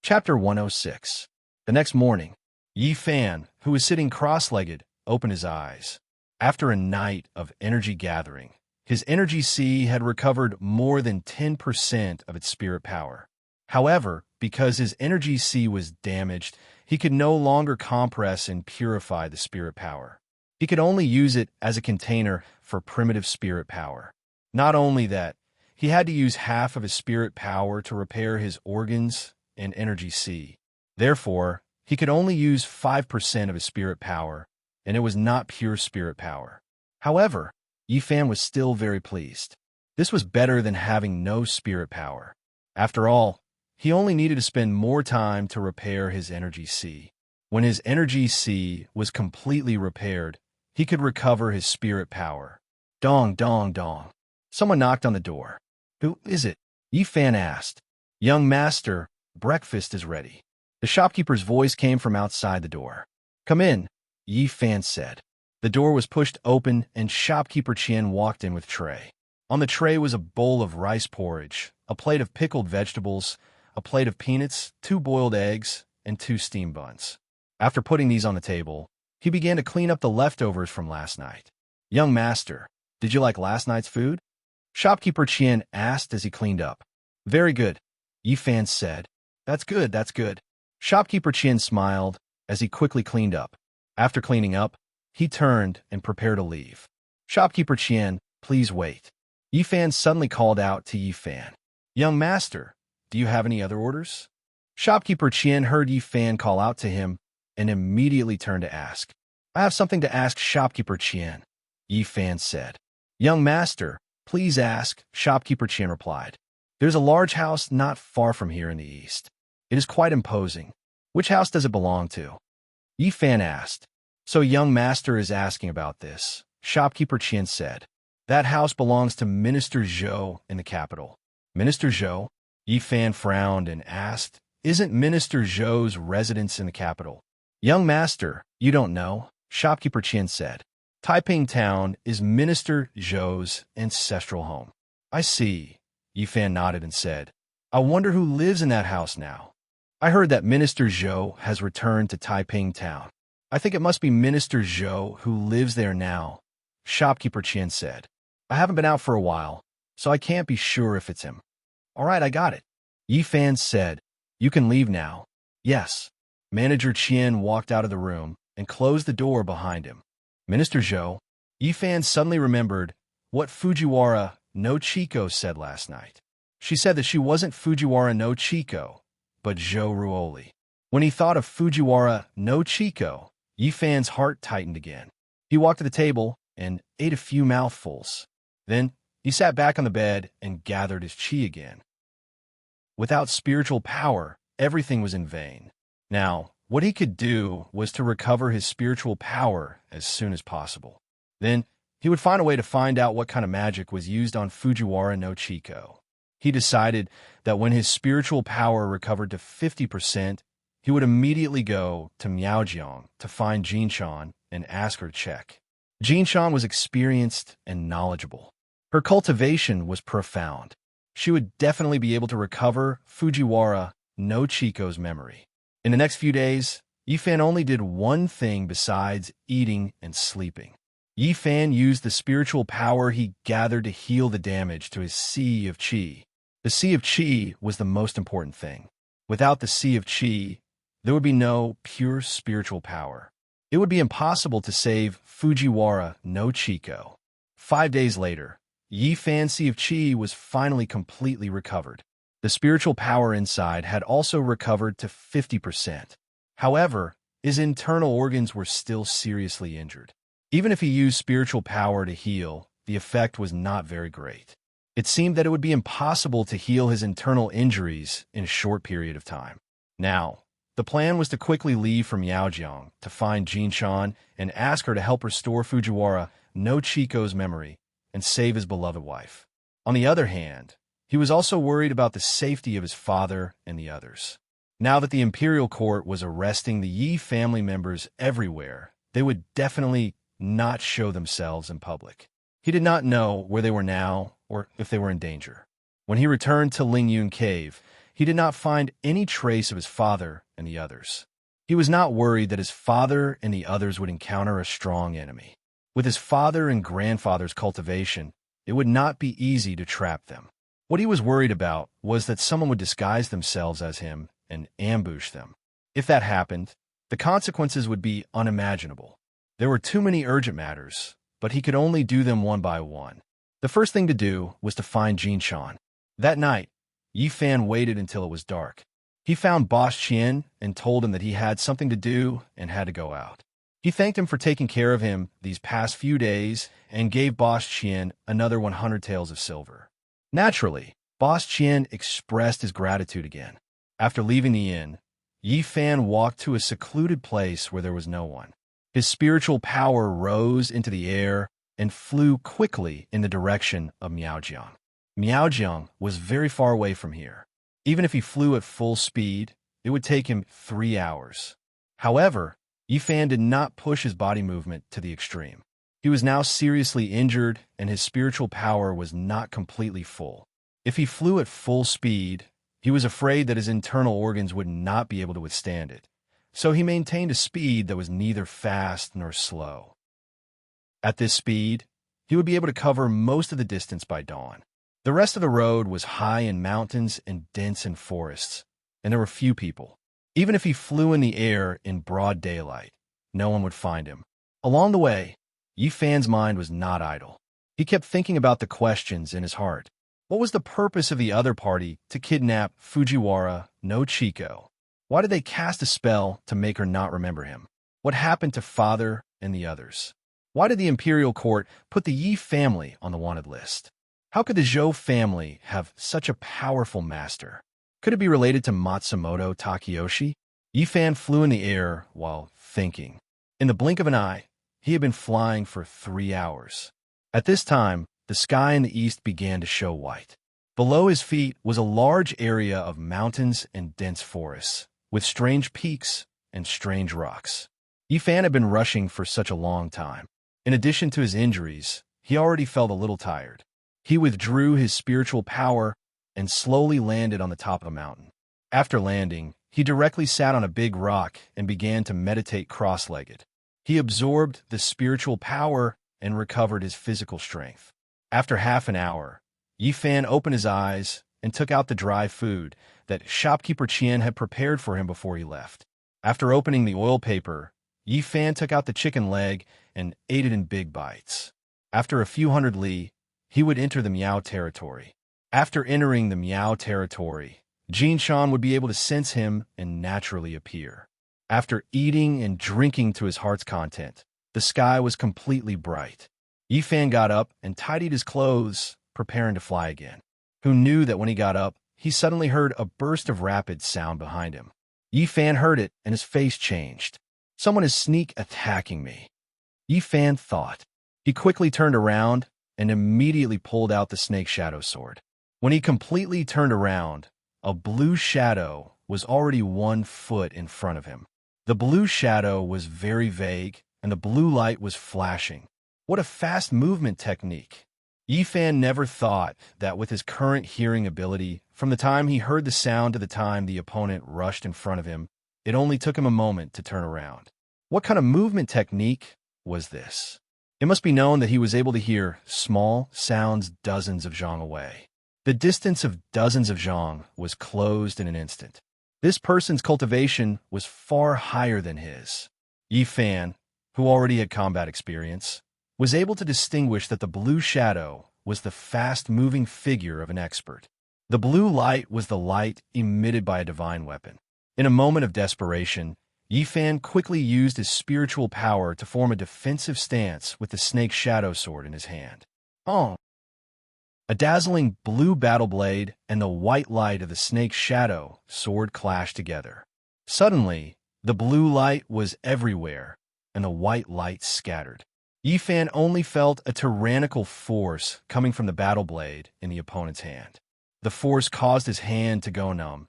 Chapter 106. The next morning, Yi Fan, who was sitting cross-legged, opened his eyes. After a night of energy gathering, his energy sea had recovered more than 10% of its spirit power. However, because his energy sea was damaged, he could no longer compress and purify the spirit power. He could only use it as a container for primitive spirit power. Not only that, he had to use half of his spirit power to repair his organs and energy sea. Therefore, he could only use 5% of his spirit power, and it was not pure spirit power. However, Yi Fan was still very pleased. This was better than having no spirit power. After all, he only needed to spend more time to repair his energy sea. When his energy sea was completely repaired, he could recover his spirit power. Dong, dong, dong. Someone knocked on the door. "Who is it?" Yi Fan asked. "Young master, breakfast is ready." The shopkeeper's voice came from outside the door. "Come in," Yi Fan said. The door was pushed open, and shopkeeper Qian walked in with tray. On the tray was a bowl of rice porridge, a plate of pickled vegetables, a plate of peanuts, 2 boiled eggs, and 2 steamed buns. After putting these on the table, he began to clean up the leftovers from last night. "Young master, did you like last night's food?" Shopkeeper Qian asked as he cleaned up. "Very good," Yi Fan said. That's good." Shopkeeper Qian smiled as he quickly cleaned up. After cleaning up, he turned and prepared to leave. "Shopkeeper Qian, please wait." Yi Fan suddenly called out to Yi Fan. "Young master, do you have any other orders?" Shopkeeper Qian heard Yi Fan call out to him and immediately turned to ask. "I have something to ask Shopkeeper Qian," Yi Fan said. "Young master, please ask," Shopkeeper Qian replied. "There's a large house not far from here in the east. It is quite imposing. Which house does it belong to?" Yi Fan asked. "So young master is asking about this," Shopkeeper Qian said. "That house belongs to Minister Zhou in the capital." "Minister Zhou?" Yi Fan frowned and asked, "Isn't Minister Zhou's residence in the capital?" "Young master, you don't know," Shopkeeper Qian said. "Taiping Town is Minister Zhou's ancestral home." "I see," Yi Fan nodded and said. "I wonder who lives in that house now." "I heard that Minister Zhou has returned to Taiping Town. I think it must be Minister Zhou who lives there now," Shopkeeper Qian said. "I haven't been out for a while, so I can't be sure if it's him." "All right, I got it," Yi Fan said. "You can leave now." "Yes." Manager Qian walked out of the room and closed the door behind him. "Minister Zhou," Yi Fan suddenly remembered what Fujiwara no Chico said last night. She said that she wasn't Fujiwara no Chico, but Zhou Ruoli. When he thought of Fujiwara no Chico, Yi Fan's heart tightened again. He walked to the table and ate a few mouthfuls. Then he sat back on the bed and gathered his chi again. Without spiritual power, everything was in vain. Now, what he could do was to recover his spiritual power as soon as possible. Then he would find a way to find out what kind of magic was used on Fujiwara no Chico. He decided that when his spiritual power recovered to 50%, he would immediately go to Miaojiang to find Jinshan and ask her to check. Jinshan was experienced and knowledgeable. Her cultivation was profound. She would definitely be able to recover Fujiwara no Chico's memory. In the next few days, Yi Fan only did one thing besides eating and sleeping. Yi Fan used the spiritual power he gathered to heal the damage to his sea of qi. The sea of qi was the most important thing. Without the sea of qi, there would be no pure spiritual power. It would be impossible to save Fujiwara no Chico. 5 days later, Yi Fan's sea of qi was finally completely recovered. The spiritual power inside had also recovered to 50%. However, his internal organs were still seriously injured. Even if he used spiritual power to heal, the effect was not very great. It seemed that it would be impossible to heal his internal injuries in a short period of time. Now, the plan was to quickly leave from Yaojiang to find Jinshan and ask her to help restore Fujiwara no Chico's memory and save his beloved wife. On the other hand, he was also worried about the safety of his father and the others. Now that the imperial court was arresting the Yi family members everywhere, they would definitely not show themselves in public. He did not know where they were now or if they were in danger. When he returned to Lingyun Cave, he did not find any trace of his father and the others. He was not worried that his father and the others would encounter a strong enemy. With his father and grandfather's cultivation, it would not be easy to trap them. What he was worried about was that someone would disguise themselves as him and ambush them. If that happened, the consequences would be unimaginable. There were too many urgent matters, but he could only do them one by one. The first thing to do was to find Jinshan. That night, Yi Fan waited until it was dark. He found Boss Qian and told him that he had something to do and had to go out. He thanked him for taking care of him these past few days and gave Boss Qian another 100 taels of silver. Naturally, Boss Qian expressed his gratitude again. After leaving the inn, Yi Fan walked to a secluded place where there was no one. His spiritual power rose into the air and flew quickly in the direction of Miaojiang. Miaojiang was very far away from here. Even if he flew at full speed, it would take him 3 hours. However, Yi Fan did not push his body movement to the extreme. He was now seriously injured, and his spiritual power was not completely full. If he flew at full speed, he was afraid that his internal organs would not be able to withstand it, so he maintained a speed that was neither fast nor slow. At this speed, he would be able to cover most of the distance by dawn. The rest of the road was high in mountains and dense in forests, and there were few people. Even if he flew in the air in broad daylight, no one would find him. Along the way, Yi Fan's mind was not idle. He kept thinking about the questions in his heart. What was the purpose of the other party to kidnap Fujiwara no Chiko? Why did they cast a spell to make her not remember him? What happened to father and the others? Why did the imperial court put the Yi family on the wanted list? How could the Zhou family have such a powerful master? Could it be related to Matsumoto Takeyoshi? Yi Fan flew in the air while thinking. In the blink of an eye, he had been flying for 3 hours. At this time, the sky in the east began to show white. Below his feet was a large area of mountains and dense forests, with strange peaks and strange rocks. Yi Fan had been rushing for such a long time. In addition to his injuries, he already felt a little tired. He withdrew his spiritual power and slowly landed on the top of the mountain. After landing, he directly sat on a big rock and began to meditate cross-legged. He absorbed the spiritual power and recovered his physical strength. After half an hour, Yi Fan opened his eyes and took out the dry food that shopkeeper Qian had prepared for him before he left. After opening the oil paper, Yi Fan took out the chicken leg and ate it in big bites. After a few hundred li, he would enter the Miao territory. After entering the Miao territory, Jinshan would be able to sense him and naturally appear. After eating and drinking to his heart's content, the sky was completely bright. Yi Fan got up and tidied his clothes, preparing to fly again. Who knew that when he got up, he suddenly heard a burst of rapid sound behind him. Yi Fan heard it, and his face changed. Someone is sneak attacking me, Yi Fan thought. He quickly turned around and immediately pulled out the snake shadow sword. When he completely turned around, a blue shadow was already 1 foot in front of him. The blue shadow was very vague, and the blue light was flashing. What a fast movement technique! Yi Fan never thought that with his current hearing ability, from the time he heard the sound to the time the opponent rushed in front of him, it only took him a moment to turn around. What kind of movement technique was this? It must be known that he was able to hear small sounds dozens of zhang away. The distance of dozens of zhang was closed in an instant. This person's cultivation was far higher than his. Yi Fan, who already had combat experience, was able to distinguish that the blue shadow was the fast-moving figure of an expert. The blue light was the light emitted by a divine weapon. In a moment of desperation, Yi Fan quickly used his spiritual power to form a defensive stance with the snake shadow sword in his hand. Oh! A dazzling blue battle blade and the white light of the snake shadow sword clashed together. Suddenly, the blue light was everywhere, and the white light scattered. Yi Fan only felt a tyrannical force coming from the battle blade in the opponent's hand. The force caused his hand to go numb,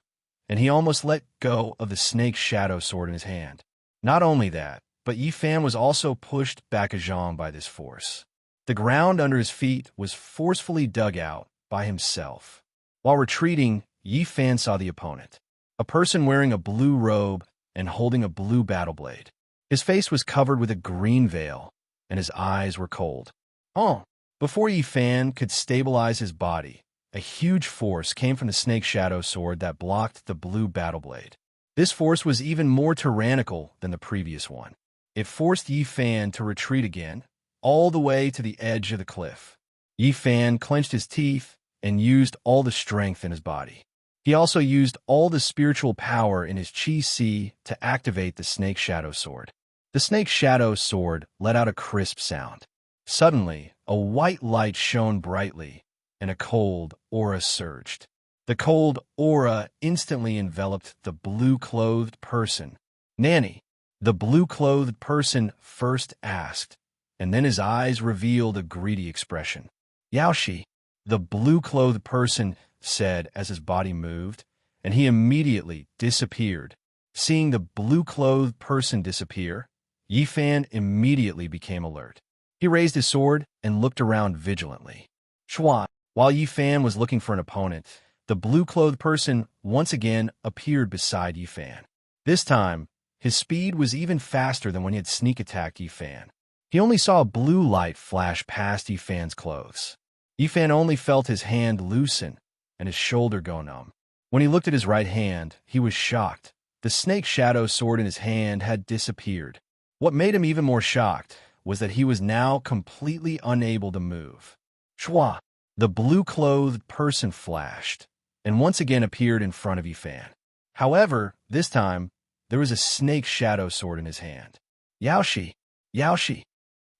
and he almost let go of the snake shadow sword in his hand. Not only that, but Yi Fan was also pushed back a zhang by this force. The ground under his feet was forcefully dug out by himself. While retreating, Yi Fan saw the opponent, a person wearing a blue robe and holding a blue battle blade. His face was covered with a green veil, and his eyes were cold. Oh! Before Yi Fan could stabilize his body, a huge force came from the snake shadow sword that blocked the blue battle blade. This force was even more tyrannical than the previous one. It forced Yi Fan to retreat again, all the way to the edge of the cliff. Yi Fan clenched his teeth and used all the strength in his body. He also used all the spiritual power in his Qi to activate the snake shadow sword. The snake shadow sword let out a crisp sound. Suddenly, a white light shone brightly, and a cold aura surged. The cold aura instantly enveloped the blue-clothed person. "Nanny," the blue-clothed person first asked, and then his eyes revealed a greedy expression. "Yaoshi," the blue-clothed person said as his body moved, and he immediately disappeared. Seeing the blue-clothed person disappear, Yi Fan immediately became alert. He raised his sword and looked around vigilantly. Shua! While Yi Fan was looking for an opponent, the blue-clothed person once again appeared beside Yi Fan. This time, his speed was even faster than when he had sneak-attacked Yi Fan. He only saw a blue light flash past Yi Fan's clothes. Yi Fan only felt his hand loosen and his shoulder go numb. When he looked at his right hand, he was shocked. The snake shadow sword in his hand had disappeared. What made him even more shocked was that he was now completely unable to move. Shua! The blue-clothed person flashed, and once again appeared in front of Yi Fan. However, this time, there was a snake shadow sword in his hand. "Yaoshi! Yaoshi!"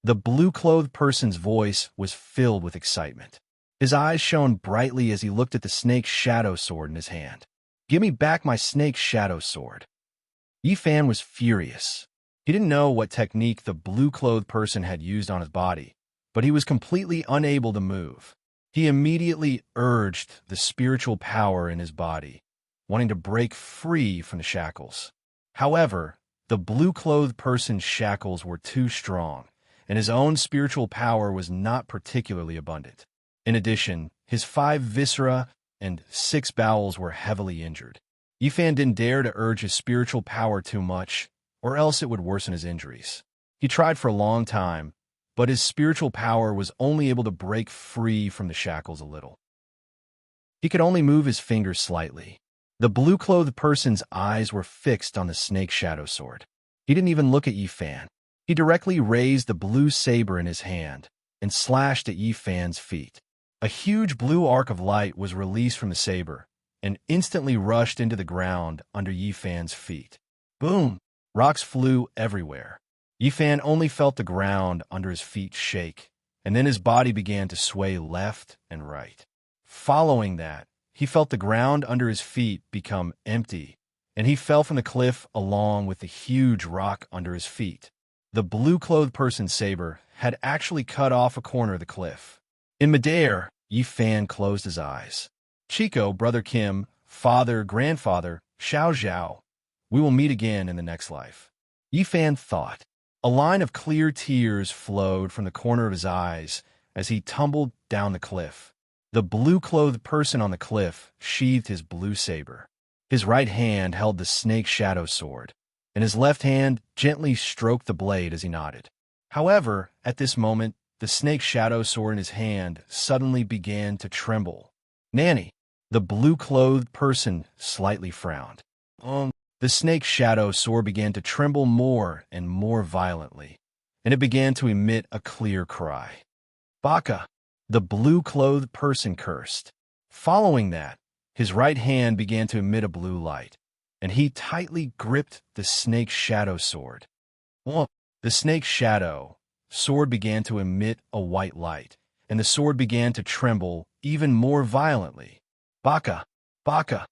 The blue-clothed person's voice was filled with excitement. His eyes shone brightly as he looked at the snake shadow sword in his hand. "Give me back my snake shadow sword." Yi Fan was furious. He didn't know what technique the blue-clothed person had used on his body, but he was completely unable to move. He immediately urged the spiritual power in his body, wanting to break free from the shackles. However, the blue-clothed person's shackles were too strong, and his own spiritual power was not particularly abundant. In addition, his 5 viscera and 6 bowels were heavily injured. Yi Fan didn't dare to urge his spiritual power too much, or else it would worsen his injuries. He tried for a long time, but his spiritual power was only able to break free from the shackles a little. He could only move his fingers slightly. The blue-clothed person's eyes were fixed on the snake shadow sword. He didn't even look at Yi Fan. He directly raised the blue saber in his hand and slashed at Yi Fan's feet. A huge blue arc of light was released from the saber and instantly rushed into the ground under Yi Fan's feet. Boom! Rocks flew everywhere. Yi Fan only felt the ground under his feet shake, and then his body began to sway left and right. Following that, he felt the ground under his feet become empty, and he fell from the cliff along with the huge rock under his feet. The blue-clothed person's saber had actually cut off a corner of the cliff. In midair, Yi Fan closed his eyes. "Chico, Brother Kim, Father, Grandfather, Xiao Zhao, we will meet again in the next life," Yi Fan thought. A line of clear tears flowed from the corner of his eyes as he tumbled down the cliff. The blue-clothed person on the cliff sheathed his blue saber. His right hand held the snake shadow sword, and his left hand gently stroked the blade as he nodded. However, at this moment, the snake shadow sword in his hand suddenly began to tremble. "Nanny," the blue-clothed person slightly frowned. The snake shadow sword began to tremble more and more violently, and it began to emit a clear cry. "Baka!" the blue-clothed person cursed. Following that, his right hand began to emit a blue light, and he tightly gripped the snake shadow sword. The snake shadow sword began to emit a white light, and the sword began to tremble even more violently. "Baka! Baka!"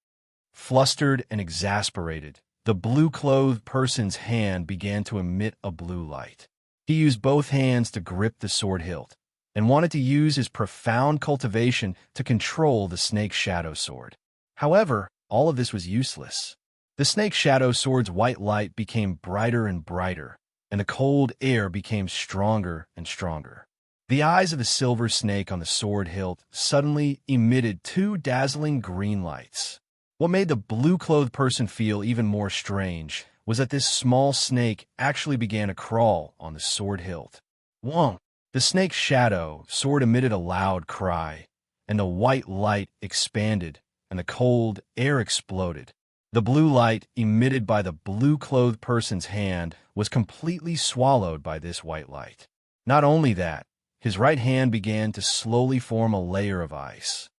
Flustered and exasperated, the blue-clothed person's hand began to emit a blue light. He used both hands to grip the sword hilt, and wanted to use his profound cultivation to control the snake shadow sword. However, all of this was useless. The snake shadow sword's white light became brighter and brighter, and the cold air became stronger and stronger. The eyes of the silver snake on the sword hilt suddenly emitted 2 dazzling green lights. What made the blue-clothed person feel even more strange was that this small snake actually began to crawl on the sword hilt. Whoa! The snake's shadow sword emitted a loud cry, and the white light expanded, and the cold air exploded. The blue light emitted by the blue-clothed person's hand was completely swallowed by this white light. Not only that, his right hand began to slowly form a layer of ice.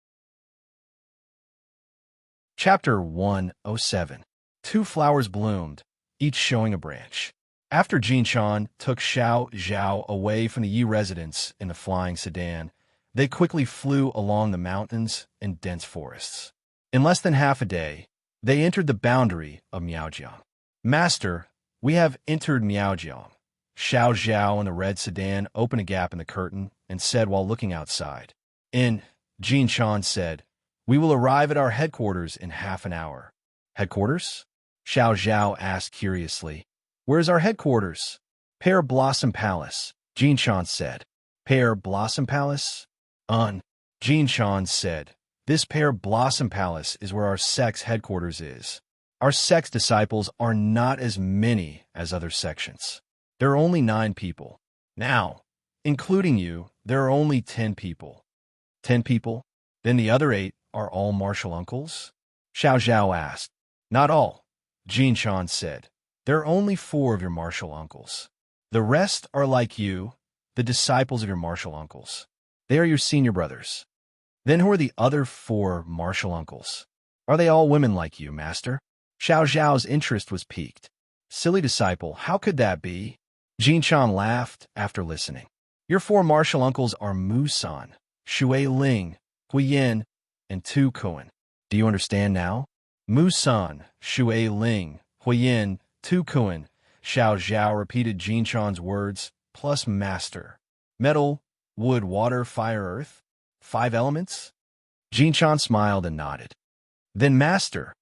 Chapter 107. Two flowers bloomed, each showing a branch. After Jinshan took Xiao Zhao away from the Yi residence in the flying sedan, they quickly flew along the mountains and dense forests. In less than half a day, they entered the boundary of Miaojiang. Master, we have entered Miaojiang. Xiao Zhao in the red sedan opened a gap in the curtain and said while looking outside. Jinshan said, "We will arrive at our headquarters in half an hour." Headquarters? Xiao Zhao asked curiously. Where's our headquarters? Pear Blossom Palace, Jinshan said. Pear Blossom Palace? Jinshan said. This Pear Blossom Palace is where our sect's headquarters is. Our sect's disciples are not as many as other sections. There are only 9 people. Now, including you, there are only 10 people. 10 people? Then the other 8 are all martial uncles? Xiao Zhao asked. Not all, Jinshan said. There are only 4 of your martial uncles. The rest are like you, the disciples of your martial uncles. They are your senior brothers. Then who are the other 4 martial uncles? Are they all women like you, master? Xiao Zhao's interest was piqued. Silly disciple, how could that be? Jinshan laughed after listening. Your 4 martial uncles are Musan, Shui Ling, Huiyin, and Tu Kuan. Do you understand now? Musan, Shui Ling, Huiyin, Tu Kuan. Xiao Zhao repeated Jinshan's words, plus master. Metal, wood, water, fire, earth? 5 elements? Jinshan smiled and nodded. Then master,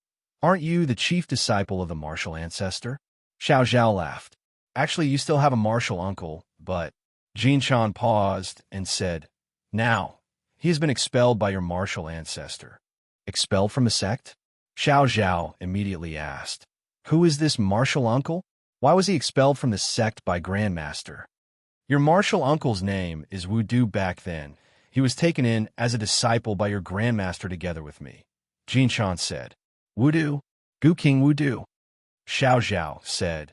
aren't you the chief disciple of the martial ancestor? Xiao Zhao laughed. Actually, you still have a martial uncle, but... Jinshan paused and said, Now, he has been expelled by your martial ancestor. Expelled from the sect? Xiao Zhao immediately asked. Who is this martial uncle? Why was he expelled from the sect by Grandmaster? Your martial uncle's name is Wudu back then. He was taken in as a disciple by your Grandmaster together with me. Jinshan said. Wudu? Gu King Wudu? Xiao Zhao said.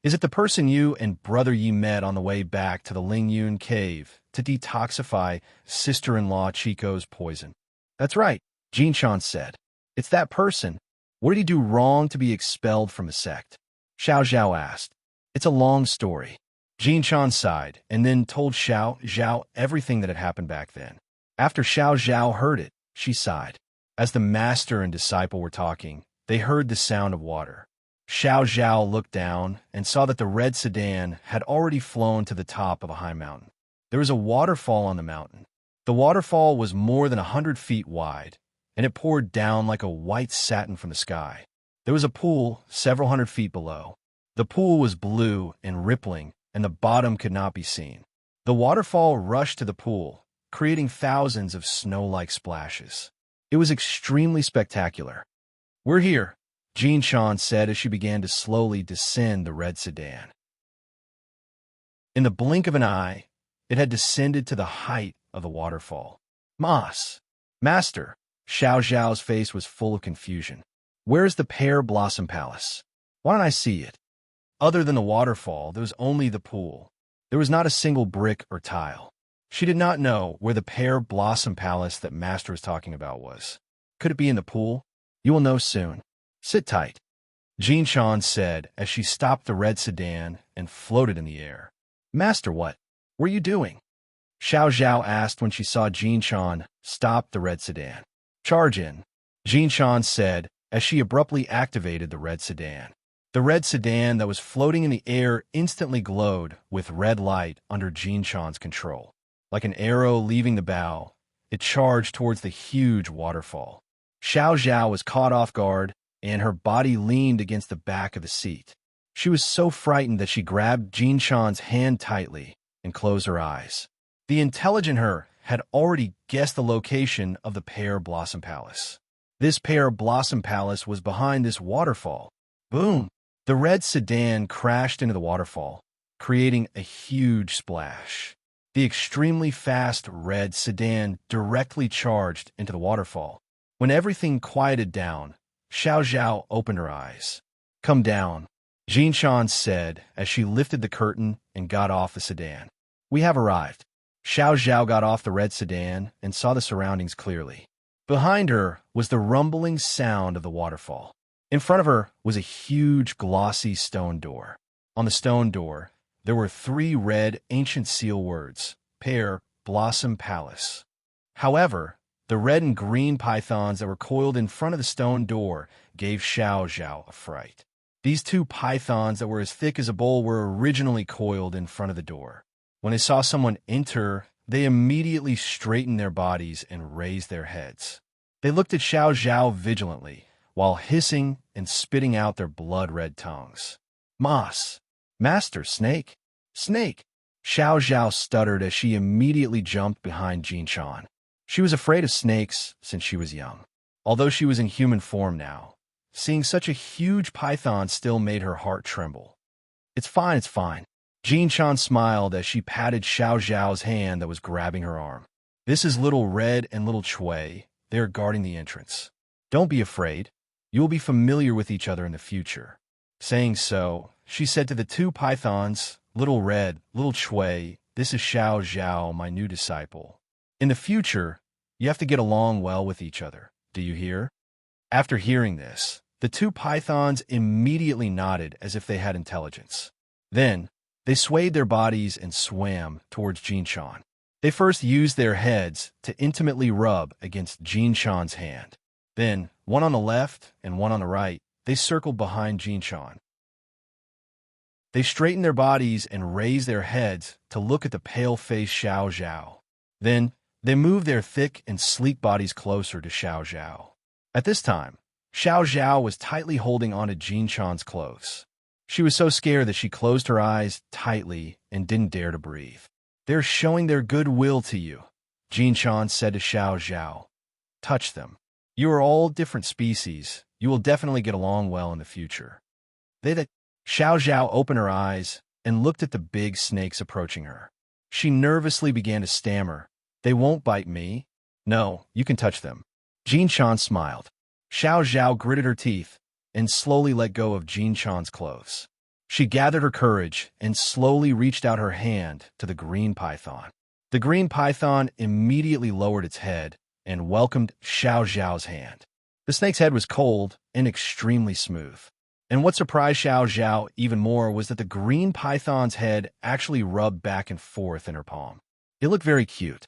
Is it the person you and Brother Yi met on the way back to the Lingyun cave to detoxify sister-in-law Chico's poison? That's right, Jinshan said. It's that person. What did he do wrong to be expelled from a sect? Xiao Zhao asked. It's a long story. Jinshan sighed and then told Xiao Zhao everything that had happened back then. After Xiao Zhao heard it, she sighed. As the master and disciple were talking, they heard the sound of water. Xiao Zhao looked down and saw that the red sedan had already flown to the top of a high mountain. There was a waterfall on the mountain. The waterfall was more than 100 feet wide, and it poured down like a white satin from the sky. There was a pool several hundred feet below. The pool was blue and rippling, and the bottom could not be seen. The waterfall rushed to the pool, creating thousands of snow-like splashes. It was extremely spectacular. We're here, Jinshan said as she began to slowly descend the red sedan. In the blink of an eye, it had descended to the height of the waterfall. Master, Xiao Zhao's face was full of confusion. Where's the Pear Blossom Palace? Why don't I see it? Other than the waterfall, there was only the pool. There was not a single brick or tile. She did not know where the Pear Blossom Palace that Master was talking about was. Could it be in the pool? You will know soon. Sit tight, Jinshan said as she stopped the red sedan and floated in the air. Master, what were you doing? Xiao Zhao asked when she saw Jinshan stop the red sedan. Charge in, Jinshan said as she abruptly activated the red sedan. The red sedan that was floating in the air instantly glowed with red light under Jinshan's control. Like an arrow leaving the bow, it charged towards the huge waterfall. Xiao Zhao was caught off guard, and her body leaned against the back of the seat. She was so frightened that she grabbed Jinshan's hand tightly and closed her eyes. The intelligent her had already guessed the location of the Pear Blossom Palace. This pear blossom palace was behind this waterfall. Boom! The red sedan crashed into the waterfall, creating a huge splash. The extremely fast red sedan directly charged into the waterfall. When everything quieted down, Xiao Zhao opened her eyes. "Come down," Jin Shan said as she lifted the curtain and got off the sedan. "We have arrived." Xiao Zhao got off the red sedan and saw the surroundings clearly. Behind her was the rumbling sound of the waterfall. In front of her was a huge glossy stone door. On the stone door, there were 3 red ancient seal words, Pear Blossom Palace. However, the red and green pythons that were coiled in front of the stone door gave Xiao Zhao a fright. These 2 pythons that were as thick as a bowl were originally coiled in front of the door. When they saw someone enter, they immediately straightened their bodies and raised their heads. They looked at Xiao Zhao vigilantly, while hissing and spitting out their blood-red tongues. "Moss! Master Snake! Snake!" Xiao Zhao stuttered as she immediately jumped behind Jin Shan. She was afraid of snakes since she was young. Although she was in human form now, seeing such a huge python still made her heart tremble. It's fine, it's fine." Jin Shan smiled as she patted Xiao Zhao's hand that was grabbing her arm. "This is Little Red and Little Chui. They are guarding the entrance. Don't be afraid. You will be familiar with each other in the future." Saying so, she said to the 2 pythons, "Little Red, Little Chui, this is Xiao Zhao, my new disciple. In the future, you have to get along well with each other. Do you hear?" After hearing this, the 2 pythons immediately nodded as if they had intelligence. Then, they swayed their bodies and swam towards Jin Shan. They first used their heads to intimately rub against Jin Shan's hand. Then, one on the left and one on the right, they circled behind Jin Shan. They straightened their bodies and raised their heads to look at the pale-faced Xiao Zhao. Then, they moved their thick and sleek bodies closer to Xiao Zhao. At this time, Xiao Zhao was tightly holding onto Jin Shan's clothes. She was so scared that she closed her eyes tightly and didn't dare to breathe. "They're showing their goodwill to you," Jin Shan said to Xiao Zhao. "Touch them. You are all different species. You will definitely get along well in the future." Xiao Zhao opened her eyes and looked at the big snakes approaching her. She nervously began to stammer, "They won't bite me." "No, you can touch them." Jin Shan smiled. Xiao Zhao gritted her teeth and slowly let go of Jin Shan's clothes. She gathered her courage and slowly reached out her hand to the green python. The green python immediately lowered its head and welcomed Xiao Zhao's hand. The snake's head was cold and extremely smooth. And what surprised Xiao Zhao even more was that the green python's head actually rubbed back and forth in her palm. It looked very cute.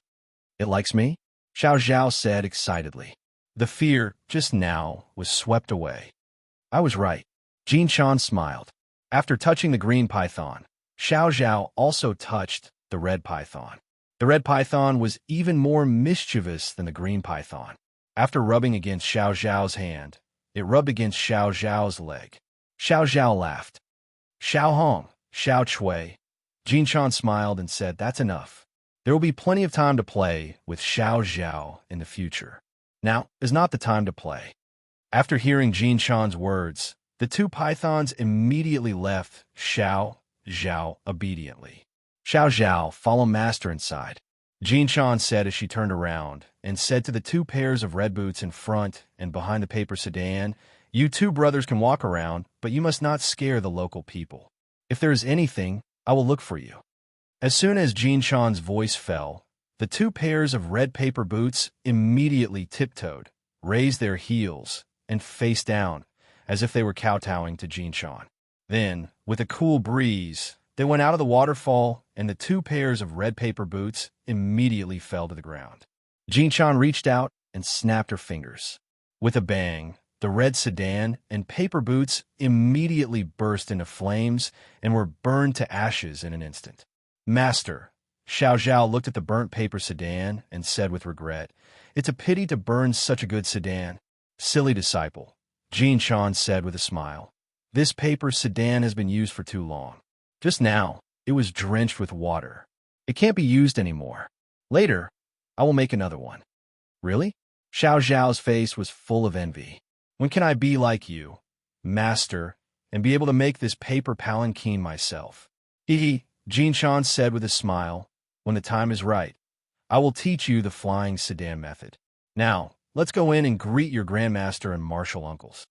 "It likes me?" Xiao Zhao said excitedly. The fear, just now, was swept away. "I was right." Jin Shan smiled. After touching the green python, Xiao Zhao also touched the red python. The red python was even more mischievous than the green python. After rubbing against Xiao Zhao's hand, it rubbed against Xiao Zhao's leg. Xiao Zhao laughed. "Xiao Hong, Xiao Chui." Jin Shan smiled and said, "That's enough. There will be plenty of time to play with Xiao Zhao in the future. Now is not the time to play." After hearing Jin Shan's words, the 2 pythons immediately left Xiao Zhao obediently. "Xiao Zhao, follow Master inside," Jin Shan said as she turned around and said to the 2 pairs of red boots in front and behind the paper sedan, "You 2 brothers can walk around, but you must not scare the local people. If there is anything, I will look for you." As soon as Jin Shan's voice fell, the 2 pairs of red paper boots immediately tiptoed, raised their heels, and faced down, as if they were kowtowing to Jin Shan. Then, with a cool breeze, they went out of the waterfall, and the 2 pairs of red paper boots immediately fell to the ground. Jin Shan reached out and snapped her fingers. With a bang, the red sedan and paper boots immediately burst into flames and were burned to ashes in an instant. "Master," Xiao Zhao looked at the burnt paper sedan and said with regret, "It's a pity to burn such a good sedan." "Silly disciple," Jin Shan said with a smile. "This paper sedan has been used for too long. Just now, it was drenched with water. It can't be used anymore. Later, I will make another one." "Really?" Xiao Zhao's face was full of envy. When can I be like you, master, and be able to make this paper palanquin myself? Hee, Jin Shan said with a smile. When the time is right, I will teach you the flying sedan method. Now, let's go in and greet your grandmaster and martial uncles.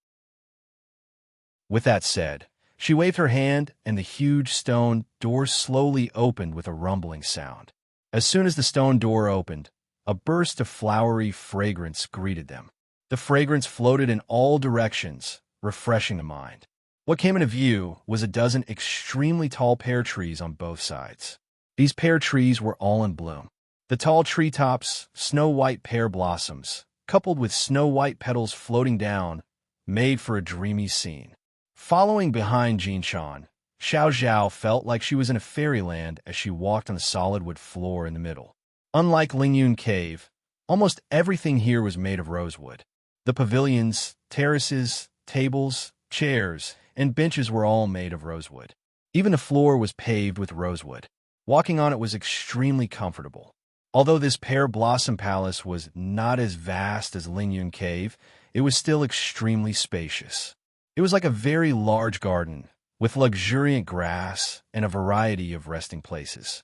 With that said, she waved her hand, and the huge stone door slowly opened with a rumbling sound. As soon as the stone door opened, a burst of flowery fragrance greeted them. The fragrance floated in all directions, refreshing the mind. What came into view was a dozen extremely tall pear trees on both sides. These pear trees were all in bloom. The tall treetops, snow-white pear blossoms, coupled with snow-white petals floating down, made for a dreamy scene. Following behind Jin Shan, Xiao Zhao felt like she was in a fairyland as she walked on the solid wood floor in the middle. Unlike Lingyun Cave, almost everything here was made of rosewood. The pavilions, terraces, tables, chairs, and benches were all made of rosewood. Even the floor was paved with rosewood. Walking on it was extremely comfortable. Although this pear blossom palace was not as vast as Lingyun Cave, it was still extremely spacious. It was like a very large garden, with luxuriant grass and a variety of resting places.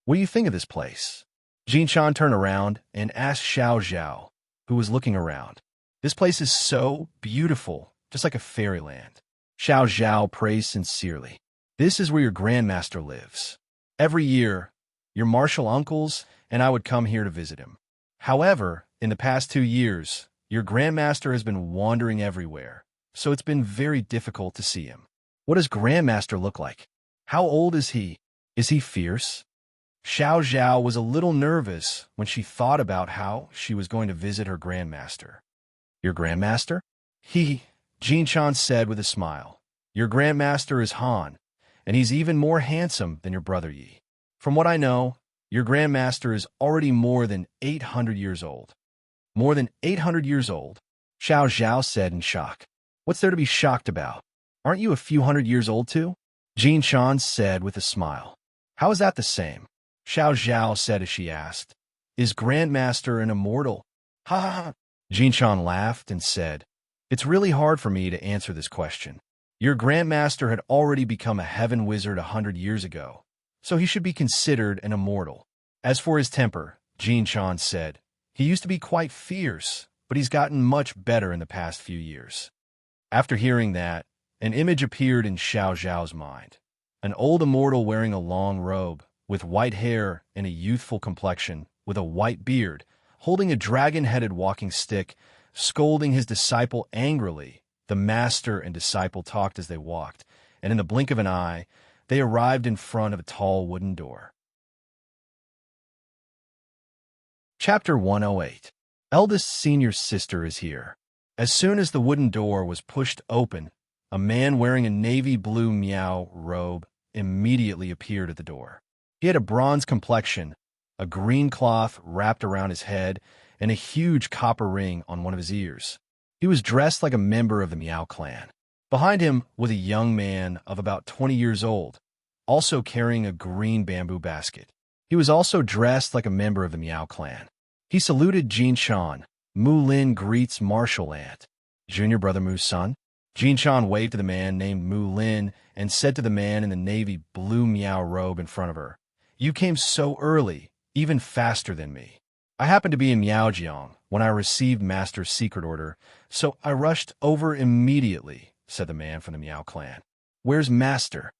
What do you think of this place? Jin Shan turned around and asked Xiao Zhao, who was looking around. This place is so beautiful, just like a fairyland. Xiao Zhao praised sincerely. This is where your grandmaster lives. Every year, your martial uncles and I would come here to visit him. However, in the past 2 years, your grandmaster has been wandering everywhere, so it's been very difficult to see him. What does grandmaster look like? How old is he? Is he fierce? Xiao Zhao was a little nervous when she thought about how she was going to visit her grandmaster. Your grandmaster? Jin Shan said with a smile. Your grandmaster is Han, and he's even more handsome than your brother Yi. From what I know, your grandmaster is already more than 800 years old. More than 800 years old? Xiao Zhao said in shock. What's there to be shocked about? Aren't you a few hundred years old too? Jin Shan said with a smile. How is that the same? Xiao Zhao said as she asked. Is grandmaster an immortal? Ha ha ha. Jin Shan laughed and said, It's really hard for me to answer this question. Your grandmaster had already become a heaven wizard 100 years ago, so he should be considered an immortal. As for his temper, Jin Shan said, he used to be quite fierce, but he's gotten much better in the past few years. After hearing that, an image appeared in Xiao Zhao's mind. An old immortal wearing a long robe, with white hair and a youthful complexion, with a white beard, holding a dragon-headed walking stick, scolding his disciple angrily. The master and disciple talked as they walked, and in the blink of an eye, they arrived in front of a tall wooden door. Chapter 108. Eldest senior sister is here. As soon as the wooden door was pushed open, a man wearing a navy blue miao robe immediately appeared at the door. He had a bronze complexion, a green cloth wrapped around his head, and a huge copper ring on one of his ears. He was dressed like a member of the Miao clan. Behind him was a young man of about 20 years old, also carrying a green bamboo basket. He was also dressed like a member of the Miao clan. He saluted Jin Shan. Mu Lin greets martial aunt. Junior brother Mu's son? Jin Shan waved to the man named Mu Lin and said to the man in the navy blue miao robe in front of her, You came so early, even faster than me. I happened to be in Miaojiang when I received Master's secret order, so I rushed over immediately, said the man from the Miao clan. Where's Master?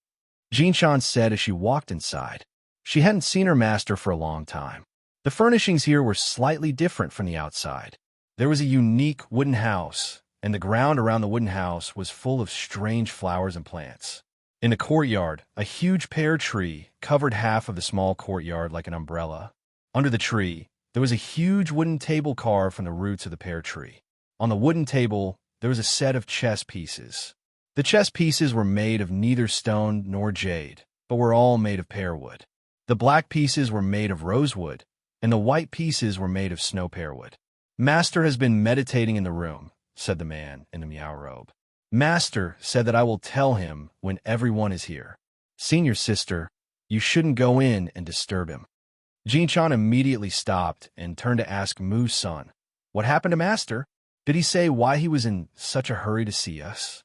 Jin Shan said as she walked inside. She hadn't seen her master for a long time. The furnishings here were slightly different from the outside. There was a unique wooden house, and the ground around the wooden house was full of strange flowers and plants. In the courtyard, a huge pear tree covered half of the small courtyard like an umbrella. Under the tree, there was a huge wooden table carved from the roots of the pear tree. On the wooden table, there was a set of chess pieces. The chess pieces were made of neither stone nor jade, but were all made of pear wood. The black pieces were made of rosewood, and the white pieces were made of snow pear wood. Master has been meditating in the room, said the man in the miao robe. Master said that I will tell him when everyone is here. Senior sister, you shouldn't go in and disturb him. Jin Shan immediately stopped and turned to ask Mu's son, What happened to Master? Did he say why he was in such a hurry to see us?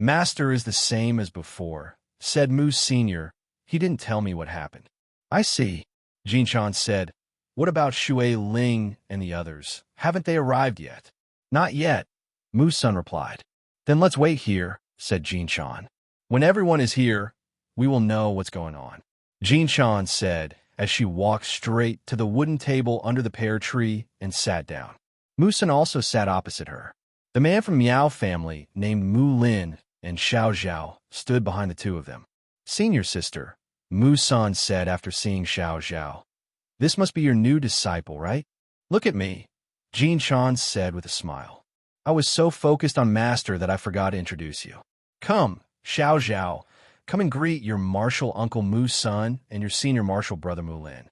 Master is the same as before, said Moose Sr. He didn't tell me what happened. I see, Jinshan said. What about Shui Ling and the others? Haven't they arrived yet? Not yet, Moose Sun replied. Then let's wait here, said Jinshan. When everyone is here, we will know what's going on, Jinshan said as she walked straight to the wooden table under the pear tree and sat down. Musan also sat opposite her. The man from Miao family, named Mu Lin, and Xiao Zhao stood behind the two of them. Senior sister, Mu San said after seeing Xiao Zhao. This must be your new disciple, right? Look at me, Jin Shan said with a smile. I was so focused on Master that I forgot to introduce you. Come, Xiao Zhao, come and greet your martial uncle Mu San and your senior martial brother Mu Lin.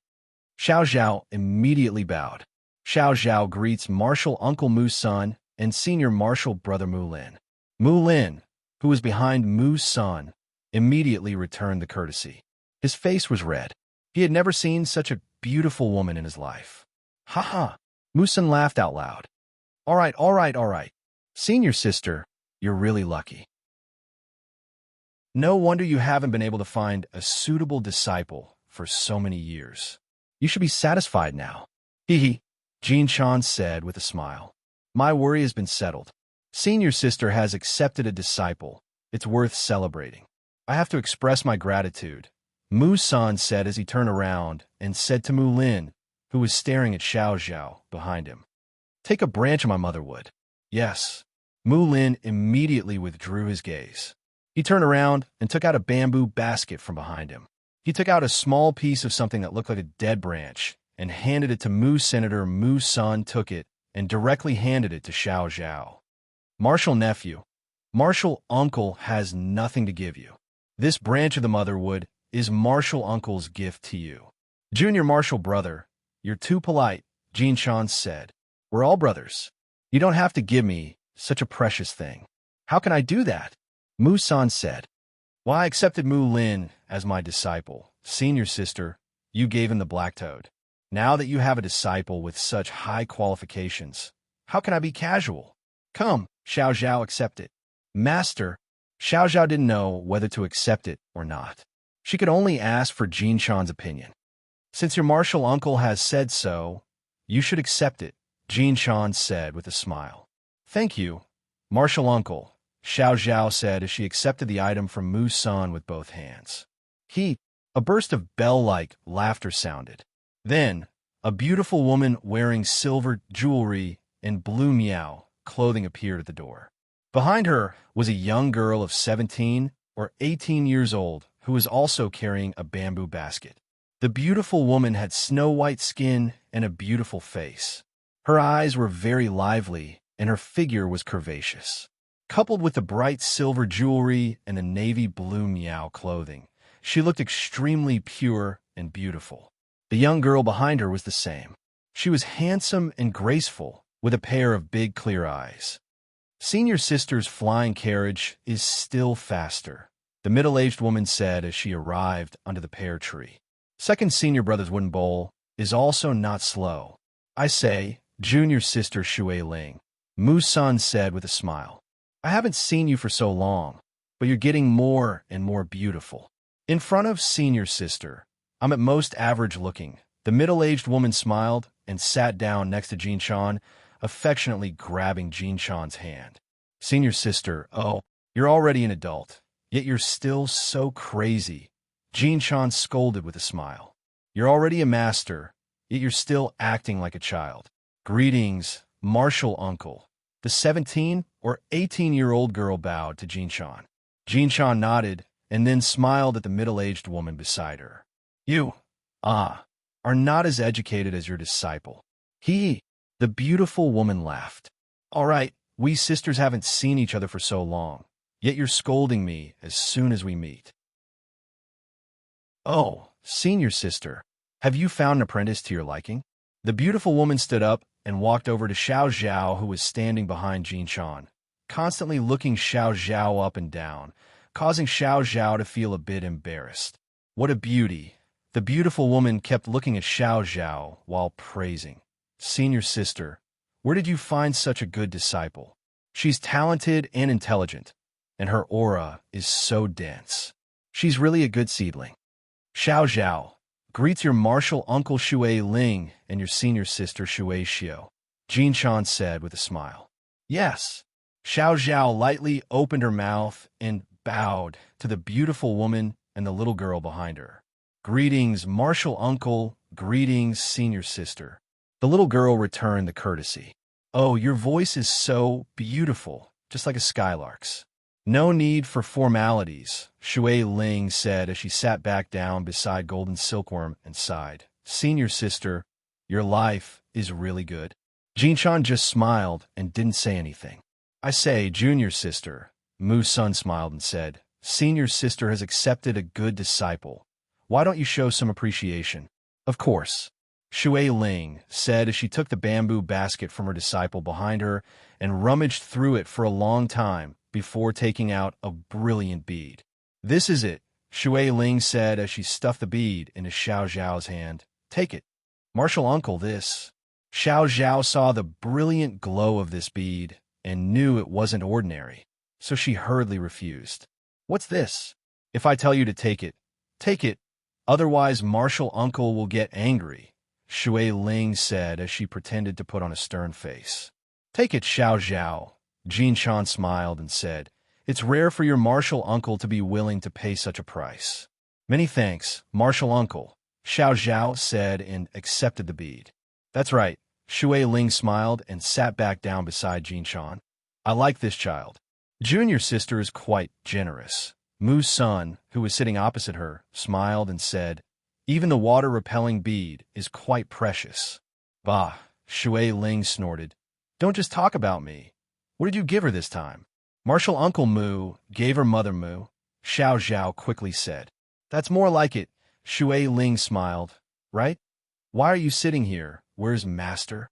Xiao Zhao immediately bowed. Xiao Zhao greets martial uncle Mu San and senior martial brother Mu Lin. Mu Lin, who was behind Mu San, immediately returned the courtesy. His face was red. He had never seen such a beautiful woman in his life. Ha ha! Mu San laughed out loud. All right. Senior sister, you're really lucky. No wonder you haven't been able to find a suitable disciple for so many years. You should be satisfied now. Hee, Jin Shan said with a smile. My worry has been settled. Senior sister has accepted a disciple. It's worth celebrating. I have to express my gratitude, Mu San said as he turned around and said to Mu Lin, who was staring at Xiao Zhao behind him. Take a branch of my motherwood. Yes. Mu Lin immediately withdrew his gaze. He turned around and took out a bamboo basket from behind him. He took out a small piece of something that looked like a dead branch and handed it to Mu Senator. Mu San took it and directly handed it to Xiao Zhao. Martial nephew, martial uncle has nothing to give you. This branch of the motherwood is martial uncle's gift to you. Junior martial brother, you're too polite, Jin Shan said. We're all brothers. You don't have to give me such a precious thing. How can I do that? Mu San said. Well, I accepted Mu Lin as my disciple. Senior sister, you gave him the black toad. Now that you have a disciple with such high qualifications, how can I be casual? Come, Xiao Zhao, accept it. Master, Xiao Zhao didn't know whether to accept it or not. She could only ask for Jin Shan's opinion. Since your martial uncle has said so, you should accept it, Jin Shan said with a smile. Thank you, martial uncle, Xiao Zhao said as she accepted the item from Mu San with both hands. A burst of bell-like laughter sounded. Then, a beautiful woman wearing silver jewelry and blue miao clothing appeared at the door. Behind her was a young girl of 17 or 18 years old who was also carrying a bamboo basket. The beautiful woman had snow-white skin and a beautiful face. Her eyes were very lively, and her figure was curvaceous. Coupled with the bright silver jewelry and the navy blue miao clothing, she looked extremely pure and beautiful. The young girl behind her was the same. She was handsome and graceful, with a pair of big clear eyes. Senior sister's flying carriage is still faster, the middle-aged woman said as she arrived under the pear tree. Second senior brother's wooden bowl is also not slow. I say, junior sister Shui Ling, Mu San said with a smile. I haven't seen you for so long, but you're getting more and more beautiful. In front of senior sister, I'm at most average looking. The middle-aged woman smiled and sat down next to Jin Shan, affectionately grabbing Jin Shan's hand. Senior sister, oh, you're already an adult, yet you're still so crazy, Jin Shan scolded with a smile. You're already a master, yet you're still acting like a child. Greetings, martial uncle. The 17 or 18-year-old girl bowed to Jin Shan. Jin Shan nodded and then smiled at the middle-aged woman beside her. You, are not as educated as your disciple. The beautiful woman laughed. All right, we sisters haven't seen each other for so long, yet you're scolding me as soon as we meet. Oh, senior sister, have you found an apprentice to your liking? The beautiful woman stood up and walked over to Xiao Zhao, who was standing behind Jin Shan, constantly looking Xiao Zhao up and down, causing Xiao Zhao to feel a bit embarrassed. What a beauty! The beautiful woman kept looking at Xiao Zhao while praising. Senior sister, Where did you find such a good disciple? She's talented and intelligent, and her aura is so dense. She's really a good seedling. Xiao Zhao greets your martial uncle Shui Ling and your senior sister Shui Xiao, Jin Shan said with a smile. Yes. Xiao Zhao lightly opened her mouth and bowed to the beautiful woman and the little girl behind her. Greetings, martial uncle. Greetings, senior sister. The little girl returned the courtesy. Oh, your voice is so beautiful, just like a skylark's. No need for formalities, Shui Ling said as she sat back down beside Golden Silkworm and sighed. Senior sister, your life is really good. Jinshan just smiled and didn't say anything. I say, junior sister, Mu's son smiled and said, senior sister has accepted a good disciple. Why don't you show some appreciation? Of course, Shui Ling said as she took the bamboo basket from her disciple behind her and rummaged through it for a long time before taking out a brilliant bead. This is it, Shui Ling said as she stuffed the bead into Xiao Zhao's hand. Take it. Martial uncle, this. Xiao Zhao saw the brilliant glow of this bead and knew it wasn't ordinary, so she hurriedly refused. What's this? If I tell you to take it, otherwise martial uncle will get angry, Shui Ling said as she pretended to put on a stern face. Take it, Xiao Zhao. Jin Shan smiled and said, it's rare for your martial uncle to be willing to pay such a price. Many thanks, martial uncle, Xiao Zhao said and accepted the bead. That's right, Shui Ling smiled and sat back down beside Jin Shan. I like this child. Junior sister is quite generous. Mu's son, who was sitting opposite her, smiled and said, even the water-repelling bead is quite precious. Bah, Shui Ling snorted. Don't just talk about me. What did you give her this time? Martial Uncle Mu gave her Mother Mu, Xiao Zhao quickly said. That's more like it, Shui Ling smiled. Right? Why are you sitting here? Where's Master?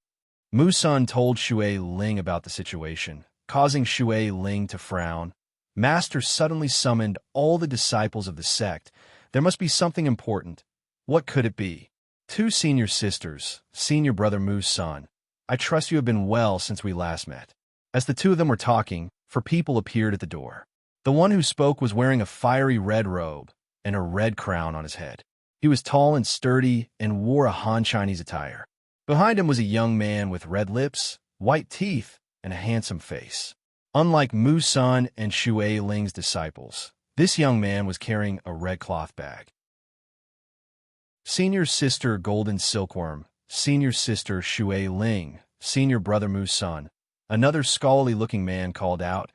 Mu's son told Shui Ling about the situation, causing Shui Ling to frown. Master suddenly summoned all the disciples of the sect. There must be something important. What could it be? Two senior sisters, senior brother Mu's son. I trust you have been well since we last met. As the two of them were talking, four people appeared at the door. The one who spoke was wearing a fiery red robe and a red crown on his head. He was tall and sturdy and wore a Han Chinese attire. Behind him was a young man with red lips, white teeth, and a handsome face. Unlike Mu's son and Shui Ling's disciples, this young man was carrying a red cloth bag. Senior sister Golden Silkworm, senior sister Shui Ling, senior brother Mu's son, another scholarly-looking man called out.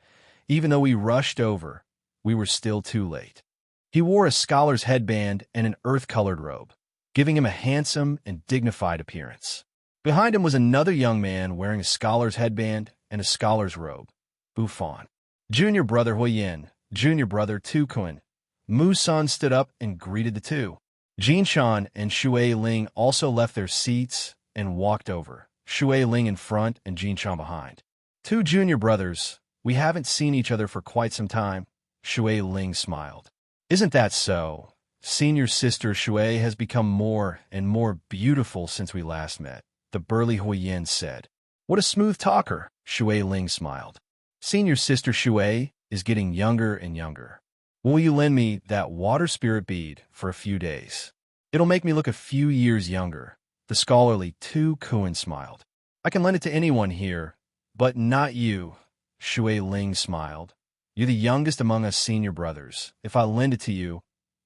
Even though we rushed over, we were still too late. He wore a scholar's headband and an earth-colored robe, giving him a handsome and dignified appearance. Behind him was another young man wearing a scholar's headband and a scholar's robe. Buffon. Junior brother Huiyin, junior brother Tu Kun. Mu's son stood up and greeted the two. Jin Shan and Shui Ling also left their seats and walked over, Shui Ling in front and Jin Shan behind. Two junior brothers, we haven't seen each other for quite some time, Shui Ling smiled. Isn't that so? Senior sister Shui has become more and more beautiful since we last met, the burly Huiyin said. What a smooth talker, Shui Ling smiled. Senior sister Shui is getting younger and younger. Will you lend me that water spirit bead for a few days? It'll make me look a few years younger, the scholarly Tu Kun smiled. I can lend it to anyone here, but not you, Shui Ling smiled. You're the youngest among us senior brothers. If I lend it to you,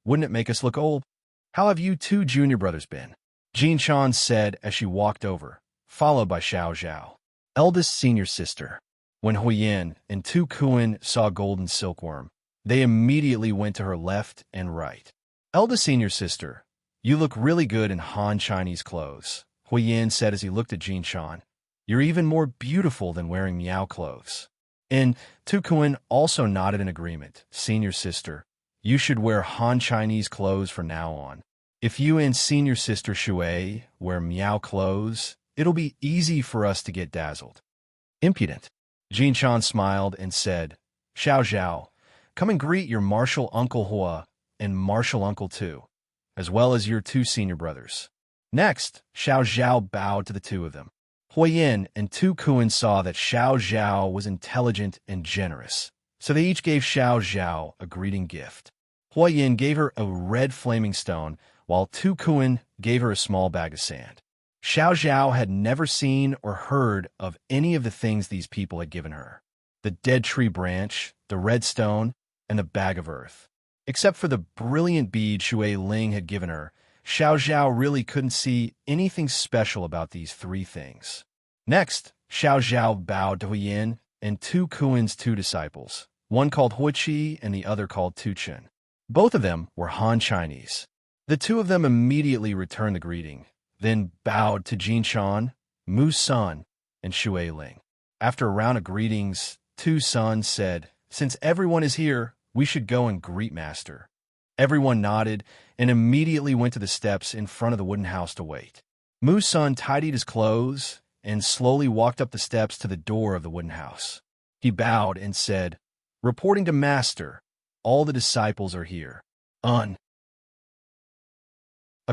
wouldn't it make us look old? How have you two junior brothers been? Jin Shan said as she walked over, followed by Xiao Zhao, eldest senior sister. When Huiyin and Tu Kun saw Golden Silkworm, they immediately went to her left and right. Eldest senior sister, you look really good in Han Chinese clothes, Huiyin said as he looked at Jin Shan. You're even more beautiful than wearing Miao clothes. And Tu Kun also nodded in agreement. Senior sister, you should wear Han Chinese clothes from now on. If you and senior sister Shui wear Miao clothes, it'll be easy for us to get dazzled. Impudent. Jin Shan smiled and said, Xiao Zhao, come and greet your martial uncle Hua and martial uncle Tu, as well as your two senior brothers. Next, Xiao Zhao bowed to the two of them. Huiyin and Tu Kuan saw that Xiao Zhao was intelligent and generous, so they each gave Xiao Zhao a greeting gift. Huiyin gave her a red flaming stone, while Tu Kuan gave her a small bag of sand. Xiao Zhao had never seen or heard of any of the things these people had given her: the dead tree branch, the red stone, and the bag of earth. Except for the brilliant bead Shui Ling had given her, Xiao Zhao really couldn't see anything special about these three things. Next, Xiao Zhao bowed to Huiyin and Tu Kuan's two disciples, one called Huiqi and the other called Tu Chen. Both of them were Han Chinese. The two of them immediately returned the greeting, then bowed to Jin Shan, Mu Sun, and Shui Ling. After a round of greetings, Tu Sun said, "Since everyone is here, we should go and greet Master." Everyone nodded and immediately went to the steps in front of the wooden house to wait. Mu Sun tidied his clothes and slowly walked up the steps to the door of the wooden house. He bowed and said, "Reporting to Master, all the disciples are here." A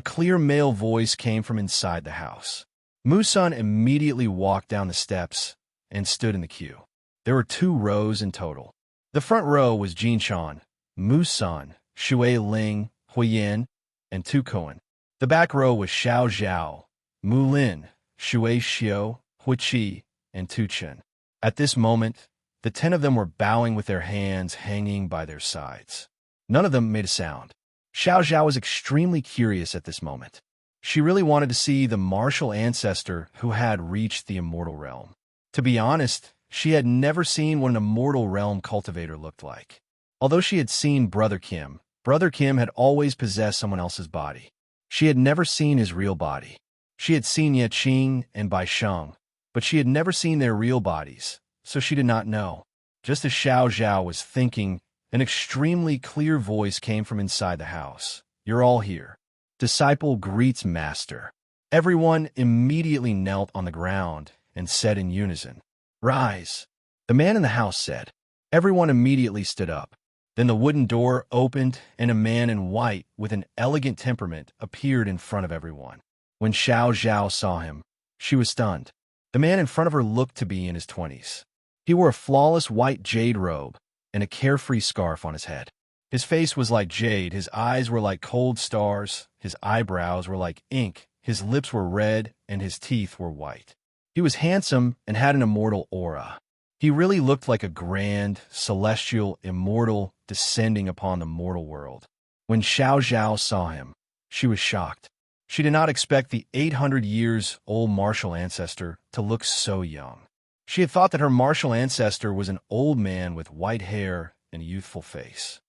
clear male voice came from inside the house. Mu Sun immediately walked down the steps and stood in the queue. There were 2 rows in total. The front row was Jin Shan, Mu Sun, Shui Ling, Huiyin, and Tu Kuan. The back row was Xiao Zhao, Mu Lin, Shui Xiu, Huiqi, and Tu Chen. At this moment, the 10 of them were bowing with their hands hanging by their sides. None of them made a sound. Xiao Zhao was extremely curious at this moment. She really wanted to see the martial ancestor who had reached the immortal realm. To be honest, she had never seen what an immortal realm cultivator looked like. Although she had seen Brother Kim had always possessed someone else's body. She had never seen his real body. She had seen Ye Qing and Bai Sheng, but she had never seen their real bodies, so she did not know. Just as Xiao Zhao was thinking, an extremely clear voice came from inside the house. "You're all here. Disciple greets Master." Everyone immediately knelt on the ground and said in unison, "Rise." The man in the house said. Everyone immediately stood up. Then the wooden door opened and a man in white with an elegant temperament appeared in front of everyone. When Xiao Zhao saw him, she was stunned. The man in front of her looked to be in his 20s. He wore a flawless white jade robe and a carefree scarf on his head. His face was like jade, his eyes were like cold stars, his eyebrows were like ink, his lips were red, and his teeth were white. He was handsome and had an immortal aura. He really looked like a grand, celestial, immortal descending upon the mortal world. When Xiao Zhao saw him, she was shocked. She did not expect the 800 years old martial ancestor to look so young. She had thought that her martial ancestor was an old man with white hair and a youthful face.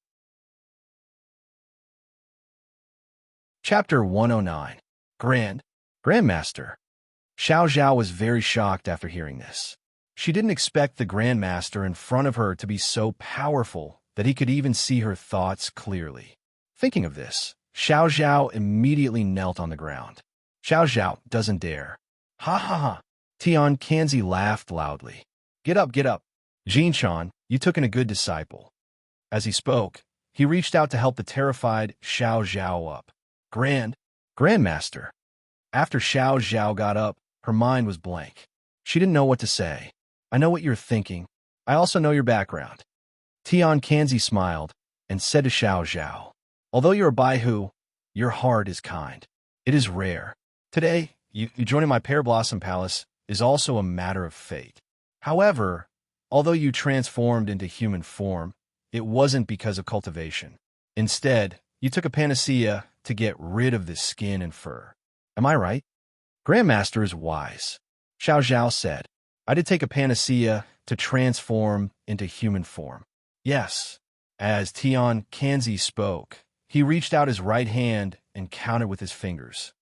Chapter 109. Grandmaster. Xiao Zhao was very shocked after hearing this. She didn't expect the Grandmaster in front of her to be so powerful that he could even see her thoughts clearly. Thinking of this, Xiao Zhao immediately knelt on the ground. Xiao Zhao doesn't dare. Ha ha ha. Tian Kanzi laughed loudly. Get up, get up. Jin Shan, you took in a good disciple. As he spoke, he reached out to help the terrified Xiao Zhao up. Grandmaster. After Xiao Zhao got up, her mind was blank. She didn't know what to say. I know what you're thinking. I also know your background. Tian Kanzi smiled and said to Xiao Zhao, although you're a Baihu, your heart is kind. It is rare. Today, you joining my Pear Blossom Palace is also a matter of fate. However, although you transformed into human form, it wasn't because of cultivation. Instead, you took a panacea to get rid of this skin and fur. Am I right? Grandmaster is wise. Xiao Zhao said, I did take a panacea to transform into human form. Yes. As Tian Kanzi spoke, he reached out his right hand and counted with his fingers.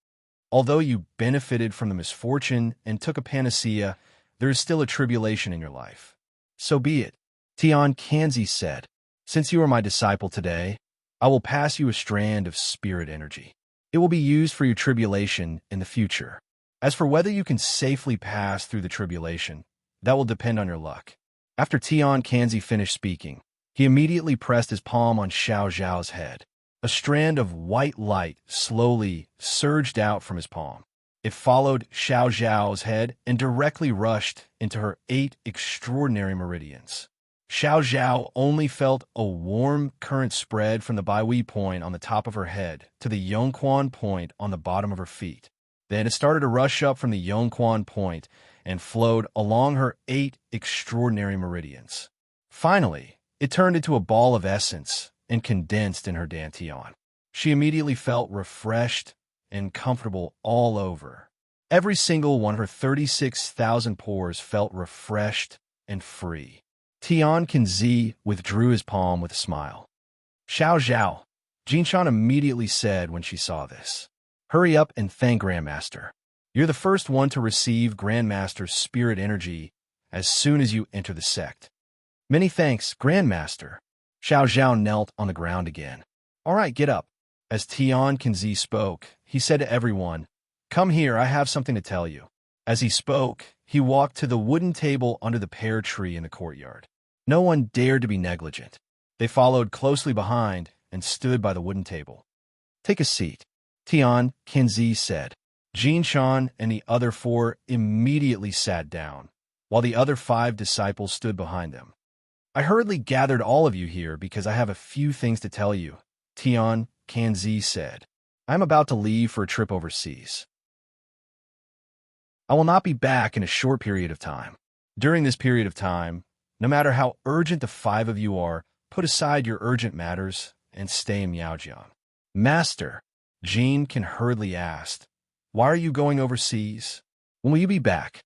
Although you benefited from the misfortune and took a panacea, there is still a tribulation in your life. So be it. Tian Kanzi said, since you are my disciple today, I will pass you a strand of spirit energy. It will be used for your tribulation in the future. As for whether you can safely pass through the tribulation, that will depend on your luck. After Tian Kanzi finished speaking, he immediately pressed his palm on Xiao Zhao's head. A strand of white light slowly surged out from his palm. It followed Xiao Zhao's head and directly rushed into her 8 extraordinary meridians. Xiao Zhao only felt a warm current spread from the Baihui point on the top of her head to the Yongquan point on the bottom of her feet. Then it started to rush up from the Yongquan point and flowed along her 8 extraordinary meridians. Finally, it turned into a ball of essence and condensed in her dantian. She immediately felt refreshed and comfortable all over. Every single one of her 36,000 pores felt refreshed and free. Tian Kenzi withdrew his palm with a smile. Xiao Zhao, Jinshan immediately said when she saw this. Hurry up and thank Grandmaster. You're the first one to receive Grandmaster's spirit energy as soon as you enter the sect. Many thanks, Grandmaster. Xiao Zhao knelt on the ground again. All right, get up. As Tian Kenzi spoke, he said to everyone, Come here, I have something to tell you. As he spoke, he walked to the wooden table under the pear tree in the courtyard. No one dared to be negligent. They followed closely behind and stood by the wooden table. Take a seat, Tian Kenzi said. Jinshan and the other 4 immediately sat down, while the other 5 disciples stood behind them. I hurriedly gathered all of you here because I have a few things to tell you, Tian Kenzi said. I am about to leave for a trip overseas. I will not be back in a short period of time. During this period of time, no matter how urgent the 5 of you are, put aside your urgent matters and stay in Miaojiang. Master, Jean can hurriedly ask, why are you going overseas? When will you be back?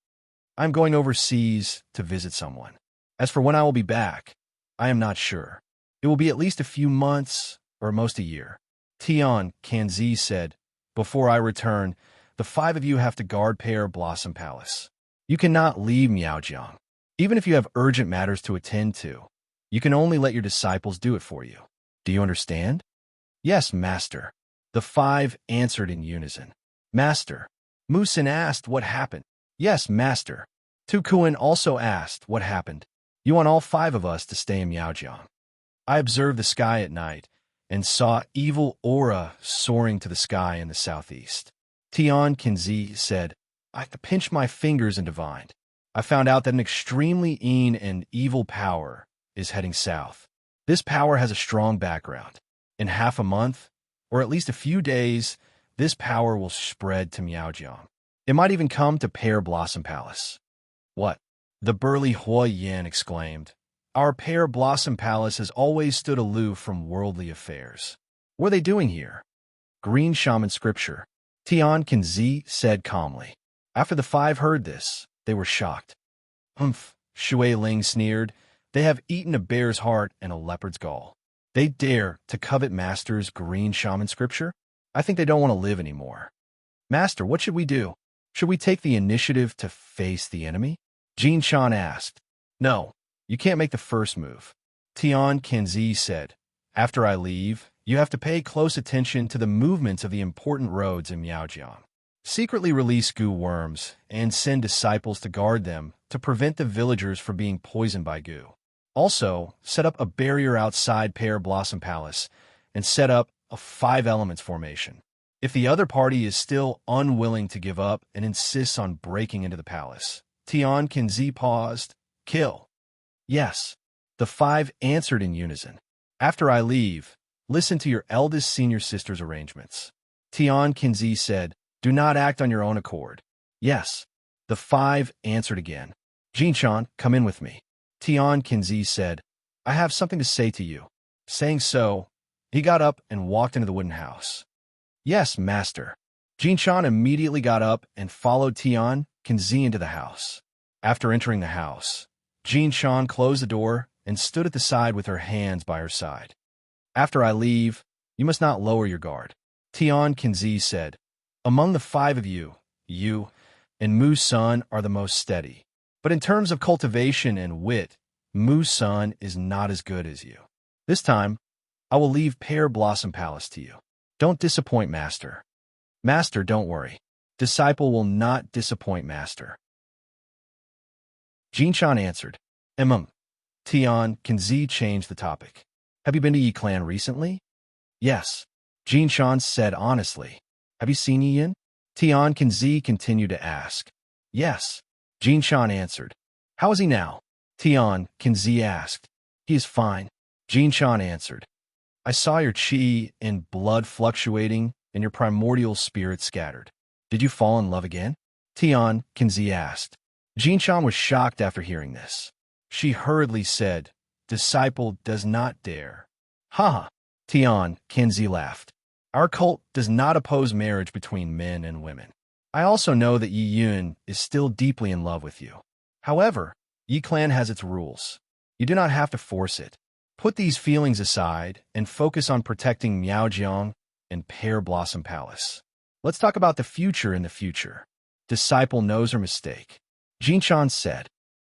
I am going overseas to visit someone. As for when I will be back, I am not sure. It will be at least a few months or most a year. Tian Kenzi said, Before I return, the 5 of you have to guard Pear Blossom Palace. You cannot leave Miaojiang. Even if you have urgent matters to attend to, you can only let your disciples do it for you. Do you understand? Yes, Master. The 5 answered in unison. Master. Musin asked what happened. Yes, Master. Tu Kuan also asked what happened. You want all 5 of us to stay in Miaojiang. I observed the sky at night and saw evil aura soaring to the sky in the southeast. Tian Kenzi said, I pinched my fingers and divined. I found out that an extremely and evil power is heading south. This power has a strong background. In half a month, or at least a few days, this power will spread to Miaojiang. It might even come to Pear Blossom Palace. What? The burly Hua Yan exclaimed. Our Pear Blossom Palace has always stood aloof from worldly affairs. What are they doing here? Green Shaman Scripture. Tian Kenzi said calmly. After the 5 heard this, they were shocked. Humph, Shui Ling sneered. They have eaten a bear's heart and a leopard's gall. They dare to covet Master's green shaman scripture? I think they don't want to live anymore. Master, what should we do? Should we take the initiative to face the enemy? Jin Shan asked. No, you can't make the first move. Tian Kenzi said. After I leave, you have to pay close attention to the movements of the important roads in Miaojiang. Secretly release goo worms and send disciples to guard them to prevent the villagers from being poisoned by goo. Also, set up a barrier outside Pear Blossom Palace and set up a 5 elements formation. If the other party is still unwilling to give up and insists on breaking into the palace, Tian Kenzi paused. Kill. Yes. The 5 answered in unison. After I leave, listen to your eldest senior sister's arrangements. Tian Kenzi said, Do not act on your own accord. Yes. The 5 answered again. Jinshan, come in with me. Tian Kenzi said, I have something to say to you. Saying so, he got up and walked into the wooden house. Yes, Master. Jinshan immediately got up and followed Tian Kenzi into the house. After entering the house, Jinshan closed the door and stood at the side with her hands by her side. After I leave, you must not lower your guard. Tian Kenzi said, Among the 5 of you, you and Mu Sun are the most steady. But in terms of cultivation and wit, Mu Sun is not as good as you. This time, I will leave Pear Blossom Palace to you. Don't disappoint Master. Master, don't worry. Disciple will not disappoint Master. Jinshan answered. Tian Kenzi changed the topic. Have you been to Yi Clan recently? Yes. Jinshan said honestly. Have you seen Yi Yin? Tian Kenzi continued to ask. Yes, Jinshan answered. How is he now? Tian Kenzi asked. He is fine, Jinshan answered. I saw your chi and blood fluctuating and your primordial spirit scattered. Did you fall in love again? Tian Kenzi asked. Jinshan was shocked after hearing this. She hurriedly said, Disciple does not dare. Ha! Tian Kenzi laughed. Our cult does not oppose marriage between men and women. I also know that Yi Yun is still deeply in love with you. However, Yi Clan has its rules. You do not have to force it. Put these feelings aside and focus on protecting Miaojiang and Pear Blossom Palace. Let's talk about the future in the future. Disciple knows her mistake. Jinshan said,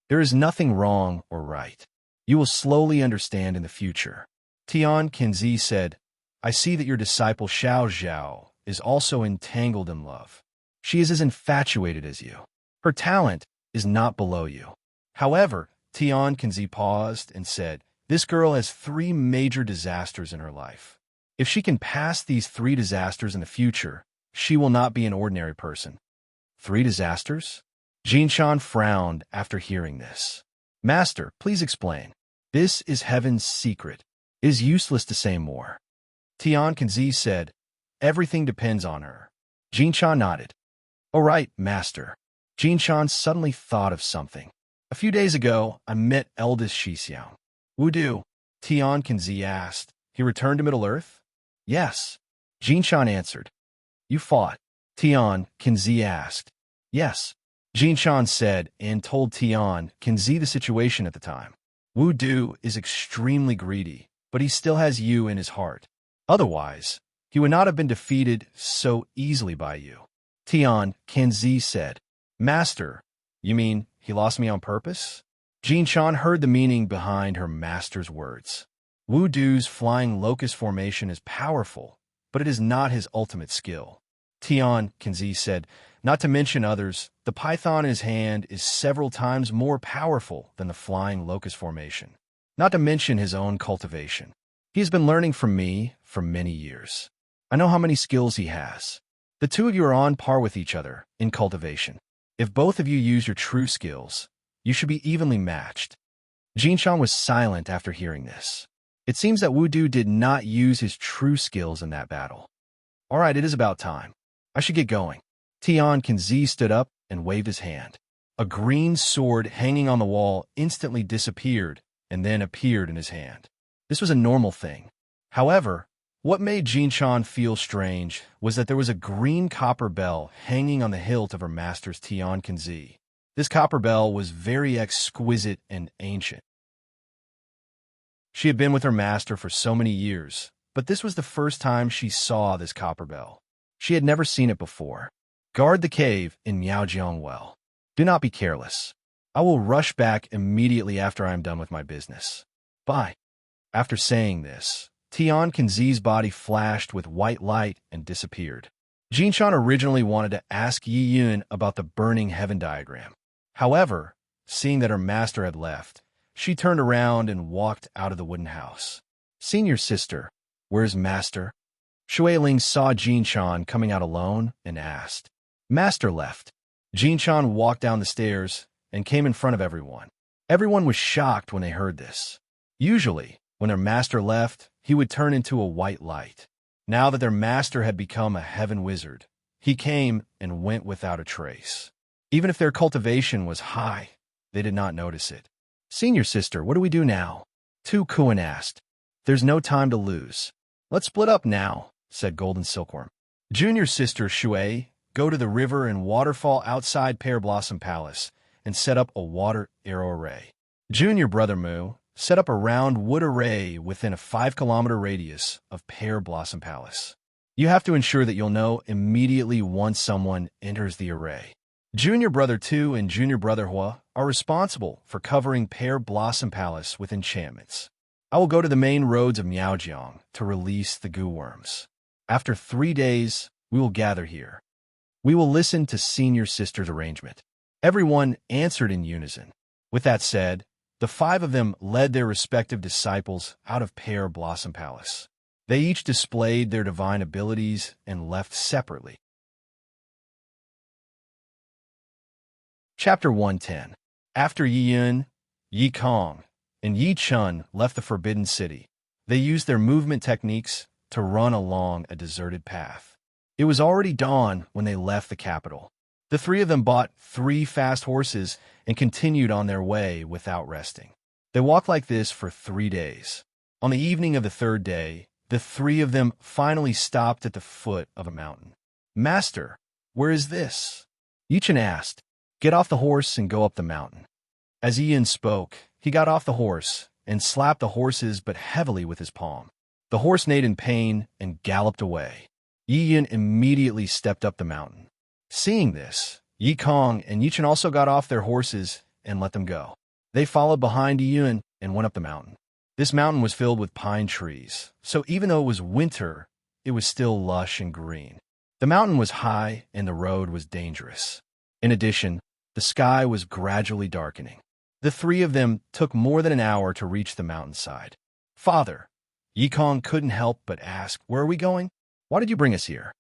There is nothing wrong or right. You will slowly understand in the future. Tian Kenzi said, I see that your disciple Xiao Zhao is also entangled in love. She is as infatuated as you. Her talent is not below you. However, Tian Kenzi paused and said, This girl has 3 major disasters in her life. If she can pass these 3 disasters in the future, she will not be an ordinary person. 3 disasters? Jinshan frowned after hearing this. Master, please explain. This is heaven's secret. It is useless to say more. Tian Kenzi said, Everything depends on her. Jinshan nodded. All right, Master. Jinshan suddenly thought of something. A few days ago, I met eldest Shixiang. Wudu? Tian Kenzi asked. He returned to Middle-earth? Yes. Jinshan answered. You fought? Tian Kenzi asked. Yes. Jinshan said and told Tian Kenzi the situation at the time. Wudu is extremely greedy, but he still has you in his heart. Otherwise, he would not have been defeated so easily by you. Tian Kenzi said, Master, you mean he lost me on purpose? Jinshan heard the meaning behind her master's words. Wudu's flying locust formation is powerful, but it is not his ultimate skill. Tian Kenzi said, Not to mention others, the python in his hand is several times more powerful than the flying locust formation. Not to mention his own cultivation. He has been learning from me for many years. I know how many skills he has. The 2 of you are on par with each other in cultivation. If both of you use your true skills, you should be evenly matched. Jinshan was silent after hearing this. It seems that Wudu did not use his true skills in that battle. All right, it is about time. I should get going. Tian Kenzi stood up and waved his hand. A green sword hanging on the wall instantly disappeared and then appeared in his hand. This was a normal thing. However, what made Jinshan feel strange was that there was a green copper bell hanging on the hilt of her master's Tian Kenzi. This copper bell was very exquisite and ancient. She had been with her master for so many years, but this was the first time she saw this copper bell. She had never seen it before. Guard the cave in Miaojiang well. Do not be careless. I will rush back immediately after I am done with my business. Bye. After saying this, Tian Kenzi's body flashed with white light and disappeared. Jinshan originally wanted to ask Yi Yun about the burning heaven diagram. However, seeing that her master had left, she turned around and walked out of the wooden house. Senior sister, where's master? Shui Ling saw Jinshan coming out alone and asked. Master left. Jinshan walked down the stairs and came in front of everyone. Everyone was shocked when they heard this. Usually, when their master left, he would turn into a white light. Now that their master had become a heaven wizard, he came and went without a trace. Even if their cultivation was high, they did not notice it. Senior sister, what do we do now? Tu Kuan asked. There's no time to lose. Let's split up now, said Golden Silkworm. Junior sister Shui, go to the river and waterfall outside Pear Blossom Palace and set up a water arrow array. Junior brother Mu, set up a round wood array within a 5-kilometer radius of Pear Blossom Palace. You have to ensure that you'll know immediately once someone enters the array. Junior brother Tu and junior brother Hua are responsible for covering Pear Blossom Palace with enchantments. I will go to the main roads of Miaojiang to release the goo worms. After 3 days, we will gather here. We will listen to senior sister's arrangement. Everyone answered in unison. With that said, the 5 of them led their respective disciples out of Pear Blossom Palace. They each displayed their divine abilities and left separately. Chapter 110. After Yi Yun, Yi Kong, and Yi Chun left the Forbidden City, they used their movement techniques to run along a deserted path. It was already dawn when they left the capital. The three of them bought 3 fast horses and continued on their way without resting. They walked like this for 3 days. On the evening of the 3rd day, the 3 of them finally stopped at the foot of a mountain. "Master, where is this?" Yi Chun asked. "Get off the horse and go up the mountain." As Yi Yun spoke, he got off the horse and slapped the horses but heavily with his palm. The horse neighed in pain and galloped away. Yi Yun immediately stepped up the mountain. Seeing this, Yi Kong and Yi Chun also got off their horses and let them go. They followed behind Yi Yun and went up the mountain. This mountain was filled with pine trees, so even though it was winter, it was still lush and green. The mountain was high and the road was dangerous. In addition, the sky was gradually darkening. The 3 of them took more than an hour to reach the mountainside. "Father," Yi Kong couldn't help but ask, "where are we going? Why did you bring us here?"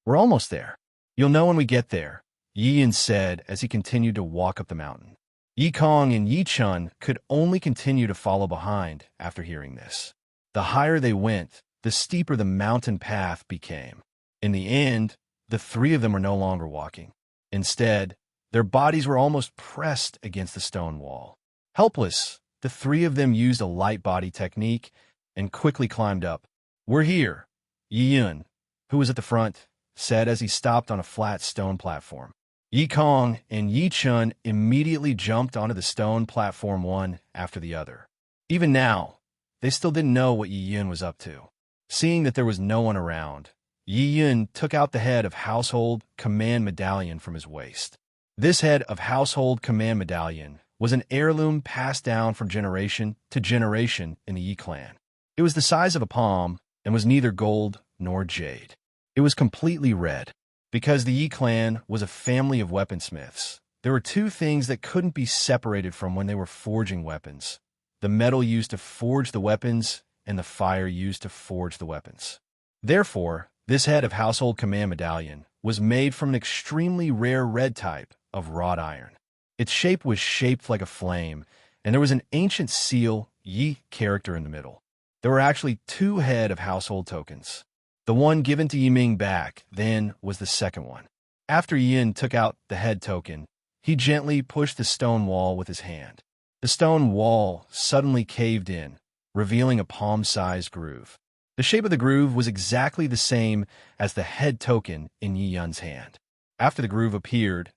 "We're almost there. You'll know when we get there," Yi Yun said as he continued to walk up the mountain. Yi Kong and Yi Chun could only continue to follow behind after hearing this. The higher they went, the steeper the mountain path became. In the end, the 3 of them were no longer walking. Instead, their bodies were almost pressed against the stone wall. Helpless, the 3 of them used a light body technique and quickly climbed up. "We're here," Yi Yun, who was at the front, said as he stopped on a flat stone platform. Yi Kong and Yi Chun immediately jumped onto the stone platform one after the other. Even now, they still didn't know what Yi Yun was up to. Seeing that there was no one around, Yi Yun took out the head of Household Command Medallion from his waist. This head of Household Command Medallion was an heirloom passed down from generation to generation in the Yi clan. It was the size of a palm and was neither gold nor jade. It was completely red. Because the Yi clan was a family of weaponsmiths, there were 2 things that couldn't be separated from when they were forging weapons: the metal used to forge the weapons and the fire used to forge the weapons. Therefore, this head of Household Command Medallion was made from an extremely rare red type of wrought iron. Its shape was shaped like a flame, and there was an ancient seal Yi character in the middle. There were actually 2 head of household tokens. The one given to Yiming back then was the second one. After Yin took out the head token, he gently pushed the stone wall with his hand. The stone wall suddenly caved in, revealing a palm-sized groove. The shape of the groove was exactly the same as the head token in Yi Yun's hand. After the groove appeared,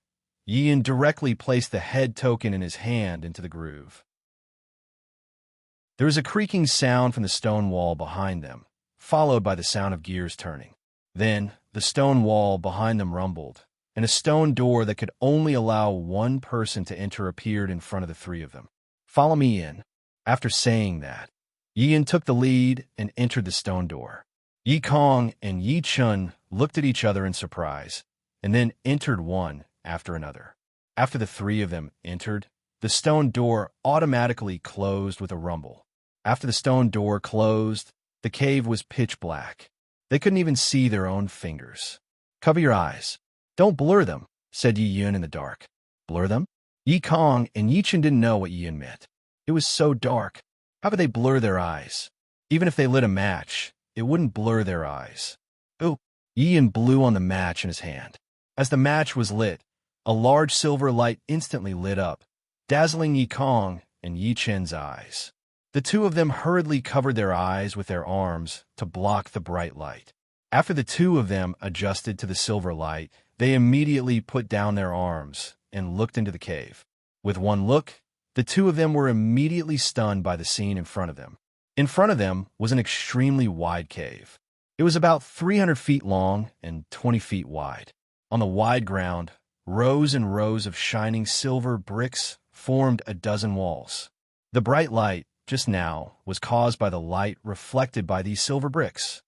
Yi Yun directly placed the head token in his hand into the groove. There was a creaking sound from the stone wall behind them, followed by the sound of gears turning. Then, the stone wall behind them rumbled, and a stone door that could only allow 1 person to enter appeared in front of the 3 of them. "Follow me in." After saying that, Yi Yun took the lead and entered the stone door. Yi Kong and Yi Chun looked at each other in surprise, and then entered one after another. After the 3 of them entered, the stone door automatically closed with a rumble. After the stone door closed, the cave was pitch black. They couldn't even see their own fingers. "Cover your eyes. Don't blur them," said Yi Yun in the dark. "Blur them?" Yi Kong and Yi Chun didn't know what Yi Yun meant. It was so dark. How could they blur their eyes? Even if they lit a match, it wouldn't blur their eyes. "Ooh!" Yi Yun blew on the match in his hand. As the match was lit, a large silver light instantly lit up, dazzling Yi Kong and Yi Chun's eyes. The 2 of them hurriedly covered their eyes with their arms to block the bright light. After the 2 of them adjusted to the silver light, they immediately put down their arms and looked into the cave. With one look, the 2 of them were immediately stunned by the scene in front of them. In front of them was an extremely wide cave. It was about 300 feet long and 20 feet wide. On the wide ground, rows and rows of shining silver bricks formed a dozen walls. The bright light just now was caused by the light reflected by these silver bricks.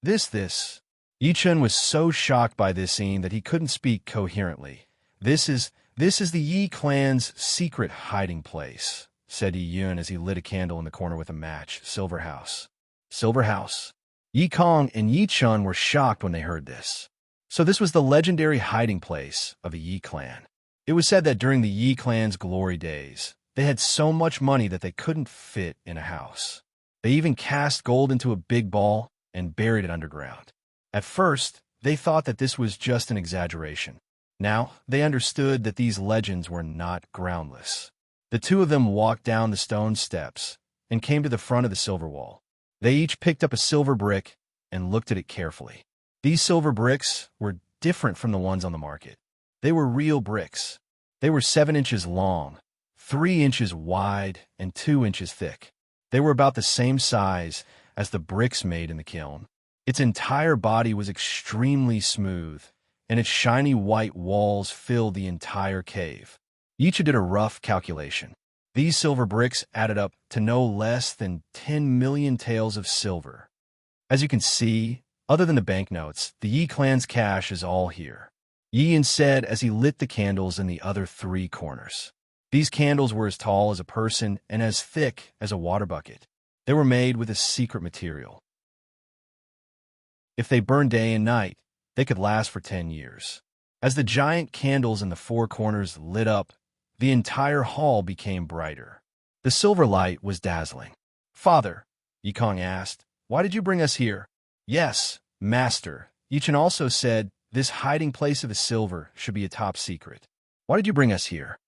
Yi Chun was so shocked by this scene that he couldn't speak coherently. This is the Yi clan's secret hiding place," said Yi Yun as he lit a candle in the corner with a match. "Silver House." "Silver House." Yi Kong and Yi Chun were shocked when they heard this. So this was the legendary hiding place of the Yi clan. It was said that during the Yi clan's glory days, they had so much money that they couldn't fit in a house. They even cast gold into a big ball and buried it underground. At first, they thought that this was just an exaggeration. Now, they understood that these legends were not groundless. The two of them walked down the stone steps and came to the front of the silver wall. They each picked up a silver brick and looked at it carefully. These silver bricks were different from the ones on the market. They were real bricks. They were 7 inches long, 3 inches wide, and 2 inches thick. They were about the same size as the bricks made in the kiln. Its entire body was extremely smooth, and its shiny white walls filled the entire cave. Each did a rough calculation. These silver bricks added up to no less than 10 million taels of silver. As you can see, other than the banknotes, the Yi clan's cash is all here. Yi said as he lit the candles in the other 3 corners. These candles were as tall as a person and as thick as a water bucket. They were made with a secret material. If they burned day and night, they could last for 10 years. As the giant candles in the 4 corners lit up, the entire hall became brighter. The silver light was dazzling. "Father," Yikong asked, "why did you bring us here?" "Yes, Master," Yichin also said, "this hiding place of the silver should be a top secret." "Why did you bring us here?"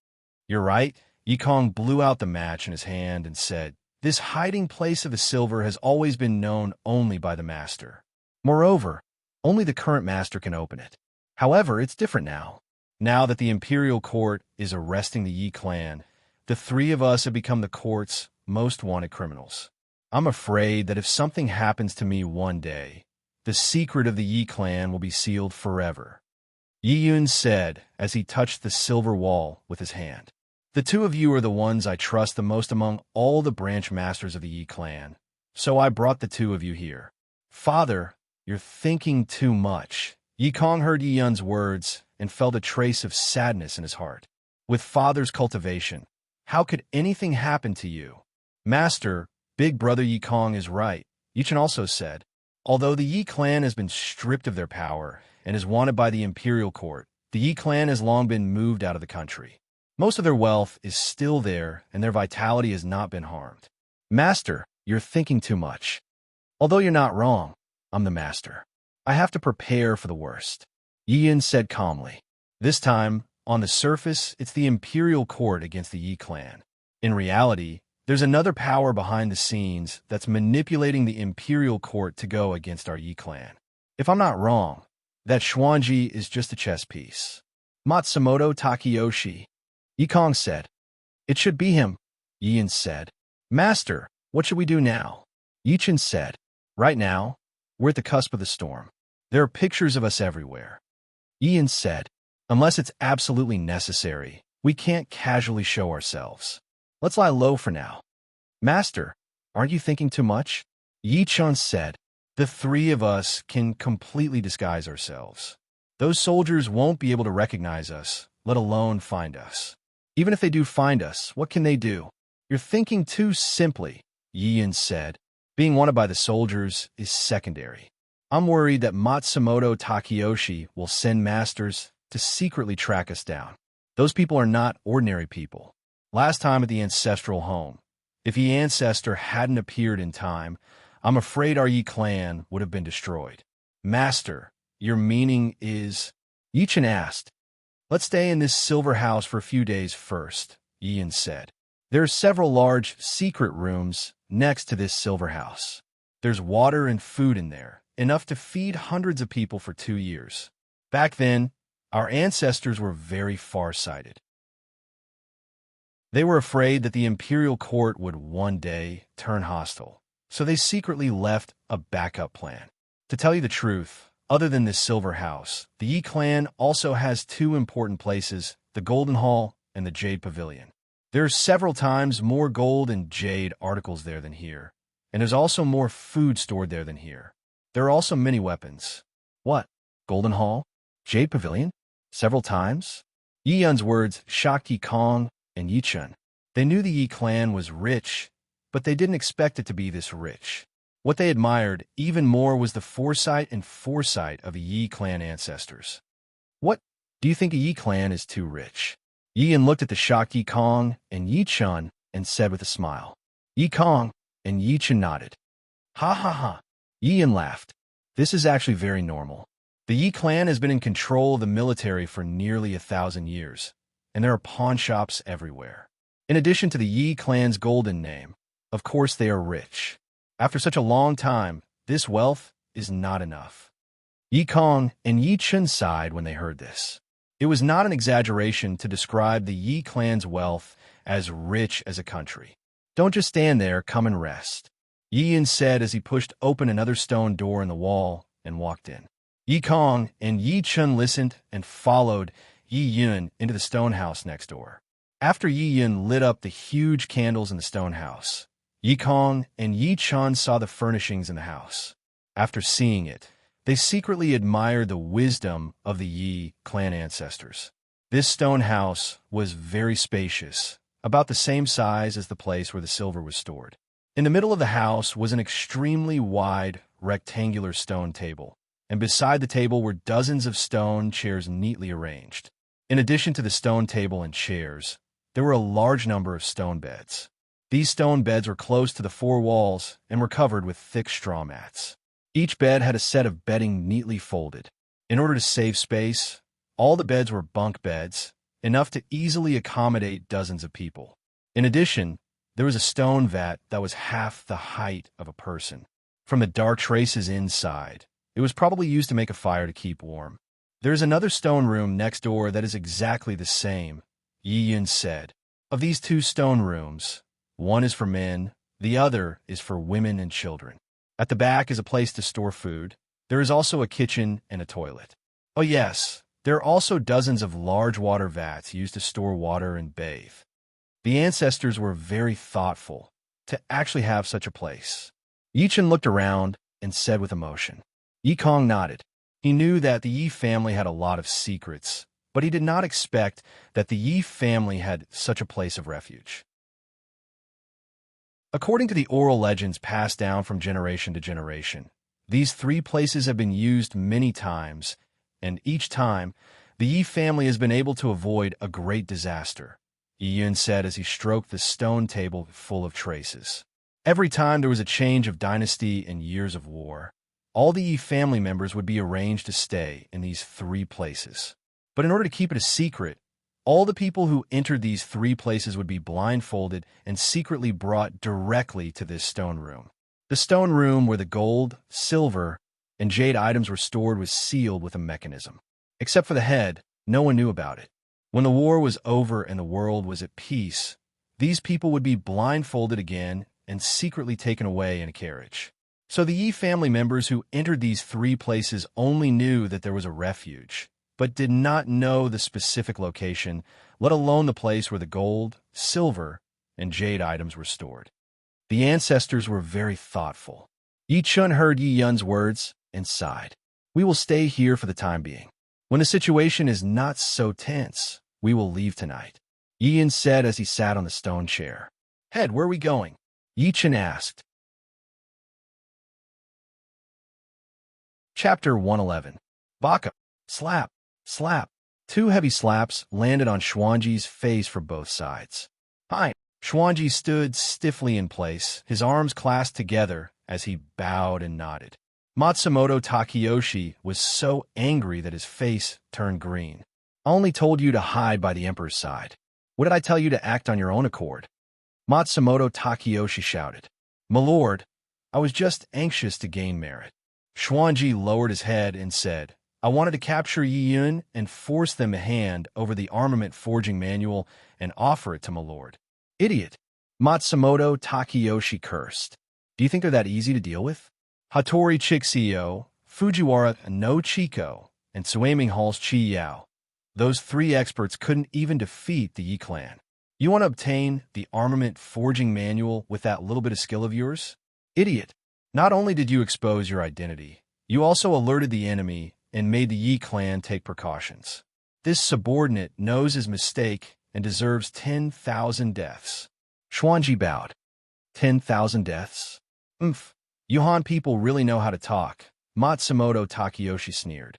"You're right." Yikong blew out the match in his hand and said, "This hiding place of the silver has always been known only by the Master. Moreover, only the current Master can open it. However, it's different now. Now that the Imperial Court is arresting the Yi clan, the 3 of us have become the court's most wanted criminals. I'm afraid that if something happens to me one day, the secret of the Yi clan will be sealed forever," Yi Yun said as he touched the silver wall with his hand. "The 2 of you are the ones I trust the most among all the branch masters of the Yi clan, so I brought the 2 of you here." "Father, you're thinking too much." Yikong heard Yi Yun's words and felt a trace of sadness in his heart. With father's cultivation, how could anything happen to you? "Master, big brother Yikong is right," Yichin also said. "Although the Yi clan has been stripped of their power and is wanted by the Imperial Court, the Yi clan has long been moved out of the country. Most of their wealth is still there, and their vitality has not been harmed." "Master, you're thinking too much." "Although you're not wrong, I'm the Master. I have to prepare for the worst," Yi Yun said calmly. "This time, on the surface, it's the Imperial Court against the Yi clan. In reality, there's another power behind the scenes that's manipulating the Imperial Court to go against our Yi clan. If I'm not wrong, that Xuanji is just a chess piece." "Matsumoto Takeyoshi," Yikong said. "It should be him," Yi said. "Master, what should we do now?" Yichin said. "Right now, we're at the cusp of the storm. There are pictures of us everywhere." Yi said. "Unless it's absolutely necessary, we can't casually show ourselves. Let's lie low for now." "Master, aren't you thinking too much?" Yichun said. "The 3 of us can completely disguise ourselves. Those soldiers won't be able to recognize us, let alone find us. Even if they do find us, what can they do?" "You're thinking too simply," Yi said. "Being wanted by the soldiers is secondary. I'm worried that Matsumoto Takeyoshi will send masters to secretly track us down. Those people are not ordinary people. Last time at the ancestral home, if the ancestor hadn't appeared in time, I'm afraid our Yi clan would have been destroyed." "Master, your meaning is?" Yichin asked. "Let's stay in this silver house for a few days first," Yi said. "There are several large secret rooms next to this silver house. There's water and food in there, enough to feed hundreds of people for 2 years. Back then, our ancestors were very far-sighted. They were afraid that the Imperial Court would one day turn hostile, so they secretly left a backup plan. To tell you the truth, other than this silver house, the Yi clan also has 2 important places, the Golden Hall and the Jade Pavilion. There are several times more gold and jade articles there than here, and there's also more food stored there than here. There are also many weapons." "What? Golden Hall? Jade Pavilion? Several times?" Yi Yun's words shocked Yikong and Yichun. They knew the Yi clan was rich, but they didn't expect it to be this rich. What they admired even more was the foresight and foresight of the Yi clan ancestors. "What? Do you think a Yi clan is too rich?" Yi Yun looked at the shocked Yi Kong and Yi Chun and said with a smile. Yi Kong and Yi Chun nodded. Ha ha ha. Yi Yun laughed. This is actually very normal. The Yi clan has been in control of the military for nearly 1,000 years, and there are pawn shops everywhere. In addition to the Yi clan's golden name, of course they are rich. After such a long time, this wealth is not enough. Yi Kong and Yi Chun sighed when they heard this. It was not an exaggeration to describe the Yi clan's wealth as rich as a country. Don't just stand there, come and rest, Yi Yun said as he pushed open another stone door in the wall and walked in. Yi Kong and Yi Chun listened and followed Yi Yun into the stone house next door. After Yi Yun lit up the huge candles in the stone house, Yi Kong and Yi Chun saw the furnishings in the house. After seeing it, they secretly admired the wisdom of the Yi clan ancestors. This stone house was very spacious, about the same size as the place where the silver was stored. In the middle of the house was an extremely wide, rectangular stone table, and beside the table were dozens of stone chairs neatly arranged. In addition to the stone table and chairs, there were a large number of stone beds. These stone beds were close to the four walls and were covered with thick straw mats. Each bed had a set of bedding neatly folded. In order to save space, all the beds were bunk beds, enough to easily accommodate dozens of people. In addition, there was a stone vat that was half the height of a person. From the dark traces inside, it was probably used to make a fire to keep warm. There is another stone room next door that is exactly the same, Yi Yun said. Of these two stone rooms, one is for men, the other is for women and children. At the back is a place to store food. There is also a kitchen and a toilet. Oh yes, there are also dozens of large water vats used to store water and bathe. The ancestors were very thoughtful to actually have such a place. Yi Chun looked around and said with emotion. Yi Kong nodded. He knew that the Yi family had a lot of secrets, but he did not expect that the Yi family had such a place of refuge. According to the oral legends passed down from generation to generation, these three places have been used many times, and each time, the Yi family has been able to avoid a great disaster, Yi Yun said as he stroked the stone table full of traces. Every time there was a change of dynasty and years of war, all the Yi family members would be arranged to stay in these three places. But in order to keep it a secret, all the people who entered these three places would be blindfolded and secretly brought directly to this stone room. The stone room where the gold, silver, and jade items were stored was sealed with a mechanism. Except for the head, no one knew about it. When the war was over and the world was at peace, these people would be blindfolded again and secretly taken away in a carriage. So the Yi family members who entered these three places only knew that there was a refuge, but did not know the specific location, let alone the place where the gold, silver, and jade items were stored. The ancestors were very thoughtful. Yi Chun heard Yi Yun's words and sighed. We will stay here for the time being. When the situation is not so tense, we will leave tonight, Yi Yun said as he sat on the stone chair. Head, where are we going? Yi Chun asked. Chapter 111. Baka. Slap. Slap. Two heavy slaps landed on Xuanji's face from both sides. Hi. Xuanji stood stiffly in place, his arms clasped together as he bowed and nodded. Matsumoto Takeyoshi was so angry that his face turned green. I only told you to hide by the emperor's side. What did I tell you to act on your own accord? Matsumoto Takeyoshi shouted. My lord, I was just anxious to gain merit. Xuanji lowered his head and said, I wanted to capture Yi Yun and force them to hand over the armament forging manual and offer it to my lord. Idiot! Matsumoto Takeyoshi cursed. Do you think they're that easy to deal with? Hattori Chixio, Fujiwara no Chiko, and Suaming Hall's Chi Yao. Those three experts couldn't even defeat the Yi clan. You want to obtain the armament forging manual with that little bit of skill of yours? Idiot! Not only did you expose your identity, you also alerted the enemy and made the Yi clan take precautions. This subordinate knows his mistake and deserves 10,000 deaths. Xuanji bowed. 10,000 deaths? Yuhan people really know how to talk, Matsumoto Takeyoshi sneered.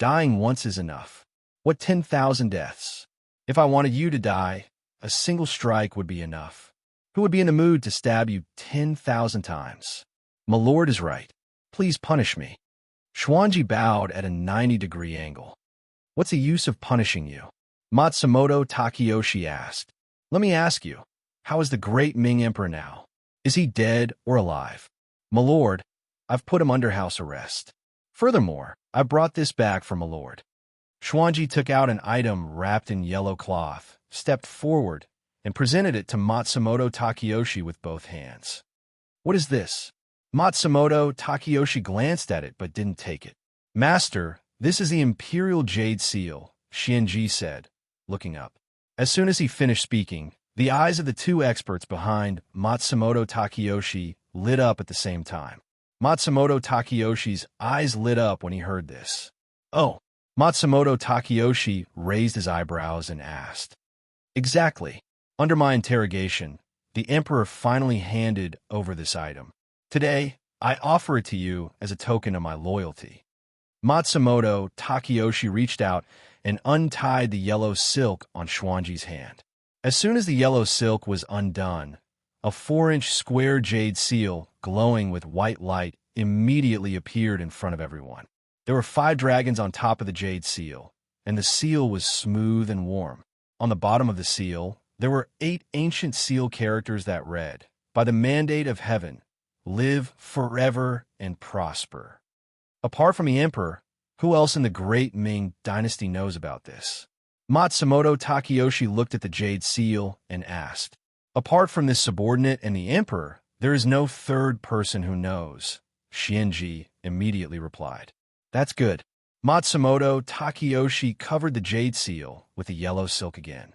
Dying once is enough. What 10,000 deaths? If I wanted you to die, a single strike would be enough. Who would be in the mood to stab you 10,000 times? My lord is right. Please punish me. Xuanji bowed at a 90-degree angle. What's the use of punishing you? Matsumoto Takeyoshi asked. Let me ask you, how is the great Ming Emperor now? Is he dead or alive? My lord, I've put him under house arrest. Furthermore, I brought this back for my lord. Xuanji took out an item wrapped in yellow cloth, stepped forward, and presented it to Matsumoto Takeyoshi with both hands. What is this? Matsumoto Takeyoshi glanced at it but didn't take it. Master, this is the Imperial Jade Seal, Xianji said, looking up. As soon as he finished speaking, the eyes of the two experts behind Matsumoto Takeyoshi lit up at the same time. Matsumoto Takeyoshi's eyes lit up when he heard this. Oh! Matsumoto Takeyoshi raised his eyebrows and asked. Exactly. Under my interrogation, the Emperor finally handed over this item. Today, I offer it to you as a token of my loyalty. Matsumoto Takeyoshi reached out and untied the yellow silk on Xuanji's hand. As soon as the yellow silk was undone, a 4-inch square jade seal, glowing with white light, immediately appeared in front of everyone. There were 5 dragons on top of the jade seal, and the seal was smooth and warm. On the bottom of the seal, there were 8 ancient seal characters that read, By the mandate of heaven, live forever and prosper. Apart from the Emperor, who else in the great Ming dynasty knows about this? Matsumoto Takeyoshi looked at the jade seal and asked, Apart from this subordinate and the Emperor, there is no third person who knows. Xianji immediately replied. That's good. Matsumoto Takeyoshi covered the jade seal with the yellow silk again.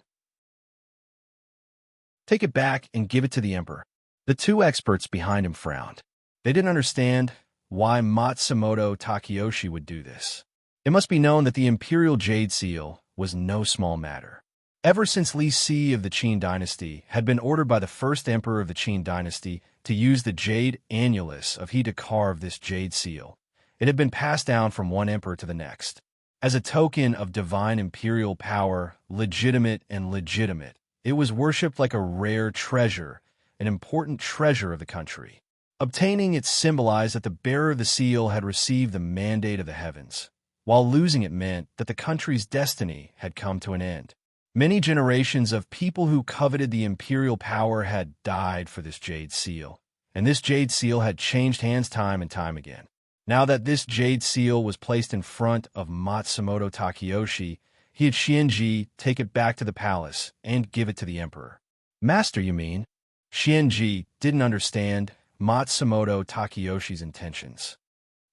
Take it back and give it to the Emperor. The two experts behind him frowned. They didn't understand why Matsumoto Takeyoshi would do this. It must be known that the Imperial Jade Seal was no small matter. Ever since Li Si of the Qin dynasty had been ordered by the first emperor of the Qin dynasty to use the jade annulus of he to carve this jade seal, it had been passed down from one emperor to the next. As a token of divine imperial power, legitimate and legitimate, it was worshipped like a rare treasure, an important treasure of the country. Obtaining it symbolized that the bearer of the seal had received the mandate of the heavens, while losing it meant that the country's destiny had come to an end. Many generations of people who coveted the imperial power had died for this jade seal, and this jade seal had changed hands time and time again. Now that this jade seal was placed in front of Matsumoto Takeyoshi, he had Xianji take it back to the palace and give it to the emperor. Master, you mean? Xianji didn't understand Matsumoto Takeyoshi's intentions.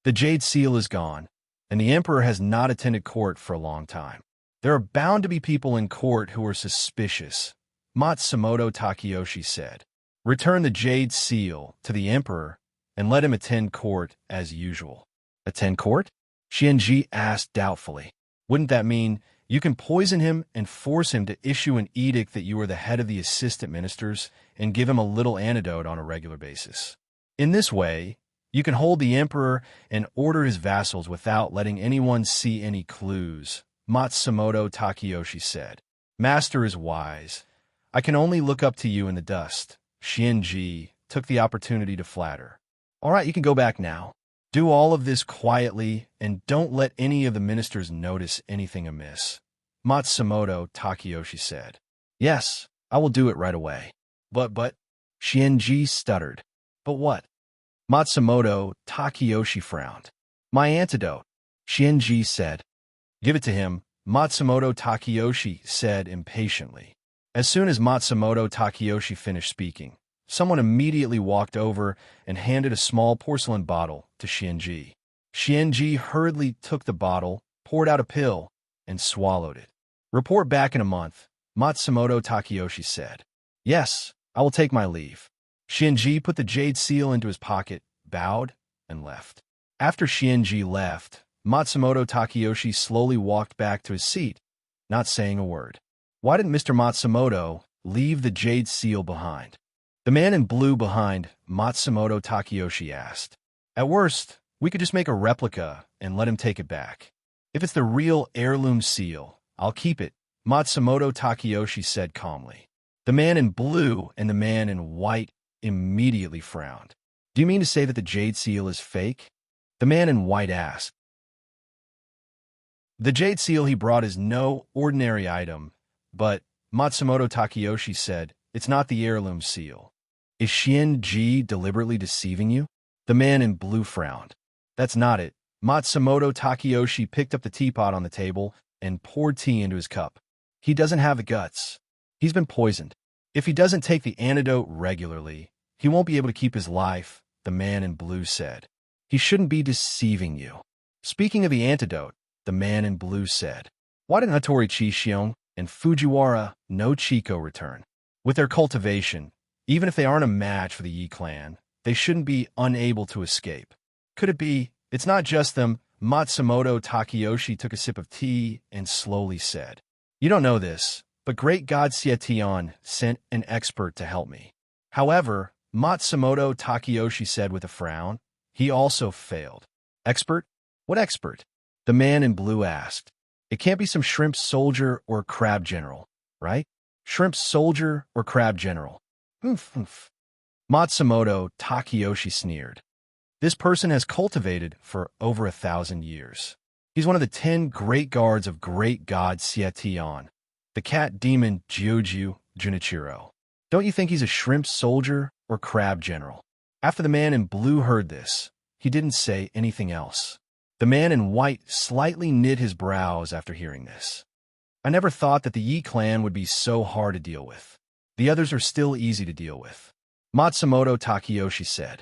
The jade seal is gone, and the emperor has not attended court for a long time. There are bound to be people in court who are suspicious, Matsumoto Takeyoshi said. Return the jade seal to the emperor and let him attend court as usual. Attend court? Xianji asked doubtfully. Wouldn't that mean you can poison him and force him to issue an edict that you are the head of the assistant ministers and give him a little antidote on a regular basis? In this way, you can hold the emperor and order his vassals without letting anyone see any clues, Matsumoto Takeyoshi said. Master is wise. I can only look up to you in the dust. Xianji took the opportunity to flatter. All right, you can go back now. Do all of this quietly and don't let any of the ministers notice anything amiss, Matsumoto Takeyoshi said. Yes, I will do it right away. But, Xianji stuttered. But what? Matsumoto Takeyoshi frowned. My antidote, Xianji said. Give it to him, Matsumoto Takeyoshi said impatiently. As soon as Matsumoto Takeyoshi finished speaking, someone immediately walked over and handed a small porcelain bottle to Xianji. Xianji hurriedly took the bottle, poured out a pill, and swallowed it. Report back in a month, Matsumoto Takeyoshi said. Yes, I will take my leave. Xianji put the jade seal into his pocket, bowed, and left. After Xianji left, Matsumoto Takeyoshi slowly walked back to his seat, not saying a word. Why didn't Mr. Matsumoto leave the jade seal behind? The man in blue behind Matsumoto Takeyoshi asked. At worst, we could just make a replica and let him take it back. If it's the real heirloom seal, I'll keep it, Matsumoto Takeyoshi said calmly. The man in blue and the man in white immediately frowned. Do you mean to say that the jade seal is fake? The man in white asked. The jade seal he brought is no ordinary item, but Matsumoto Takeyoshi said, it's not the heirloom seal. Is Ji deliberately deceiving you? The man in blue frowned. That's not it. Matsumoto Takeyoshi picked up the teapot on the table and poured tea into his cup. He doesn't have the guts. He's been poisoned. If he doesn't take the antidote regularly, he won't be able to keep his life, the man in blue said. He shouldn't be deceiving you. Speaking of the antidote, the man in blue said, why didn't Hattori Chishion and Fujiwara no Chiko return? With their cultivation, even if they aren't a match for the Yi clan, they shouldn't be unable to escape. Could it be, it's not just them? Matsumoto Takeyoshi took a sip of tea and slowly said, you don't know this, but great god Sietion sent an expert to help me. However, Matsumoto Takeyoshi said with a frown, he also failed. Expert? What expert? The man in blue asked. It can't be some shrimp soldier or crab general, right? Shrimp soldier or crab general. Oof. Matsumoto Takeyoshi sneered. This person has cultivated for over 1,000 years. He's one of the 10 great guards of great god Sietion, the cat demon Gyuju Junichiro. Don't you think he's a shrimp soldier or crab general? After the man in blue heard this, he didn't say anything else. The man in white slightly knit his brows after hearing this. I never thought that the Yi clan would be so hard to deal with. The others are still easy to deal with. Matsumoto Takeyoshi said.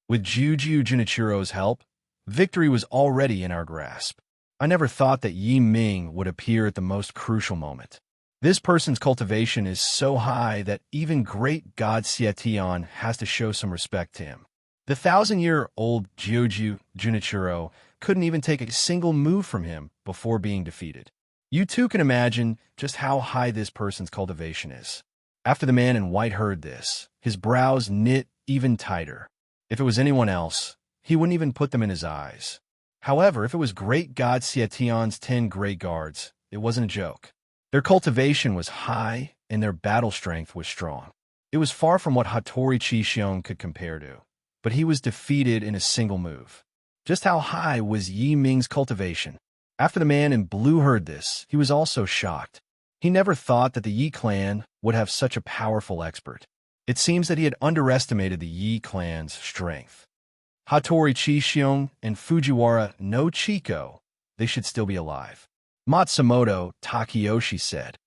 With Gyuju Junichiro's help, victory was already in our grasp. I never thought that Yi Ming would appear at the most crucial moment. This person's cultivation is so high that even great god Sietion has to show some respect to him. The 1,000-year-old Gyuju Junichiro couldn't even take a single move from him before being defeated. You too can imagine just how high this person's cultivation is. After the man in white heard this, his brows knit even tighter. If it was anyone else, he wouldn't even put them in his eyes. However, if it was great god Sietion's 10 great guards, it wasn't a joke. Their cultivation was high and their battle strength was strong. It was far from what Hattori Chishion could compare to, but he was defeated in a single move. Just how high was Yi Ming's cultivation? After the man in blue heard this, he was also shocked. He never thought that the Yi clan would have such a powerful expert. It seems that he had underestimated the Yi clan's strength. Hattori Chishion and Fujiwara no Chiko, they should still be alive. Matsumoto Takeyoshi said.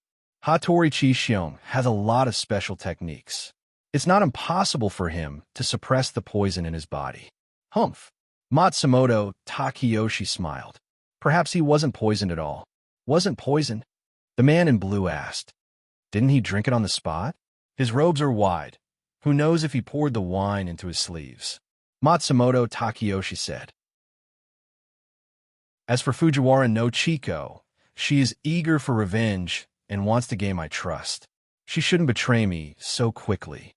Hattori Chishion has a lot of special techniques. It's not impossible for him to suppress the poison in his body. Humph. Matsumoto Takeyoshi smiled. Perhaps he wasn't poisoned at all. Wasn't poisoned? The man in blue asked. Didn't he drink it on the spot? His robes are wide. Who knows if he poured the wine into his sleeves? Matsumoto Takeyoshi said. As for Fujiwara no Chiko, she is eager for revenge and wants to gain my trust. She shouldn't betray me so quickly.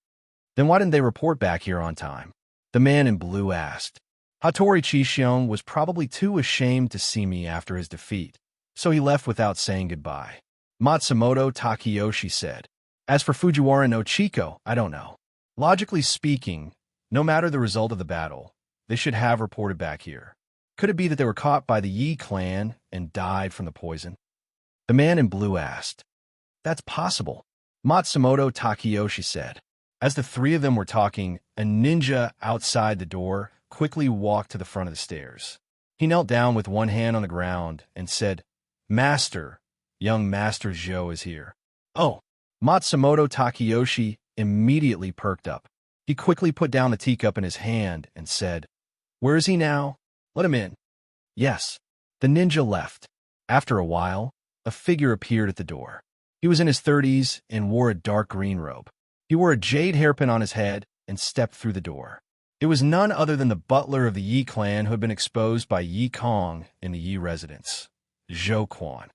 Then why didn't they report back here on time? The man in blue asked. Hattori Chishion was probably too ashamed to see me after his defeat, so he left without saying goodbye. Matsumoto Takeyoshi said. As for Fujiwara no Chiko, I don't know. Logically speaking, no matter the result of the battle, they should have reported back here. Could it be that they were caught by the Yi clan and died from the poison? The man in blue asked. That's possible, Matsumoto Takeyoshi said. As the three of them were talking, a ninja outside the door quickly walked to the front of the stairs. He knelt down with one hand on the ground and said, Master, young Master Zhou is here. Oh, Matsumoto Takeyoshi immediately perked up. He quickly put down the teacup in his hand and said, Where is he now? Let him in. Yes. The ninja left. After a while, a figure appeared at the door. He was in his 30s and wore a dark green robe. He wore a jade hairpin on his head and stepped through the door. It was none other than the butler of the Yi clan who had been exposed by Yi Kong in the Yi residence, Zhou Quan.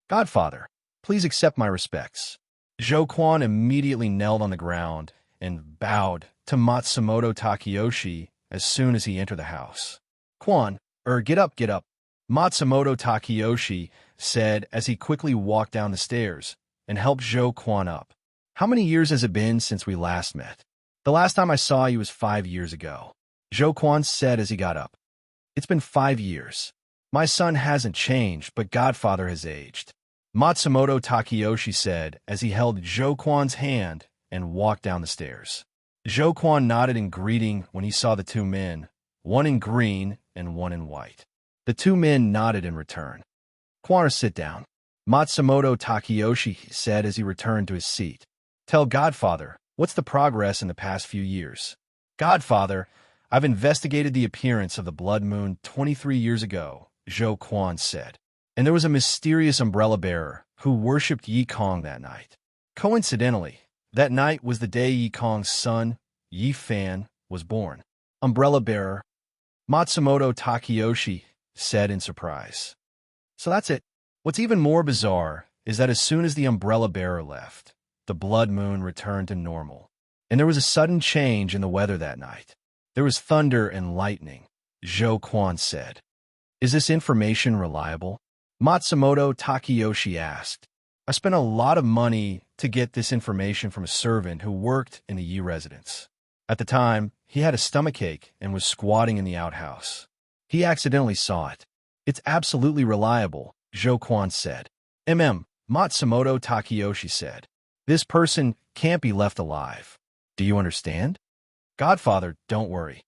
Godfather, please accept my respects. Zhou Quan immediately knelt on the ground and bowed to Matsumoto Takeyoshi as soon as he entered the house. Quan, get up. Matsumoto Takeyoshi said as he quickly walked down the stairs and helped Zhou Quan up. How many years has it been since we last met? The last time I saw you was 5 years ago, Zhou Quan said as he got up. It's been 5 years. My son hasn't changed, but Godfather has aged, Matsumoto Takeyoshi said as he held Zhou Quan's hand and walked down the stairs. Zhou Quan nodded in greeting when he saw the two men, one in green and one in white. The two men nodded in return. Quan, sit down, Matsumoto Takeyoshi said as he returned to his seat. Tell Godfather, what's the progress in the past few years? Godfather, I've investigated the appearance of the blood moon 23 years ago, Zhou Quan said. And there was a mysterious umbrella bearer who worshipped Yi Kong that night. Coincidentally, that night was the day Yi Kong's son, Yi Fan, was born. Umbrella bearer, Matsumoto Takeyoshi said in surprise. So that's it. What's even more bizarre is that as soon as the umbrella bearer left, the blood moon returned to normal. And there was a sudden change in the weather that night. There was thunder and lightning, Zhou Quan said. Is this information reliable? Matsumoto Takeyoshi asked. I spent a lot of money to get this information from a servant who worked in the Yi residence. At the time, he had a stomachache and was squatting in the outhouse. He accidentally saw it. It's absolutely reliable, Zhou Quan said. Matsumoto Takeyoshi said. This person can't be left alive. Do you understand? Godfather, don't worry.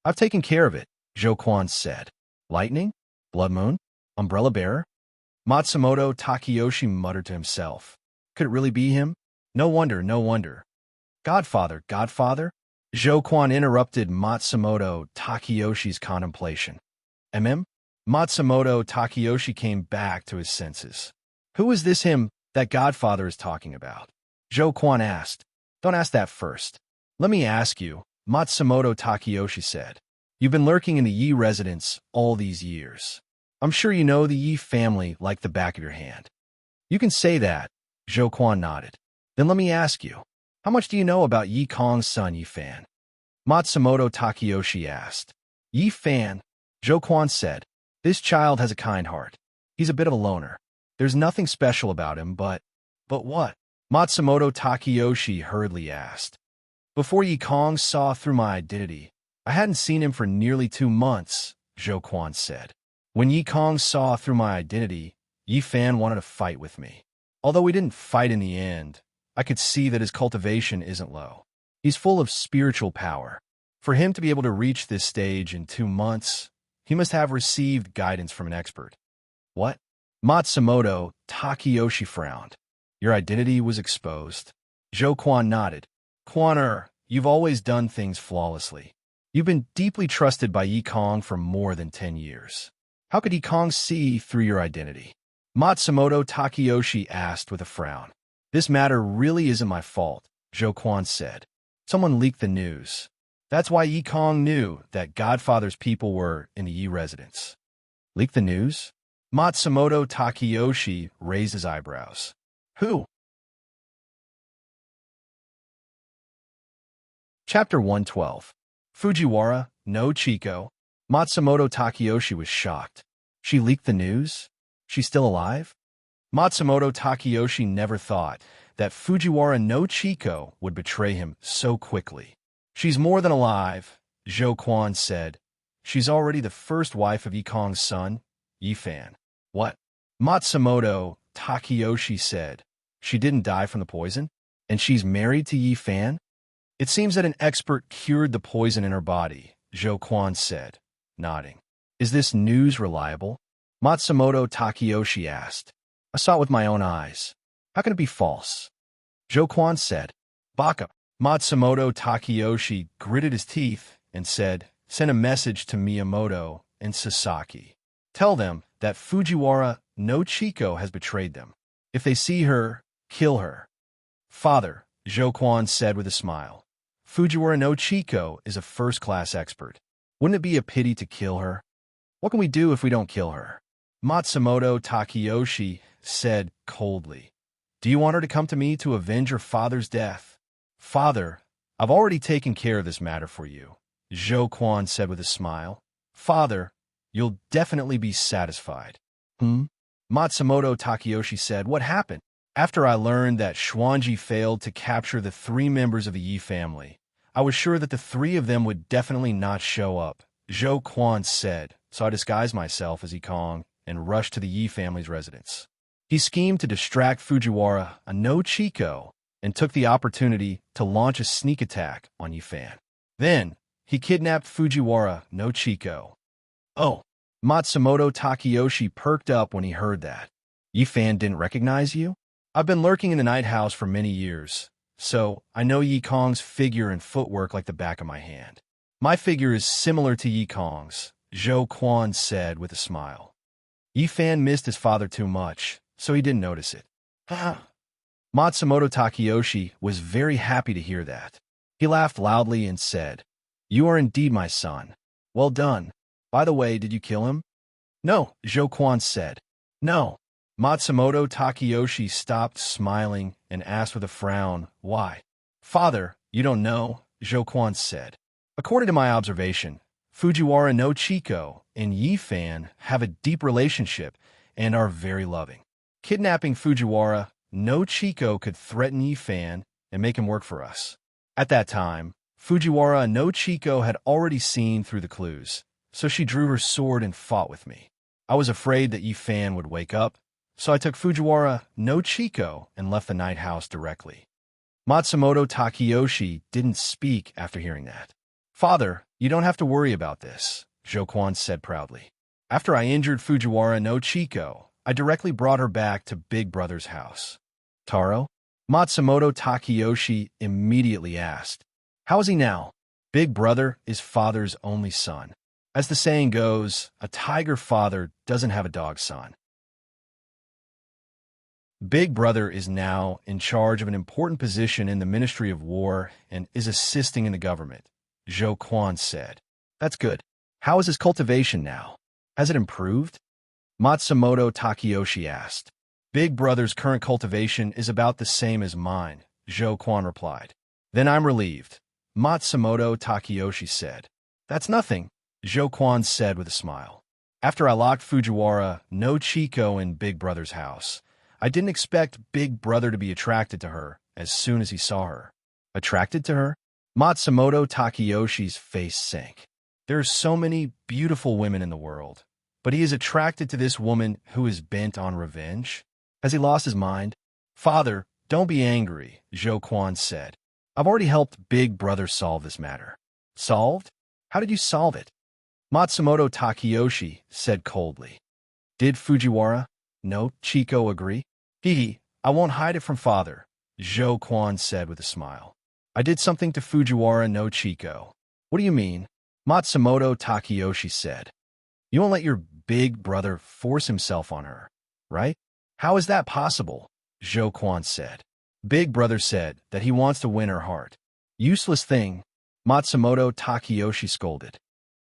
I've taken care of it, Zhou Quan said. Lightning? Blood moon? Umbrella bearer? Matsumoto Takeyoshi muttered to himself. Could it really be him? No wonder, no wonder. Godfather, Zhou Quan interrupted Matsumoto Takeyoshi's contemplation. Matsumoto Takeyoshi came back to his senses. Who is this him that Godfather is talking about? Zhou Quan asked. Don't ask that first. Let me ask you, Matsumoto Takeyoshi said. You've been lurking in the Yi residence all these years. I'm sure you know the Yi family like the back of your hand. You can say that, Zhou Quan nodded. Then let me ask you, how much do you know about Yi Kong's son Yi Fan? Matsumoto Takeyoshi asked. Yi Fan, Zhou Quan said. This child has a kind heart. He's a bit of a loner. There's nothing special about him, but what? Matsumoto Takeyoshi hurriedly asked. Before Yi Kong saw through my identity, I hadn't seen him for nearly 2 months, Zhou Quan said. When Yi Kong saw through my identity, Yi Fan wanted to fight with me. Although we didn't fight in the end, I could see that his cultivation isn't low. He's full of spiritual power. For him to be able to reach this stage in 2 months, he must have received guidance from an expert. What? Matsumoto Takeyoshi frowned. Your identity was exposed. Zhou Quan nodded. Quan, you've always done things flawlessly. You've been deeply trusted by Yi Kong for more than 10 years. How could Yi Kong see through your identity? Matsumoto Takeyoshi asked with a frown. This matter really isn't my fault, Zhou Quan said. Someone leaked the news. That's why Yi Kong knew that Godfather's people were in the Yi residence. Leaked the news? Matsumoto Takeyoshi raised his eyebrows. Who? Chapter 112. Fujiwara, no Chico. Matsumoto Takeyoshi was shocked. She leaked the news? She's still alive? Matsumoto Takeyoshi never thought that Fujiwara no Chico would betray him so quickly. She's more than alive, Zhou Quan said. She's already the first wife of Yi Kong's son, Yi Fan. What? Matsumoto Takeyoshi said. She didn't die from the poison? And she's married to Yi Fan? It seems that an expert cured the poison in her body, Zhou Quan said, nodding. Is this news reliable? Matsumoto Takeyoshi asked. I saw it with my own eyes. How can it be false? Zhou Quan said. Baka. Matsumoto Takeyoshi gritted his teeth and said, send a message to Miyamoto and Sasaki. Tell them that Fujiwara no Chico has betrayed them. If they see her, kill her. Father, Zhou Quan said with a smile. Fujiwara no Chico is a first-class expert. Wouldn't it be a pity to kill her? What can we do if we don't kill her? Matsumoto Takeyoshi said coldly. Do you want her to come to me to avenge her father's death? Father, I've already taken care of this matter for you, Zhou Quan said with a smile. Father, you'll definitely be satisfied. Hmm? Matsumoto Takeyoshi said, "What happened?" After I learned that Xuanji failed to capture the three members of the Yi family, I was sure that the three of them would definitely not show up, Zhou Quan said, so I disguised myself as Yikong and rushed to the Yi family's residence. He schemed to distract Fujiwara, a no Chico, and took the opportunity to launch a sneak attack on Yifan. Then, he kidnapped Fujiwara, no Chico. Oh, Matsumoto Takeyoshi perked up when he heard that. Yifan didn't recognize you? I've been lurking in the night house for many years, so I know Yi Kong's figure and footwork like the back of my hand. My figure is similar to Yi Kong's, Zhou Quan said with a smile. Yifan missed his father too much, so he didn't notice it. Matsumoto Takeyoshi was very happy to hear that. He laughed loudly and said, "You are indeed my son. Well done. By the way, did you kill him?" "No," Zhou Quan said. "No." Matsumoto Takeyoshi stopped smiling and asked with a frown, "Why?" "Father, you don't know," Zhou Quan said. "According to my observation, Fujiwara no Chico and Yifan have a deep relationship and are very loving. Kidnapping Fujiwara no Chico could threaten Yifan and make him work for us." At that time, Fujiwara no Chico had already seen through the clues, so she drew her sword and fought with me. I was afraid that Yifan would wake up, so I took Fujiwara no Chico and left the night house directly. Matsumoto Takeyoshi didn't speak after hearing that. "Father, you don't have to worry about this," Zhou Quan said proudly. "After I injured Fujiwara no Chico, I directly brought her back to Big Brother's house." "Taro?" Matsumoto Takeyoshi immediately asked. "How is he now?" Big Brother is father's only son. As the saying goes, a tiger father doesn't have a dog son. Big Brother is now in charge of an important position in the Ministry of War and is assisting in the government, Zhou Quan said. "That's good. How is his cultivation now? Has it improved?" Matsumoto Takeyoshi asked. "Big Brother's current cultivation is about the same as mine," Zhou Quan replied. "Then I'm relieved," Matsumoto Takeyoshi said. "That's nothing," Zhou Quan said with a smile. "After I locked Fujiwara no Chico in Big Brother's house, I didn't expect Big Brother to be attracted to her as soon as he saw her." "Attracted to her?" Matsumoto Takeyoshi's face sank. There are so many beautiful women in the world, but he is attracted to this woman who is bent on revenge? Has he lost his mind? "Father, don't be angry," Zhou Quan said. "I've already helped Big Brother solve this matter." "Solved? How did you solve it?" Matsumoto Takeyoshi said coldly. "Did Fujiwara no Chico agree?" I won't hide it from father," Zhou Quan said with a smile. "I did something to Fujiwara no Chico." "What do you mean?" Matsumoto Takeyoshi said. "You won't let your big brother force himself on her, right?" "How is that possible?" Zhou Quan said. "Big Brother said that he wants to win her heart." "Useless thing," Matsumoto Takeyoshi scolded.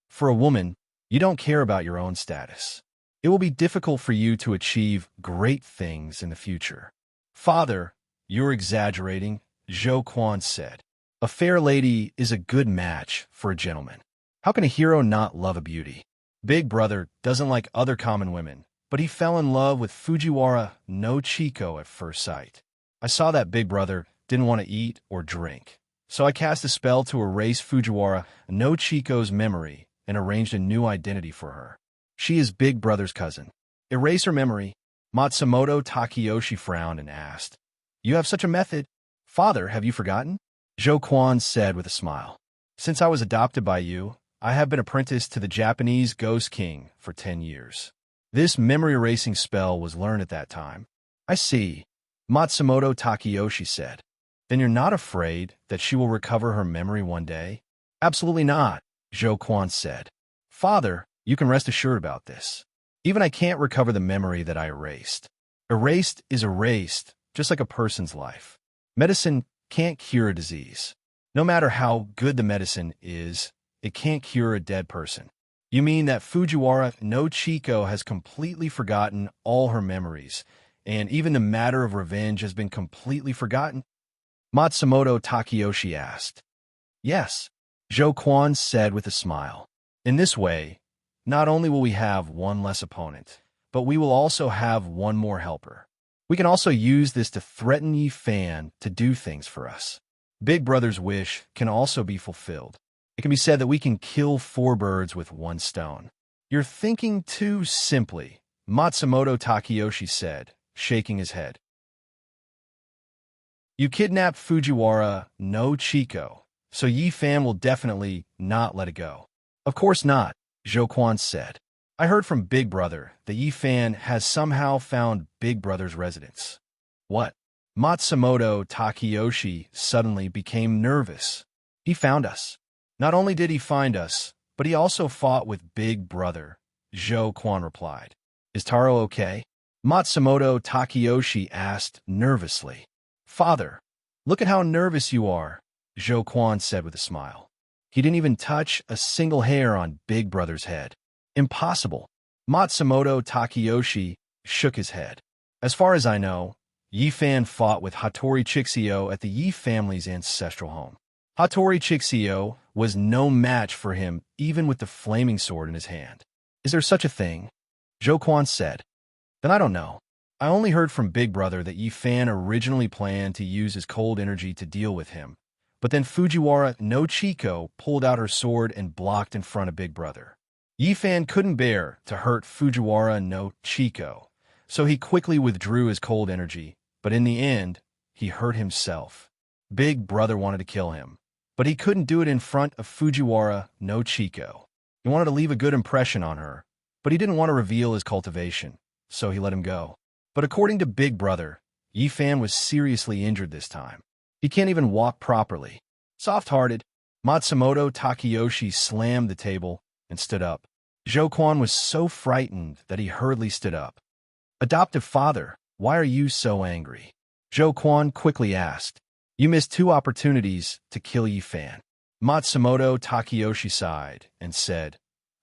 "For a woman, you don't care about your own status. It will be difficult for you to achieve great things in the future." "Father, you're exaggerating," Zhou Quan said. "A fair lady is a good match for a gentleman. How can a hero not love a beauty?" Big Brother doesn't like other common women, but he fell in love with Fujiwara no Chico at first sight. I saw that Big Brother didn't want to eat or drink, so I cast a spell to erase Fujiwara no Chico's memory and arranged a new identity for her. She is Big Brother's cousin. "Erase her memory?" Matsumoto Takeyoshi frowned and asked. "You have such a method?" "Father, have you forgotten?" Zhou Quan said with a smile. "Since I was adopted by you, I have been apprenticed to the Japanese Ghost King for 10 years. This memory-erasing spell was learned at that time." "I see," Matsumoto Takeyoshi said. "Then you're not afraid that she will recover her memory one day?" "Absolutely not," Zhou Quan said. "Father, you can rest assured about this. Even I can't recover the memory that I erased. Erased is erased, just like a person's life. Medicine can't cure a disease. No matter how good the medicine is, it can't cure a dead person." "You mean that Fujiwara no Chico has completely forgotten all her memories, and even the matter of revenge has been completely forgotten?" Matsumoto Takeyoshi asked. "Yes," Zhou Quan said with a smile. "In this way, not only will we have one less opponent, but we will also have one more helper. We can also use this to threaten Yi Fan to do things for us. Big Brother's wish can also be fulfilled. It can be said that we can kill 4 birds with 1 stone. You're thinking too simply, Matsumoto Takeyoshi said, shaking his head. You kidnapped Fujiwara no Chiko, so Yi Fan will definitely not let it go. Of course not, Zhou Quan said. I heard from Big Brother that Yi Fan has somehow found Big Brother's residence. What? Matsumoto Takeyoshi suddenly became nervous. He found us. Not only did he find us, but he also fought with Big Brother, Zhou Quan replied. Is Taro okay? Matsumoto Takeyoshi asked nervously. Father, look at how nervous you are, Zhou Quan said with a smile. He didn't even touch a single hair on Big Brother's head. Impossible. Matsumoto Takeyoshi shook his head. As far as I know, Yi Fan fought with Hattori Chixio at the Yi family's ancestral home. Hattori Chixio was no match for him even with the flaming sword in his hand. Is there such a thing? Zhou Quan said. Then I don't know. I only heard from Big Brother that Yi Fan originally planned to use his cold energy to deal with him, but then Fujiwara no Chiko pulled out her sword and blocked in front of Big Brother. Yi Fan couldn't bear to hurt Fujiwara no Chiko, so he quickly withdrew his cold energy, but in the end, he hurt himself. Big Brother wanted to kill him, but he couldn't do it in front of Fujiwara no Chiko. He wanted to leave a good impression on her, but he didn't want to reveal his cultivation, so he let him go. But according to Big Brother, Yi Fan was seriously injured this time. He can't even walk properly. Soft-hearted, Matsumoto Takeyoshi slammed the table and stood up. Zhou Quan was so frightened that he hurriedly stood up. Adoptive father, why are you so angry? Zhou Quan quickly asked. You missed 2 opportunities to kill Yi Fan. Matsumoto Takeyoshi sighed and said,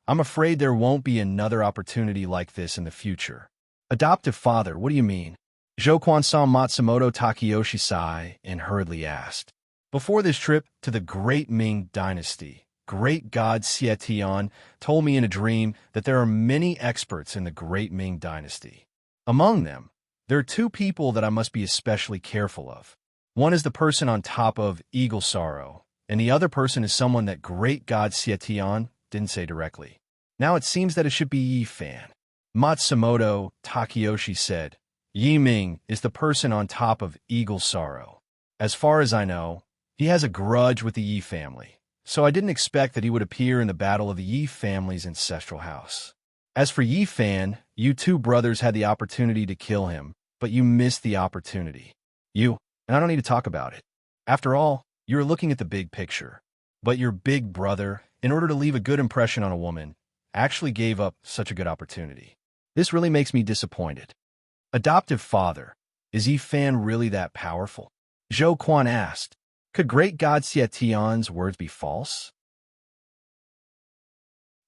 I'm afraid there won't be another opportunity like this in the future. Adoptive father, what do you mean? Zhou Quan saw Matsumoto Takeyoshi sigh and hurriedly asked. Before this trip to the Great Ming Dynasty, Great God Xietian told me in a dream that there are many experts in the Great Ming Dynasty. Among them, there are 2 people that I must be especially careful of. One is the person on top of Eagle Sorrow, and the other person is someone that Great God Xietian didn't say directly. Now it seems that it should be Yi Fan. Matsumoto Takeyoshi said, Yi Ming is the person on top of Eagle Sorrow. As far as I know, he has a grudge with the Yi family, so I didn't expect that he would appear in the battle of the Yi family's ancestral house. As for Yi Fan, you 2 brothers had the opportunity to kill him, but you missed the opportunity. And I don't need to talk about it. After all, you're looking at the big picture. But your Big Brother, in order to leave a good impression on a woman, actually gave up such a good opportunity. This really makes me disappointed. Adoptive father, is Yi Fan really that powerful? Zhou Quan asked. Could Great God Xietian's words be false?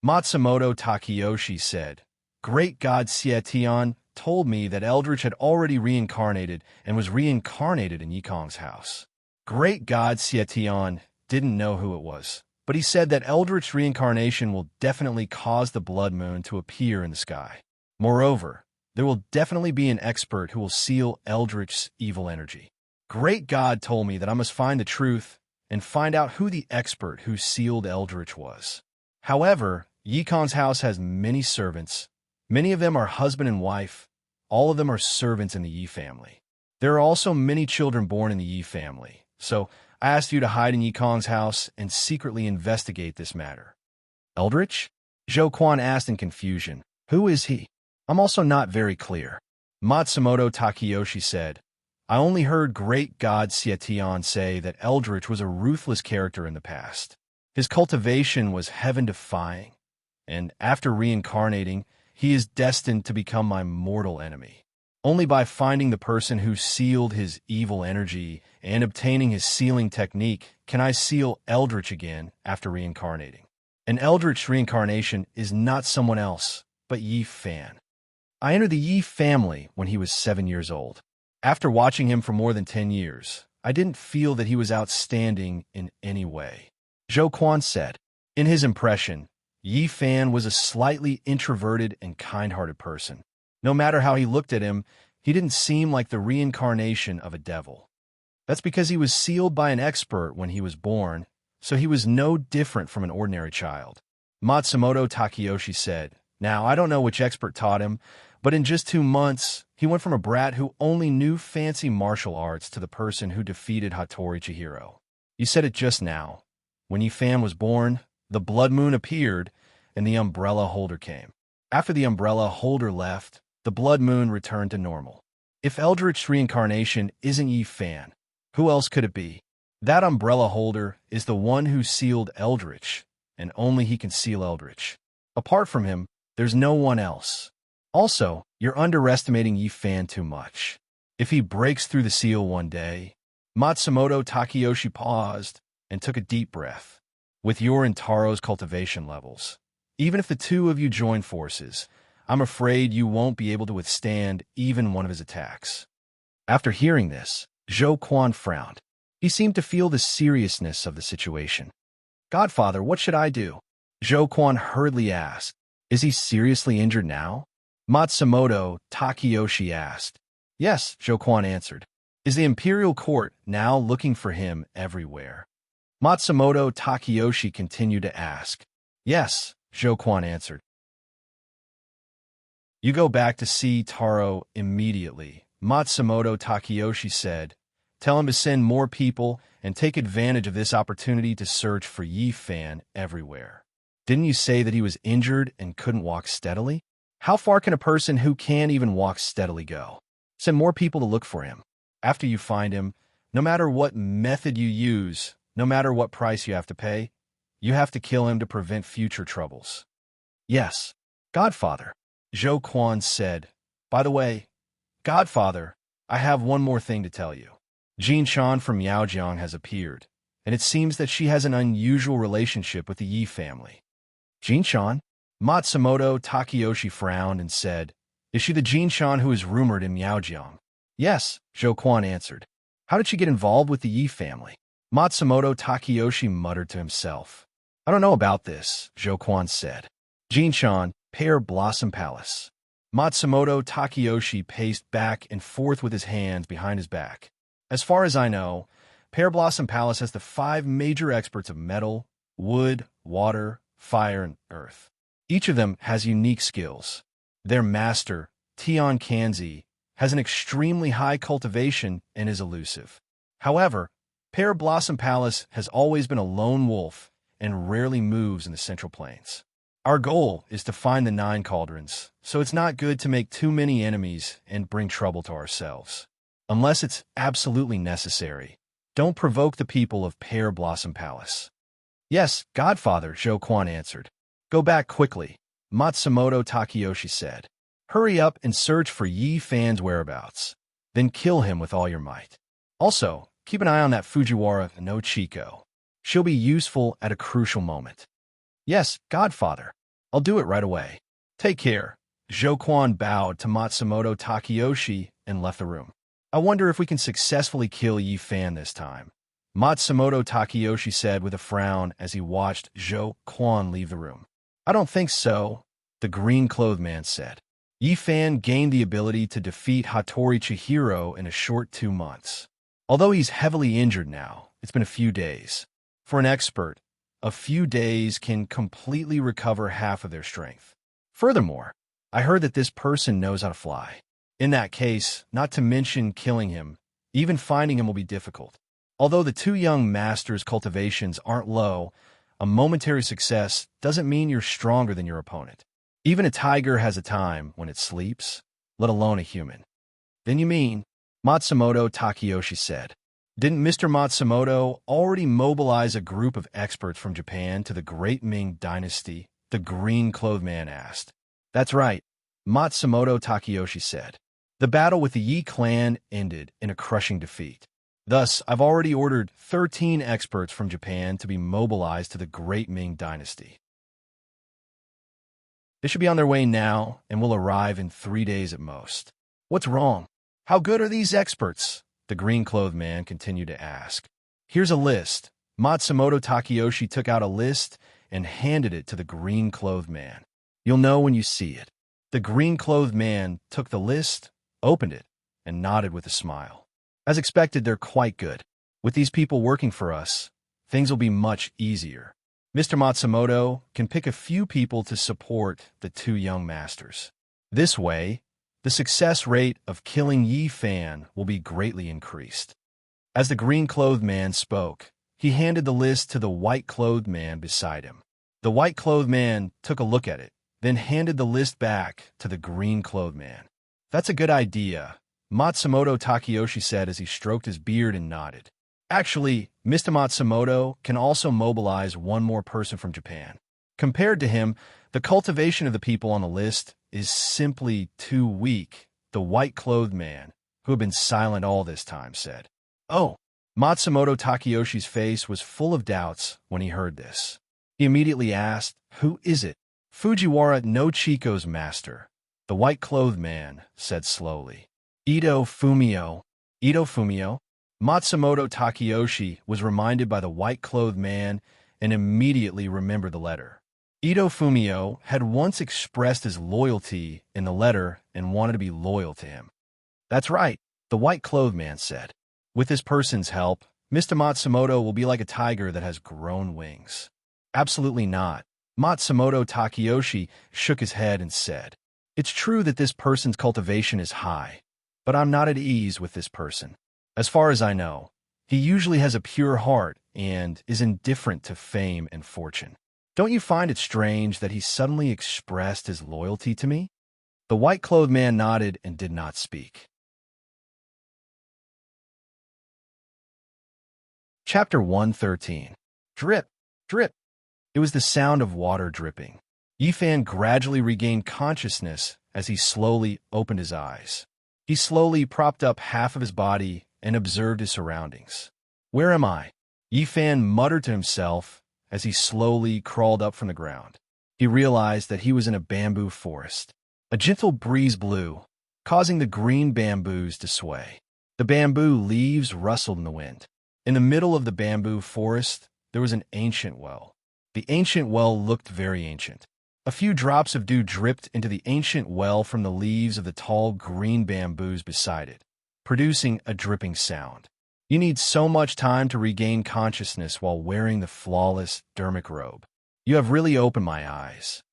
Matsumoto Takeyoshi said, Great God Xietian told me that Eldritch had already reincarnated and was reincarnated in Yikong's house. Great God Xietian didn't know who it was, but he said that Eldritch reincarnation will definitely cause the blood moon to appear in the sky. Moreover, there will definitely be an expert who will seal Eldritch's evil energy. Great God told me that I must find the truth and find out who the expert who sealed Eldritch was. However, Yikong's house has many servants. Many of them are husband and wife. All of them are servants in the Yi family. There are also many children born in the Yi family, so I asked you to hide in Yikong's house and secretly investigate this matter. Eldritch? Zhou Quan asked in confusion. Who is he? I'm also not very clear. Matsumoto Takeyoshi said, I only heard Great God Xietian say that Eldritch was a ruthless character in the past. His cultivation was heaven-defying, and after reincarnating, he is destined to become my mortal enemy. Only by finding the person who sealed his evil energy and obtaining his sealing technique can I seal Eldritch again after reincarnating. An Eldritch reincarnation is not someone else, but Yi Fan. I entered the Yi family when he was 7 years old. After watching him for more than 10 years, I didn't feel that he was outstanding in any way. Zhou Quan said, in his impression, Yi Fan was a slightly introverted and kind-hearted person. No matter how he looked at him, he didn't seem like the reincarnation of a devil. That's because he was sealed by an expert when he was born, so he was no different from an ordinary child. Matsumoto Takeyoshi said, "Now, I don't know which expert taught him, but in just 2 months, he went from a brat who only knew fancy martial arts to the person who defeated Hattori Chihiro. You said it just now. When Yi-Fan was born, the blood moon appeared, and the umbrella holder came. After the umbrella holder left, the blood moon returned to normal. If Eldritch's reincarnation isn't Yi-Fan, who else could it be? That umbrella holder is the one who sealed Eldritch, and only he can seal Eldritch. Apart from him, there's no one else. Also, you're underestimating Yi-Fan too much. If he breaks through the seal one day..." Matsumoto Takeyoshi paused and took a deep breath. "With your and Taro's cultivation levels, even if the two of you join forces, I'm afraid you won't be able to withstand even one of his attacks." After hearing this, Zhou Quan frowned. He seemed to feel the seriousness of the situation. "Godfather, what should I do?" Zhou Quan hurriedly asked. "Is he seriously injured now?" Matsumoto Takeyoshi asked. "Yes," Zhou Quan answered. "Is the imperial court now looking for him everywhere?" Matsumoto Takeyoshi continued to ask. "Yes," Zhou Quan answered. "You go back to see Taro immediately," Matsumoto Takeyoshi said. "Tell him to send more people and take advantage of this opportunity to search for Yi-Fan everywhere. Didn't you say that he was injured and couldn't walk steadily? How far can a person who can't even walk steadily go? Send more people to look for him. After you find him, no matter what method you use, no matter what price you have to pay, you have to kill him to prevent future troubles." "Yes, Godfather," Zhou Quan said. "By the way, Godfather, I have one more thing to tell you. Jin Shan from Yaojiang has appeared, and it seems that she has an unusual relationship with the Yi family." "Jin Shan?" Matsumoto Takeyoshi frowned and said, "Is she the Jin Shan who is rumored in Yaojiang?" "Yes," Zhou Quan answered. "How did she get involved with the Yi family?" Matsumoto Takeyoshi muttered to himself. "I don't know about this," Zhou Quan said. "Jin Shan, Pear Blossom Palace." Matsumoto Takeyoshi paced back and forth with his hands behind his back. "As far as I know, Pear Blossom Palace has the 5 major experts of metal, wood, water, fire, and earth. Each of them has unique skills. Their master, Tion Kanzi, has an extremely high cultivation and is elusive. However, Pear Blossom Palace has always been a lone wolf and rarely moves in the Central Plains. Our goal is to find the 9 cauldrons, so it's not good to make too many enemies and bring trouble to ourselves. Unless it's absolutely necessary, don't provoke the people of Pear Blossom Palace." "Yes, Godfather," Zhou Quan answered. "Go back quickly," Matsumoto Takeyoshi said. "Hurry up and search for Yi-Fan's whereabouts. Then kill him with all your might. Also, keep an eye on that Fujiwara no Chiko. She'll be useful at a crucial moment." "Yes, Godfather. I'll do it right away. Take care." Zhou Quan bowed to Matsumoto Takeyoshi and left the room. "I wonder if we can successfully kill Yi-Fan this time," Matsumoto Takeyoshi said with a frown as he watched Zhou Quan leave the room. "I don't think so," the green-clothed man said. "Yi-Fan gained the ability to defeat Hattori Chihiro in a short 2 months. Although he's heavily injured now, it's been a few days. For an expert, a few days can completely recover half of their strength. Furthermore, I heard that this person knows how to fly. In that case, not to mention killing him, even finding him will be difficult. Although the 2 young masters' cultivations aren't low, a momentary success doesn't mean you're stronger than your opponent. Even a tiger has a time when it sleeps, let alone a human." "Then you mean," Matsumoto Takeyoshi said. "Didn't Mr. Matsumoto already mobilize a group of experts from Japan to the Great Ming Dynasty?" the green-clothed man asked. "That's right," Matsumoto Takeyoshi said. "The battle with the Yi clan ended in a crushing defeat. Thus, I've already ordered 13 experts from Japan to be mobilized to the Great Ming Dynasty. They should be on their way now and will arrive in 3 days at most." "What's wrong? How good are these experts?" the green-clothed man continued to ask. "Here's a list." Matsumoto Takeyoshi took out a list and handed it to the green-clothed man. "You'll know when you see it. The green-clothed man took the list, opened it, and nodded with a smile. As expected, they're quite good. With these people working for us, things will be much easier. Mr. Matsumoto can pick a few people to support the two young masters. This way, the success rate of killing Yi Fan will be greatly increased. As the green-clothed man spoke, he handed the list to the white-clothed man beside him. The white-clothed man took a look at it, then handed the list back to the green-clothed man. That's a good idea, Matsumoto Takeyoshi said as he stroked his beard and nodded. Actually, Mr. Matsumoto can also mobilize one more person from Japan. Compared to him, the cultivation of the people on the list is simply too weak, the white-clothed man, who had been silent all this time, said. Oh, Matsumoto Takeyoshi's face was full of doubts when he heard this. He immediately asked, "Who is it?" "Fujiwara no Chiko's master," the white-clothed man said slowly. Ito Fumio. Ito Fumio? Matsumoto Takeyoshi was reminded by the white-clothed man and immediately remembered the letter. Ito Fumio had once expressed his loyalty in the letter and wanted to be loyal to him. That's right, the white-clothed man said. With this person's help, Mr. Matsumoto will be like a tiger that has grown wings. Absolutely not. Matsumoto Takeyoshi shook his head and said, "It's true that this person's cultivation is high, but I'm not at ease with this person. As far as I know, he usually has a pure heart and is indifferent to fame and fortune. Don't you find it strange that he suddenly expressed his loyalty to me?" The white-clothed man nodded and did not speak. Chapter 113. Drip, drip. It was the sound of water dripping. Yifan gradually regained consciousness as he slowly opened his eyes. He slowly propped up half of his body and observed his surroundings. "Where am I?" Yifan muttered to himself as he slowly crawled up from the ground. He realized that he was in a bamboo forest. A gentle breeze blew, causing the green bamboos to sway. The bamboo leaves rustled in the wind. In the middle of the bamboo forest, there was an ancient well. The ancient well looked very ancient. A few drops of dew dripped into the ancient well from the leaves of the tall green bamboos beside it, producing a dripping sound. You need so much time to regain consciousness while wearing the flawless dermic robe. You have really opened my eyes.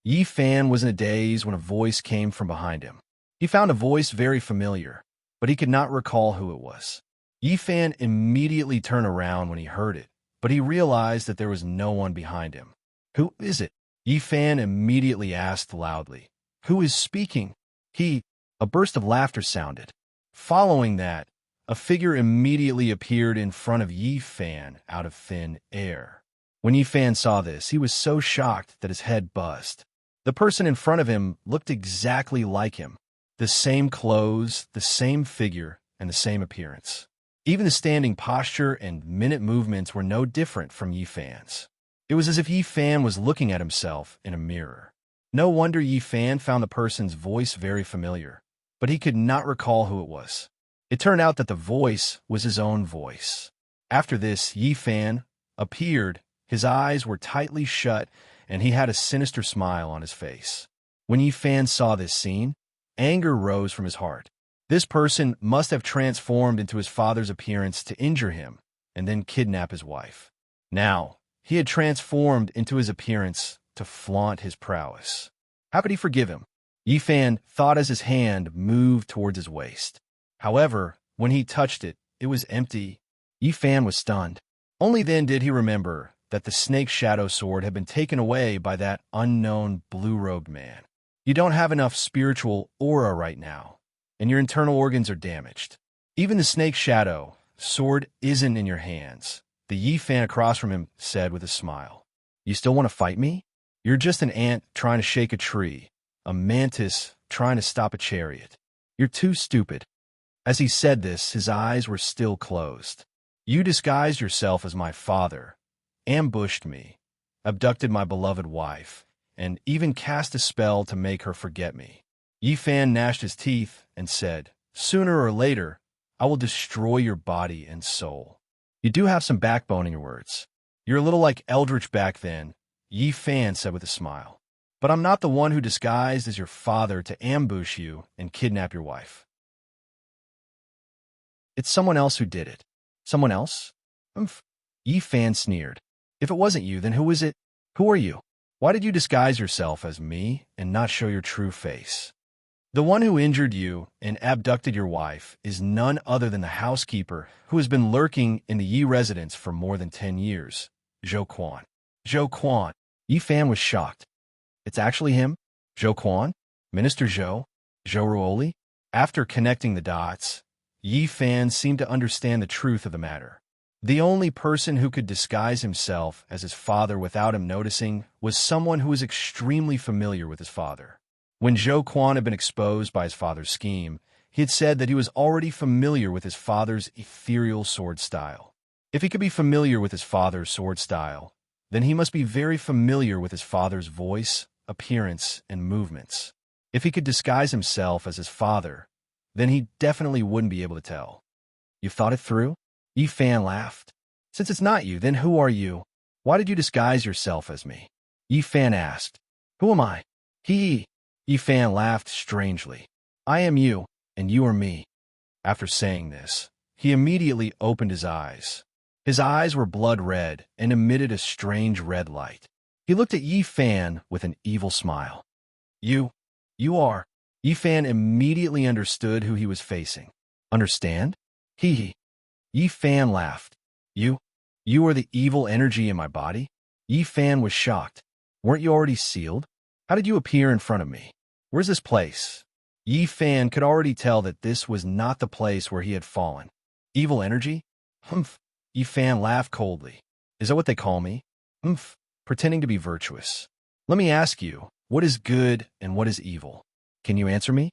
Yi Fan was in a daze when a voice came from behind him. He found a voice very familiar, but he could not recall who it was. Yi Fan immediately turned around when he heard it, but he realized that there was no one behind him. "Who is it?" Yi Fan immediately asked loudly. "Who is speaking?" A burst of laughter sounded. Following that, a figure immediately appeared in front of Yi Fan out of thin air. When Yi Fan saw this, he was so shocked that his head buzzed. The person in front of him looked exactly like him. The same clothes, the same figure, and the same appearance. Even the standing posture and minute movements were no different from Yi Fan's. It was as if Yi Fan was looking at himself in a mirror. No wonder Yi Fan found the person's voice very familiar, but he could not recall who it was. It turned out that the voice was his own voice. After this, Yi Fan appeared. His eyes were tightly shut, and he had a sinister smile on his face. When Yi Fan saw this scene, anger rose from his heart. This person must have transformed into his father's appearance to injure him and then kidnap his wife. Now, he had transformed into his appearance to flaunt his prowess. How could he forgive him? Yi Fan thought as his hand moved towards his waist. However, when he touched it, it was empty. Yi Fan was stunned. Only then did he remember that the snake shadow sword had been taken away by that unknown blue-robed man. You don't have enough spiritual aura right now, and your internal organs are damaged. Even the snake shadow sword isn't in your hands, the Yi Fan across from him said with a smile. You still want to fight me? You're just an ant trying to shake a tree, a mantis trying to stop a chariot. You're too stupid. As he said this, his eyes were still closed. You disguised yourself as my father, ambushed me, abducted my beloved wife, and even cast a spell to make her forget me. Yi Fan gnashed his teeth and said, Sooner or later, I will destroy your body and soul. You do have some backbone in your words. You're a little like Eldritch back then, Yi Fan said with a smile. But I'm not the one who disguised as your father to ambush you and kidnap your wife. It's someone else who did it. Someone else? Umph. Yi Fan sneered. If it wasn't you, then who is it? Who are you? Why did you disguise yourself as me and not show your true face? The one who injured you and abducted your wife is none other than the housekeeper who has been lurking in the Yi residence for more than 10 years, Zhou Quan. Zhou Quan. Yi Fan was shocked. It's actually him? Zhou Quan? Minister Zhou? Zhou Ruoli? After connecting the dots, Yi Fan seemed to understand the truth of the matter. The only person who could disguise himself as his father without him noticing was someone who was extremely familiar with his father. When Zhou Quan had been exposed by his father's scheme, he had said that he was already familiar with his father's ethereal sword style. If he could be familiar with his father's sword style, then he must be very familiar with his father's voice, appearance, and movements. If he could disguise himself as his father, then he definitely wouldn't be able to tell. You've thought it through? Yi Fan laughed. Since it's not you, then who are you? Why did you disguise yourself as me? Yi Fan asked. Who am I? He. Yi Fan laughed strangely. I am you, and you are me. After saying this, he immediately opened his eyes. His eyes were blood red and emitted a strange red light. He looked at Yi Fan with an evil smile. You are. Yi Fan immediately understood who he was facing. Understand? He. Yi Fan laughed. You are the evil energy in my body? Yi Fan was shocked. Weren't you already sealed? How did you appear in front of me? Where's this place? Yi Fan could already tell that this was not the place where he had fallen. Evil energy? Humph. Yi Fan laughed coldly. Is that what they call me? Humph. Pretending to be virtuous. Let me ask you, what is good and what is evil? Can you answer me?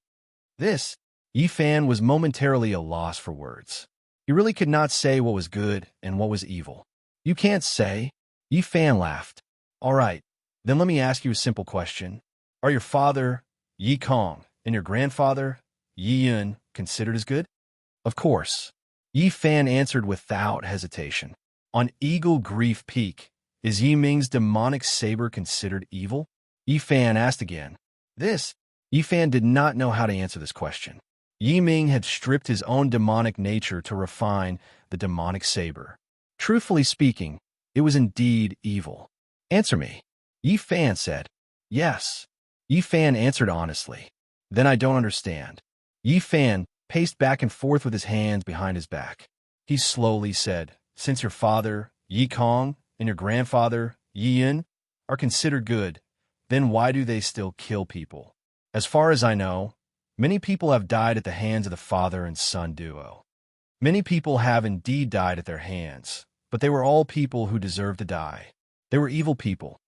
This. Yi Fan was momentarily a loss for words. He really could not say what was good and what was evil. You can't say? Yi Fan laughed. All right, then let me ask you a simple question. Are your father, Yi Kong, and your grandfather, Yi Yun, considered as good? Of course. Yi Fan answered without hesitation. On Eagle Grief Peak, is Yi Ming's demonic saber considered evil? Yi Fan asked again. Yi Fan did not know how to answer this question. Yi Ming had stripped his own demonic nature to refine the demonic saber. Truthfully speaking, it was indeed evil. Answer me. Yi Fan said. Yes. Yi Fan answered honestly. Then I don't understand. Yi Fan paced back and forth with his hands behind his back. He slowly said, since your father, Yi Kong, and your grandfather, Yi Yun, are considered good, then why do they still kill people? As far as I know, many people have died at the hands of the father and son duo. Many people have indeed died at their hands, but they were all people who deserved to die. They were evil people.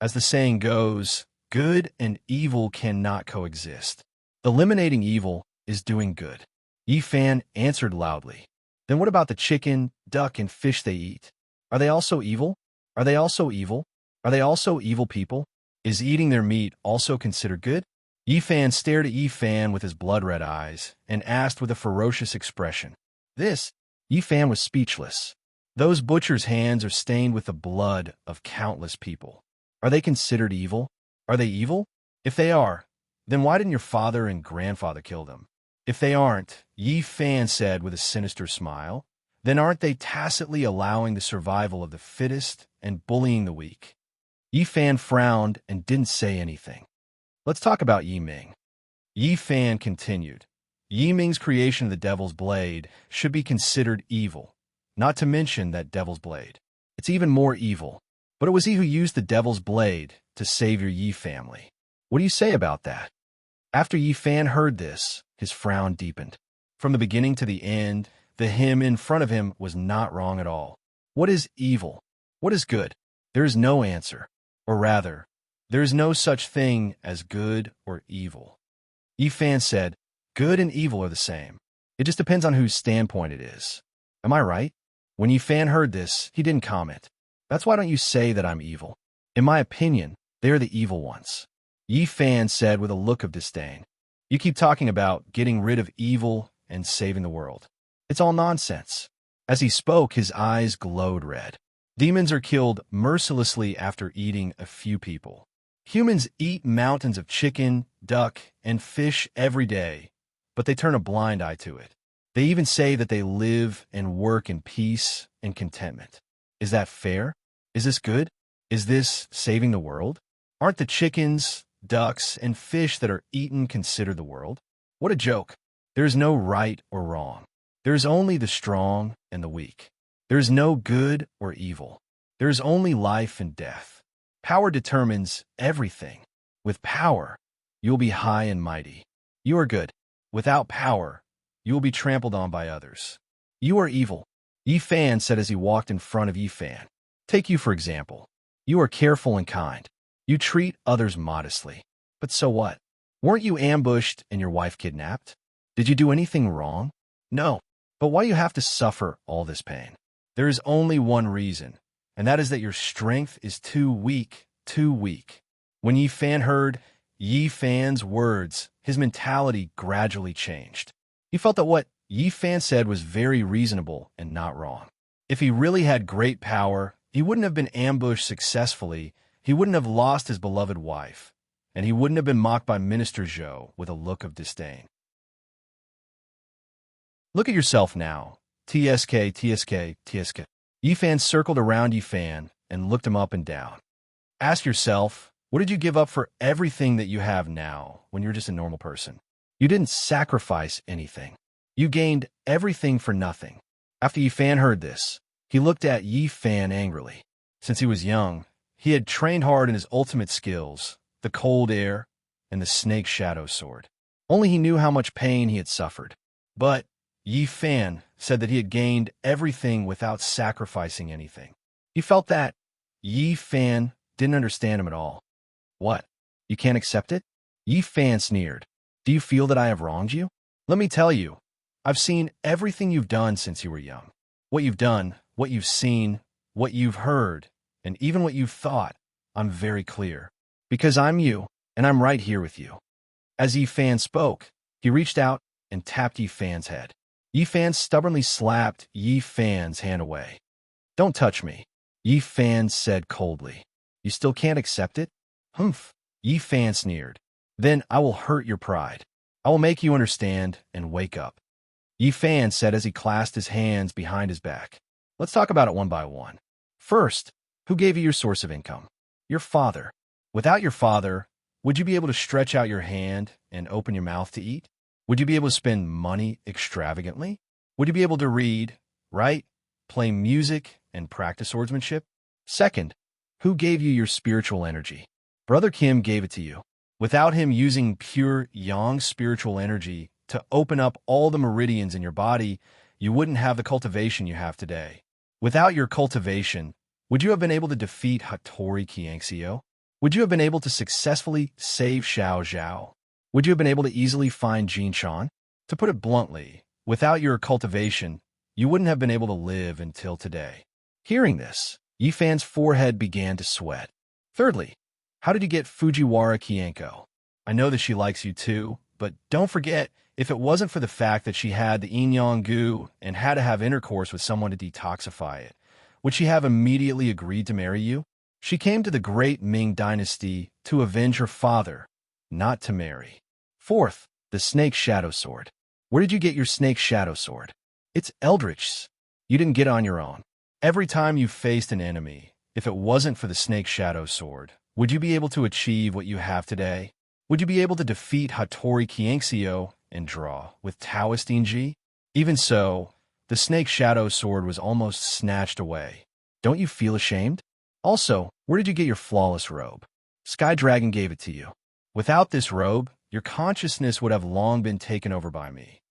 As the saying goes, good and evil cannot coexist. Eliminating evil is doing good. Yi Fan answered loudly. Then what about the chicken, duck, and fish they eat? Are they also evil? Are they also evil? Are they also evil people? Is eating their meat also considered good? Yi Fan stared at Yi Fan with his blood-red eyes and asked with a ferocious expression. Yi Fan was speechless. Those butchers' hands are stained with the blood of countless people. Are they considered evil? Are they evil? If they are, then why didn't your father and grandfather kill them? If they aren't, Yi Fan said with a sinister smile, then aren't they tacitly allowing the survival of the fittest and bullying the weak? Yi Fan frowned and didn't say anything. Let's talk about Yi Ming. Yi Fan continued. Yi Ming's creation of the Devil's Blade should be considered evil, not to mention that Devil's Blade. It's even more evil. But it was he who used the Devil's Blade to save your Yi family. What do you say about that? After Yi Fan heard this, his frown deepened. From the beginning to the end, the him in front of him was not wrong at all. What is evil? What is good? There is no answer. Or rather, there is no such thing as good or evil. Yi Fan said, good and evil are the same. It just depends on whose standpoint it is. Am I right? When Yi Fan heard this, he didn't comment. That's why don't you say that I'm evil? In my opinion, they're the evil ones. Yi Fan said with a look of disdain. You keep talking about getting rid of evil and saving the world. It's all nonsense. As he spoke, his eyes glowed red. Demons are killed mercilessly after eating a few people. Humans eat mountains of chicken, duck, and fish every day, but they turn a blind eye to it. They even say that they live and work in peace and contentment. Is that fair? Is this good? Is this saving the world? Aren't the chickens, ducks, and fish that are eaten considered the world? What a joke. There is no right or wrong. There is only the strong and the weak. There is no good or evil. There is only life and death. Power determines everything. With power, you will be high and mighty. You are good. Without power, you will be trampled on by others. You are evil. Yi Fan said as he walked in front of Yi Fan. Take you for example. You are careful and kind. You treat others modestly. But so what? Weren't you ambushed and your wife kidnapped? Did you do anything wrong? No. But why do you have to suffer all this pain? There is only one reason, and that is that your strength is too weak, too weak. When Yi Fan heard Yi Fan's words, his mentality gradually changed. He felt that what Yi Fan said was very reasonable and not wrong. If he really had great power, he wouldn't have been ambushed successfully, he wouldn't have lost his beloved wife, and he wouldn't have been mocked by Minister Zhou with a look of disdain. Look at yourself now. TSK, TSK, TSK. Yi Fan circled around Yi Fan and looked him up and down. Ask yourself, what did you give up for everything that you have now when you're just a normal person? You didn't sacrifice anything. You gained everything for nothing. After Yi Fan heard this, he looked at Yi Fan angrily. Since he was young, he had trained hard in his ultimate skills, the cold air and the snake shadow sword. Only he knew how much pain he had suffered. But Yi Fan said that he had gained everything without sacrificing anything. He felt that Yi Fan didn't understand him at all. What? You can't accept it? Yi Fan sneered. Do you feel that I have wronged you? Let me tell you, I've seen everything you've done since you were young. What you've done, what you've seen, what you've heard, and even what you've thought, I'm very clear. Because I'm you, and I'm right here with you. As Yi Fan spoke, he reached out and tapped Yi Fan's head. Yi Fan stubbornly slapped Yi Fan's hand away. Don't touch me, Yi Fan said coldly. You still can't accept it? Humph, Yi Fan sneered. Then I will hurt your pride. I will make you understand and wake up. Yi Fan said as he clasped his hands behind his back. Let's talk about it one by one. First, who gave you your source of income? Your father. Without your father, would you be able to stretch out your hand and open your mouth to eat? Would you be able to spend money extravagantly? Would you be able to read, write, play music, and practice swordsmanship? Second, who gave you your spiritual energy? Brother Kim gave it to you. Without him using pure yang spiritual energy to open up all the meridians in your body, you wouldn't have the cultivation you have today. Without your cultivation, would you have been able to defeat Hattori Qiangxiu? Would you have been able to successfully save Xiao Zhao? Would you have been able to easily find Jin Shan? To put it bluntly, without your cultivation, you wouldn't have been able to live until today. Hearing this, Yi Fan's forehead began to sweat. Thirdly, how did you get Fujiwara Kienko? I know that she likes you too, but don't forget, if it wasn't for the fact that she had the yin yang gu and had to have intercourse with someone to detoxify it, would she have immediately agreed to marry you? She came to the great Ming dynasty to avenge her father, not to marry. Fourth, the snake shadow sword. Where did you get your snake shadow sword? It's Eldritch's. You didn't get it on your own. Every time you faced an enemy, if it wasn't for the snake shadow sword, would you be able to achieve what you have today? Would you be able to defeat Hattori Qiangxiu and draw with Taoist Ji? Even so, the snake shadow sword was almost snatched away. Don't you feel ashamed? Also, where did you get your flawless robe? Sky Dragon gave it to you. Without this robe, your consciousness would have long been taken over by me.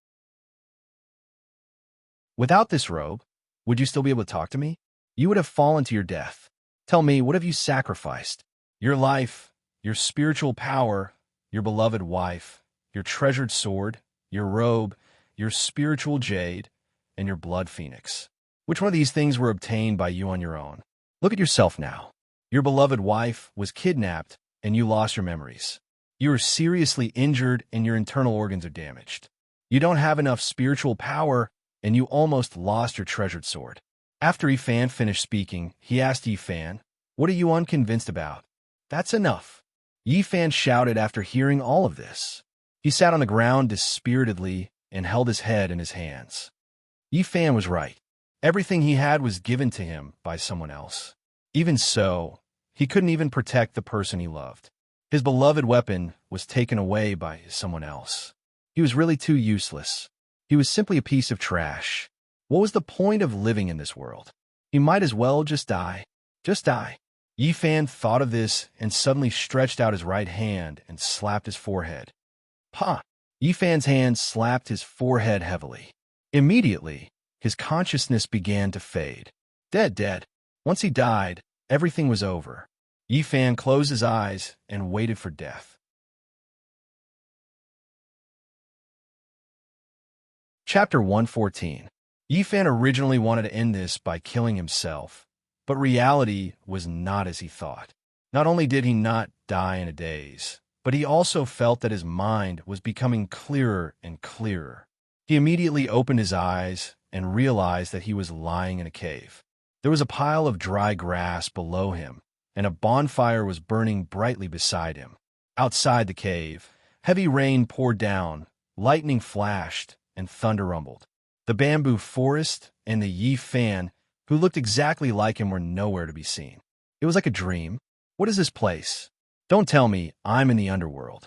Without this robe, would you still be able to talk to me? You would have fallen to your death. Tell me, what have you sacrificed? Your life, your spiritual power, your beloved wife, your treasured sword, your robe, your spiritual jade, and your blood phoenix. Which one of these things were obtained by you on your own? Look at yourself now. Your beloved wife was kidnapped, and you lost your memories. You are seriously injured, and your internal organs are damaged. You don't have enough spiritual power, and you almost lost your treasured sword. After Yifan finished speaking, he asked Yifan, "What are you unconvinced about?" "That's enough," Yifan shouted after hearing all of this. He sat on the ground dispiritedly and held his head in his hands. Yifan was right. Everything he had was given to him by someone else. Even so, he couldn't even protect the person he loved. His beloved weapon was taken away by someone else. He was really too useless. He was simply a piece of trash. What was the point of living in this world? He might as well just die. Just die. Yifan thought of this and suddenly stretched out his right hand and slapped his forehead. Pa! Yifan's hand slapped his forehead heavily. Immediately, his consciousness began to fade. Dead. Once he died, everything was over. Yifan closed his eyes and waited for death. Chapter 114. Yifan originally wanted to end this by killing himself, but reality was not as he thought. Not only did he not die in a daze, but he also felt that his mind was becoming clearer and clearer. He immediately opened his eyes and realized that he was lying in a cave. There was a pile of dry grass below him, and a bonfire was burning brightly beside him. Outside the cave, heavy rain poured down, lightning flashed, and thunder rumbled. The bamboo forest and the Yifan, who looked exactly like him, were nowhere to be seen. It was like a dream. What is this place? Don't tell me I'm in the underworld.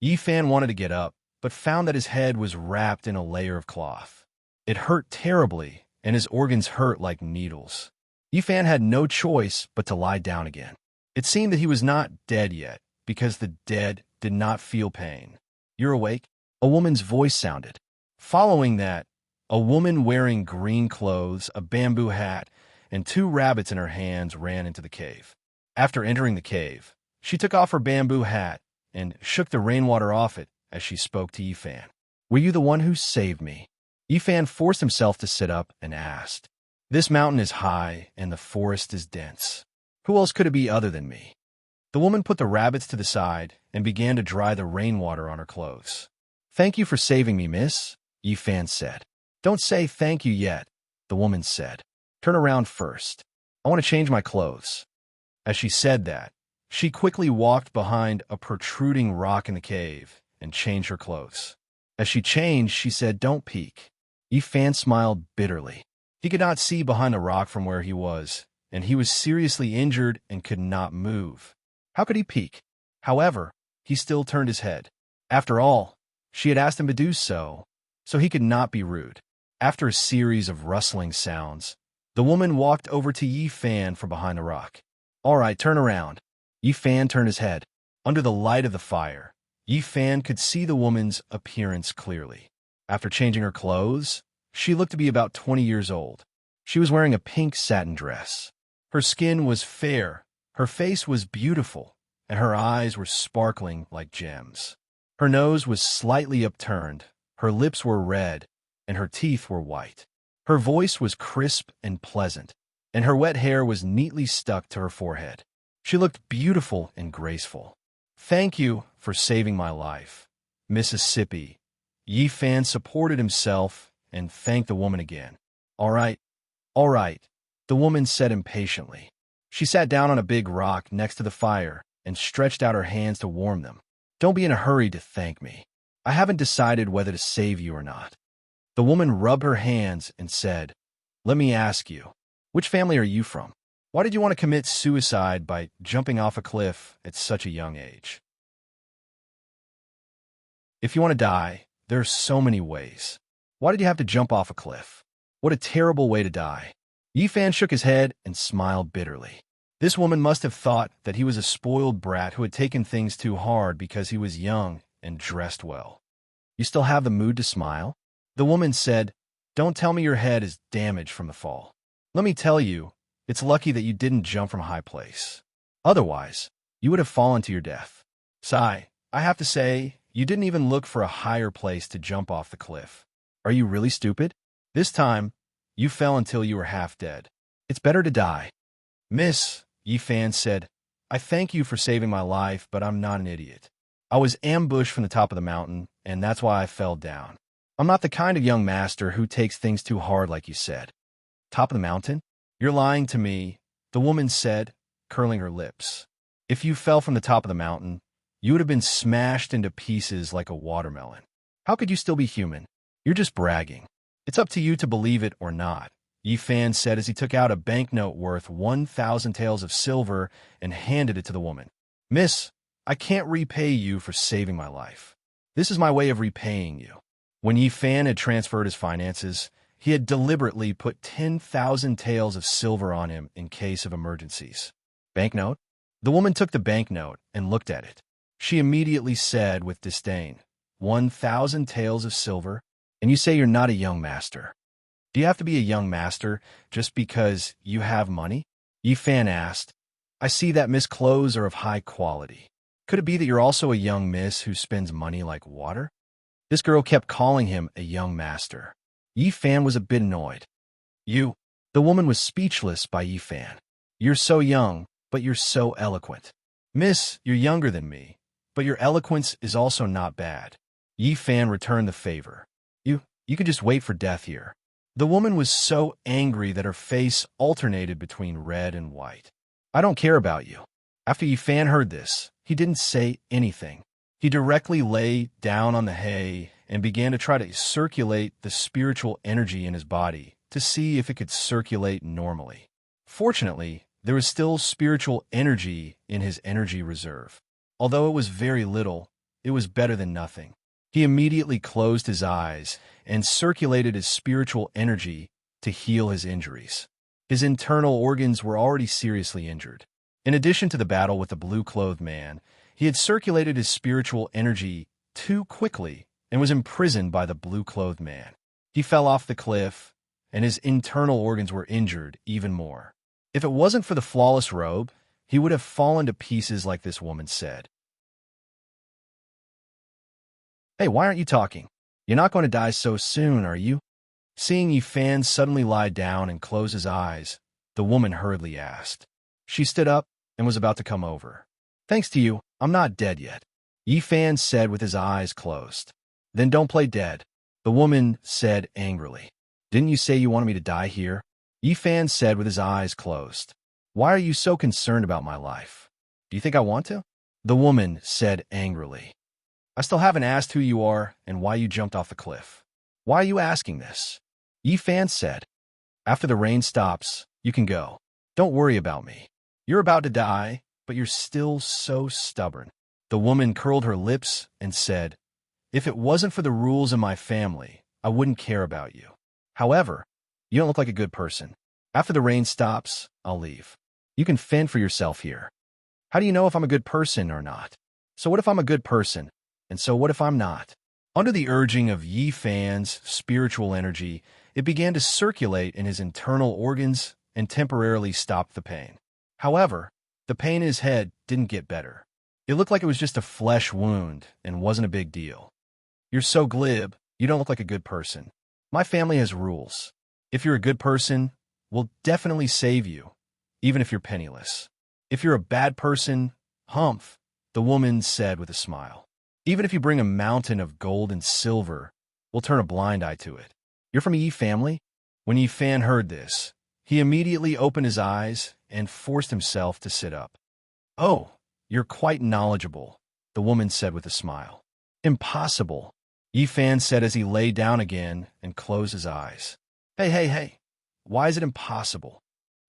Yifan wanted to get up, but found that his head was wrapped in a layer of cloth. It hurt terribly, and his organs hurt like needles. Yifan had no choice but to lie down again. It seemed that he was not dead yet, because the dead did not feel pain. "You're awake?" A woman's voice sounded. Following that, a woman wearing green clothes, a bamboo hat, and 2 rabbits in her hands ran into the cave. After entering the cave, she took off her bamboo hat and shook the rainwater off it as she spoke to Yifan. "Were you the one who saved me?" Yifan forced himself to sit up and asked. "This mountain is high and the forest is dense. Who else could it be other than me?" The woman put the rabbits to the side and began to dry the rainwater on her clothes. "Thank you for saving me, miss," Yifan said. "Don't say thank you yet," the woman said. "Turn around first. I want to change my clothes." As she said that, she quickly walked behind a protruding rock in the cave and changed her clothes. As she changed, she said, "Don't peek." Yifan smiled bitterly. He could not see behind the rock from where he was, and he was seriously injured and could not move. How could he peek? However, he still turned his head. After all, she had asked him to do so, so he could not be rude. After a series of rustling sounds, the woman walked over to Yifan from behind the rock. "All right, turn around." Yifan turned his head. Under the light of the fire, Yifan could see the woman's appearance clearly. After changing her clothes, she looked to be about 20 years old. She was wearing a pink satin dress. Her skin was fair, her face was beautiful, and her eyes were sparkling like gems. Her nose was slightly upturned, her lips were red, and her teeth were white. Her voice was crisp and pleasant, and her wet hair was neatly stuck to her forehead. She looked beautiful and graceful. "Thank you for saving my life, Mississippi." Yifan supported himself and thanked the woman again. All right, the woman said impatiently. She sat down on a big rock next to the fire and stretched out her hands to warm them. "Don't be in a hurry to thank me. I haven't decided whether to save you or not." The woman rubbed her hands and said, "Let me ask you, which family are you from? Why did you want to commit suicide by jumping off a cliff at such a young age?" If you want to die, there are so many ways. Why did you have to jump off a cliff? What a terrible way to die. Yifan shook his head and smiled bitterly. This woman must have thought that he was a spoiled brat who had taken things too hard because he was young and dressed well. "You still have the mood to smile?" The woman said, "Don't tell me your head is damaged from the fall. Let me tell you, it's lucky that you didn't jump from a high place. Otherwise, you would have fallen to your death. Sigh, I have to say, you didn't even look for a higher place to jump off the cliff. Are you really stupid? This time, you fell until you were half dead. It's better to die." "Miss," Yifan said, "I thank you for saving my life, but I'm not an idiot. I was ambushed from the top of the mountain, and that's why I fell down. I'm not the kind of young master who takes things too hard like you said." Top of the mountain? You're lying to me, the woman said, curling her lips. If you fell from the top of the mountain, you would have been smashed into pieces like a watermelon. How could you still be human? You're just bragging. It's up to you to believe it or not, Yi Fan said as he took out a banknote worth 1,000 taels of silver and handed it to the woman. Miss, I can't repay you for saving my life. This is my way of repaying you. When Yi Fan had transferred his finances, he had deliberately put 10,000 taels of silver on him in case of emergencies. Banknote? The woman took the banknote and looked at it. She immediately said with disdain, 1,000 taels of silver? And you say you're not a young master. Do you have to be a young master just because you have money? Yi Fan asked. I see that Miss clothes are of high quality. Could it be that you're also a young miss who spends money like water? This girl kept calling him a young master. Yi Fan was a bit annoyed. You. The woman was speechless by Yi Fan. You're so young, but you're so eloquent. Miss, you're younger than me, but your eloquence is also not bad. Yi Fan returned the favor. You could just wait for death here. The woman was so angry that her face alternated between red and white. I don't care about you. After Yi Fan heard this, he didn't say anything. He directly lay down on the hay and began to try to circulate the spiritual energy in his body to see if it could circulate normally. Fortunately, there was still spiritual energy in his energy reserve. Although it was very little, it was better than nothing. He immediately closed his eyes and circulated his spiritual energy to heal his injuries. His internal organs were already seriously injured. In addition to the battle with the blue-clothed man, he had circulated his spiritual energy too quickly and was imprisoned by the blue-clothed man. He fell off the cliff, and his internal organs were injured even more. If it wasn't for the flawless robe, he would have fallen to pieces like this woman said. Hey, why aren't you talking? You're not going to die so soon, are you? Seeing Yi Fan suddenly lie down and close his eyes, the woman hurriedly asked. She stood up and was about to come over. Thanks to you, I'm not dead yet, Yi Fan said with his eyes closed. Then don't play dead, the woman said angrily. Didn't you say you wanted me to die here? Yi Fan said with his eyes closed. Why are you so concerned about my life? Do you think I want to? The woman said angrily. I still haven't asked who you are and why you jumped off the cliff. Why are you asking this? Yi Fan said. After the rain stops, you can go. Don't worry about me. You're about to die, but you're still so stubborn. The woman curled her lips and said, If it wasn't for the rules in my family, I wouldn't care about you. However, you don't look like a good person. After the rain stops, I'll leave. You can fend for yourself here. How do you know if I'm a good person or not? So what if I'm a good person? And so what if I'm not? Under the urging of Yi Fan's spiritual energy, it began to circulate in his internal organs and temporarily stopped the pain. However, the pain in his head didn't get better. It looked like it was just a flesh wound and wasn't a big deal. You're so glib, you don't look like a good person. My family has rules. If you're a good person, we'll definitely save you, even if you're penniless. If you're a bad person, humph, the woman said with a smile. Even if you bring a mountain of gold and silver, we'll turn a blind eye to it. You're from a Yi family? When Yi Fan heard this, he immediately opened his eyes and forced himself to sit up. Oh, you're quite knowledgeable, the woman said with a smile. Impossible, Yi Fan said as he lay down again and closed his eyes. Hey, why is it impossible?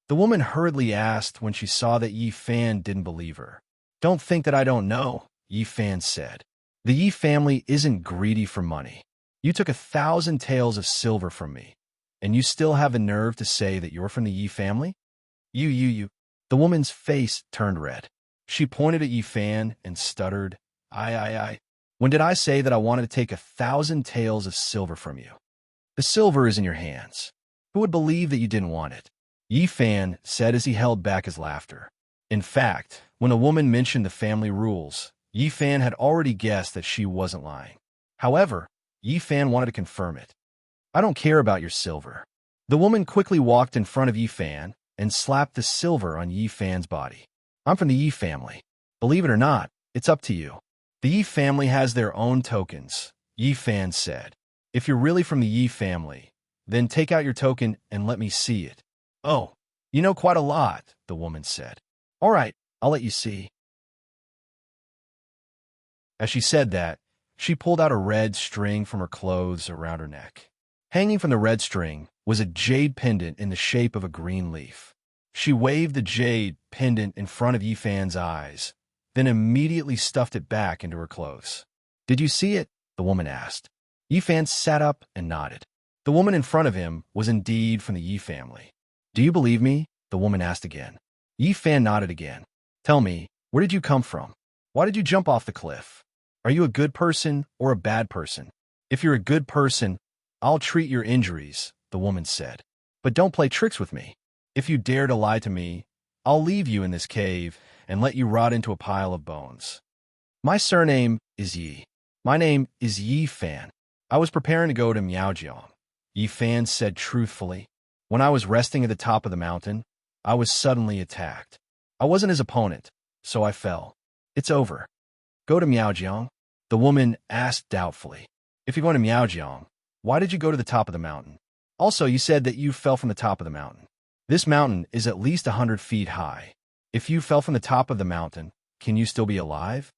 The woman hurriedly asked when she saw that Yi Fan didn't believe her. Don't think that I don't know, Yi Fan said. The Yi family isn't greedy for money. You took 1,000 taels of silver from me, and you still have the nerve to say that you're from the Yi family? You. The woman's face turned red. She pointed at Yi Fan and stuttered, I. When did I say that I wanted to take 1,000 taels of silver from you? The silver is in your hands. Who would believe that you didn't want it? Yi Fan said as he held back his laughter. In fact, when a woman mentioned the family rules, Yi Fan had already guessed that she wasn't lying. However, Yi Fan wanted to confirm it. I don't care about your silver. The woman quickly walked in front of Yi Fan and slapped the silver on Yi Fan's body. I'm from the Yi family. Believe it or not, it's up to you. The Yi family has their own tokens, Yi Fan said. If you're really from the Yi family, Then take out your token and let me see it. Oh, you know quite a lot, the woman said. All right, I'll let you see. As she said that, she pulled out a red string from her clothes around her neck. Hanging from the red string was a jade pendant in the shape of a green leaf. She waved the jade pendant in front of Yifan's eyes, then immediately stuffed it back into her clothes. Did you see it? The woman asked. Yifan sat up and nodded. The woman in front of him was indeed from the Yi family. Do you believe me? The woman asked again. Yifan nodded again. Tell me, where did you come from? Why did you jump off the cliff? Are you a good person or a bad person? If you're a good person, I'll treat your injuries, the woman said. But don't play tricks with me. If you dare to lie to me, I'll leave you in this cave and let you rot into a pile of bones. My surname is Yi. My name is Yi Fan. I was preparing to go to Miaojiang. Yi Fan said truthfully. When I was resting at the top of the mountain, I was suddenly attacked. I wasn't his opponent, so I fell. It's over. Go to Miaojiang? The woman asked doubtfully. If you're going to Miaojiang, why did you go to the top of the mountain? Also, you said that you fell from the top of the mountain. This mountain is at least 100 feet high. If you fell from the top of the mountain, can you still be alive?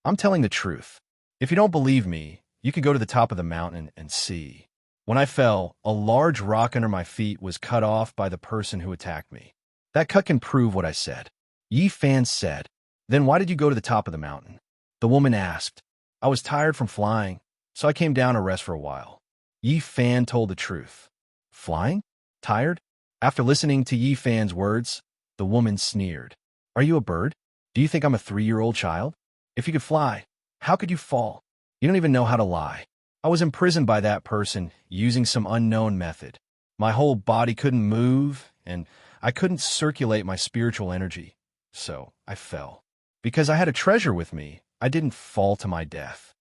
I'm telling the truth. If you don't believe me, you could go to the top of the mountain and see. When I fell, a large rock under my feet was cut off by the person who attacked me. That cut can prove what I said. Yi Fan said. Then why did you go to the top of the mountain? The woman asked. I was tired from flying, so I came down to rest for a while. Yi Fan told the truth. Flying? Tired? After listening to Yi Fan's words, the woman sneered. Are you a bird? Do you think I'm a 3-year-old child? If you could fly, how could you fall? You don't even know how to lie. I was imprisoned by that person using some unknown method. My whole body couldn't move, and I couldn't circulate my spiritual energy. So I fell. Because I had a treasure with me, I didn't fall to my death.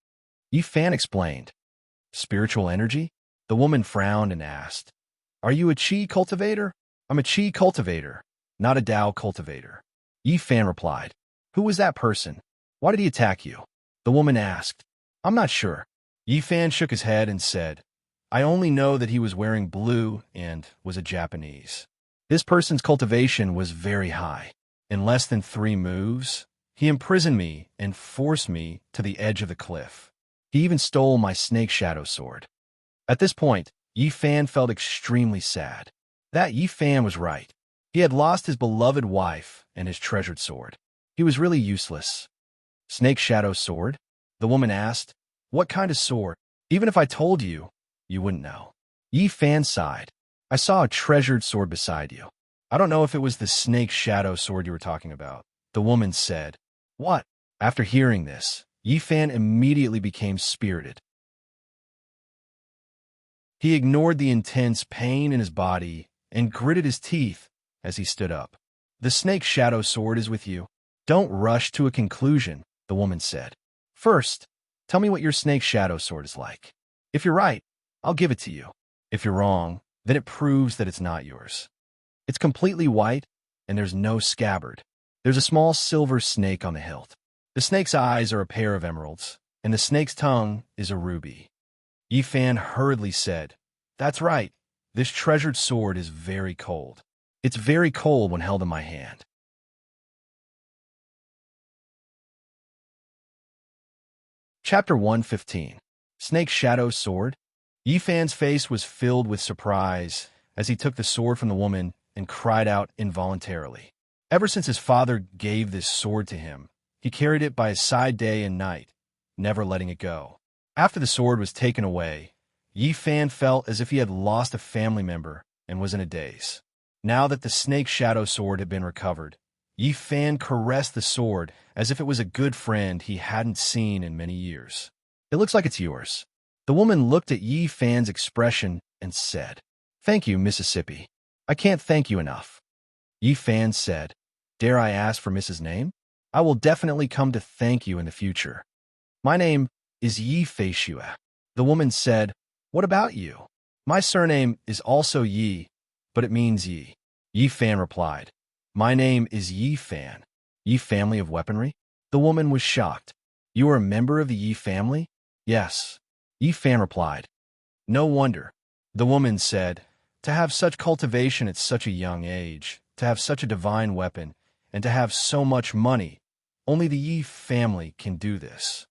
Yi Fan explained. Spiritual energy? The woman frowned and asked. Are you a Qi cultivator? I'm a Qi cultivator, not a Dao cultivator. Yi Fan replied. Who was that person? Why did he attack you? The woman asked. I'm not sure. Yi Fan shook his head and said, I only know that he was wearing blue and was a Japanese. This person's cultivation was very high. In less than 3 moves, he imprisoned me and forced me to the edge of the cliff. He even stole my snake shadow sword. At this point, Yi Fan felt extremely sad. That Yi Fan was right. He had lost his beloved wife and his treasured sword. He was really useless. Snake shadow sword? The woman asked. What kind of sword? Even if I told you, you wouldn't know. Yi Fan sighed. I saw a treasured sword beside you. I don't know if it was the snake shadow sword you were talking about. The woman said. What? After hearing this, Yi Fan immediately became spirited. He ignored the intense pain in his body and gritted his teeth as he stood up. The snake shadow sword is with you. Don't rush to a conclusion, the woman said. First, tell me what your snake shadow sword is like. If you're right, I'll give it to you. If you're wrong, then it proves that it's not yours. It's completely white, and there's no scabbard. There's a small silver snake on the hilt. The snake's eyes are a pair of emeralds, and the snake's tongue is a ruby. Yi Fan hurriedly said, That's right. This treasured sword is very cold. It's very cold when held in my hand. Chapter 115. Snake Shadow Sword. Yi Fan's face was filled with surprise as he took the sword from the woman and cried out involuntarily. Ever since his father gave this sword to him, he carried it by his side day and night, never letting it go. After the sword was taken away, Yi Fan felt as if he had lost a family member and was in a daze. Now that the snake shadow sword had been recovered, Yi Fan caressed the sword as if it was a good friend he hadn't seen in many years. It looks like it's yours. The woman looked at Yi Fan's expression and said, Thank you, Mississippi. I can't thank you enough. Yi Fan said, Dare I ask for Mrs. Name? I will definitely come to thank you in the future. My name is Yi Feishue. The woman said, What about you? My surname is also Yi, but it means Yi. Yi Fan replied, My name is Yi Fan. Yi family of weaponry? The woman was shocked. You are a member of the Yi family? Yes. Yi Fan replied. No wonder. The woman said, "To have such cultivation at such a young age, to have such a divine weapon, and to have so much money, only the Yi family can do this.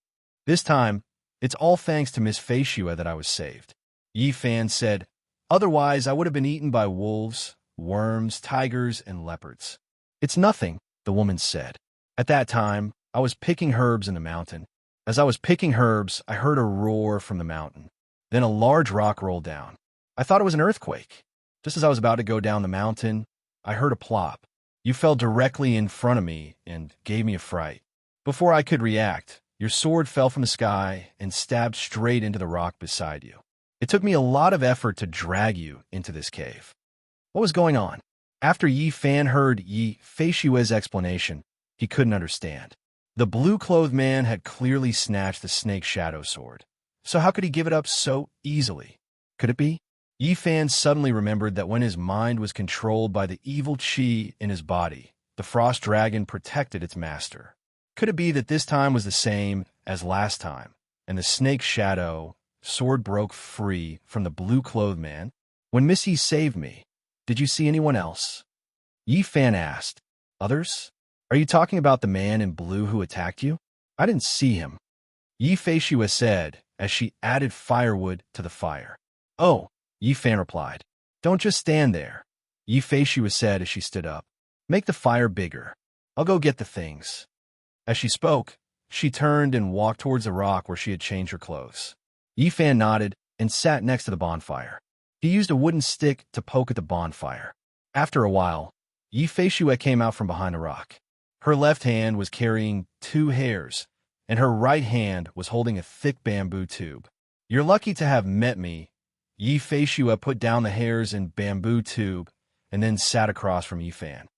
This time, it's all thanks to Miss Feishua that I was saved." Yi Fan said, "Otherwise I would have been eaten by wolves, worms, tigers, and leopards." "It's nothing," the woman said. "At that time, I was picking herbs in the mountain. As I was picking herbs, I heard a roar from the mountain. Then a large rock rolled down. I thought it was an earthquake. Just as I was about to go down the mountain, I heard a plop. You fell directly in front of me and gave me a fright. Before I could react, your sword fell from the sky and stabbed straight into the rock beside you. It took me a lot of effort to drag you into this cave." What was going on? After Yi Fan heard Yi Feishua's explanation, he couldn't understand. The blue-clothed man had clearly snatched the snake shadow sword. So how could he give it up so easily? Could it be? Yi Fan suddenly remembered that when his mind was controlled by the evil qi in his body, the frost dragon protected its master. Could it be that this time was the same as last time, and the snake shadow sword broke free from the blue-clothed man? "When Miss Yi saved me, did you see anyone else?" Yi Fan asked. "Others? Are you talking about the man in blue who attacked you?" "I didn't see him," Yi Feishua said as she added firewood to the fire. "Oh," Yi Fan replied. "Don't just stand there," Yi Feishua said as she stood up. "Make the fire bigger. I'll go get the things." As she spoke, she turned and walked towards the rock where she had changed her clothes. Yi Fan nodded and sat next to the bonfire. He used a wooden stick to poke at the bonfire. After a while, Yi Feishua came out from behind the rock. Her left hand was carrying 2 hares, and her right hand was holding a thick bamboo tube. "You're lucky to have met me." Yi Feishua put down the hares and bamboo tube and then sat across from Yi Fan.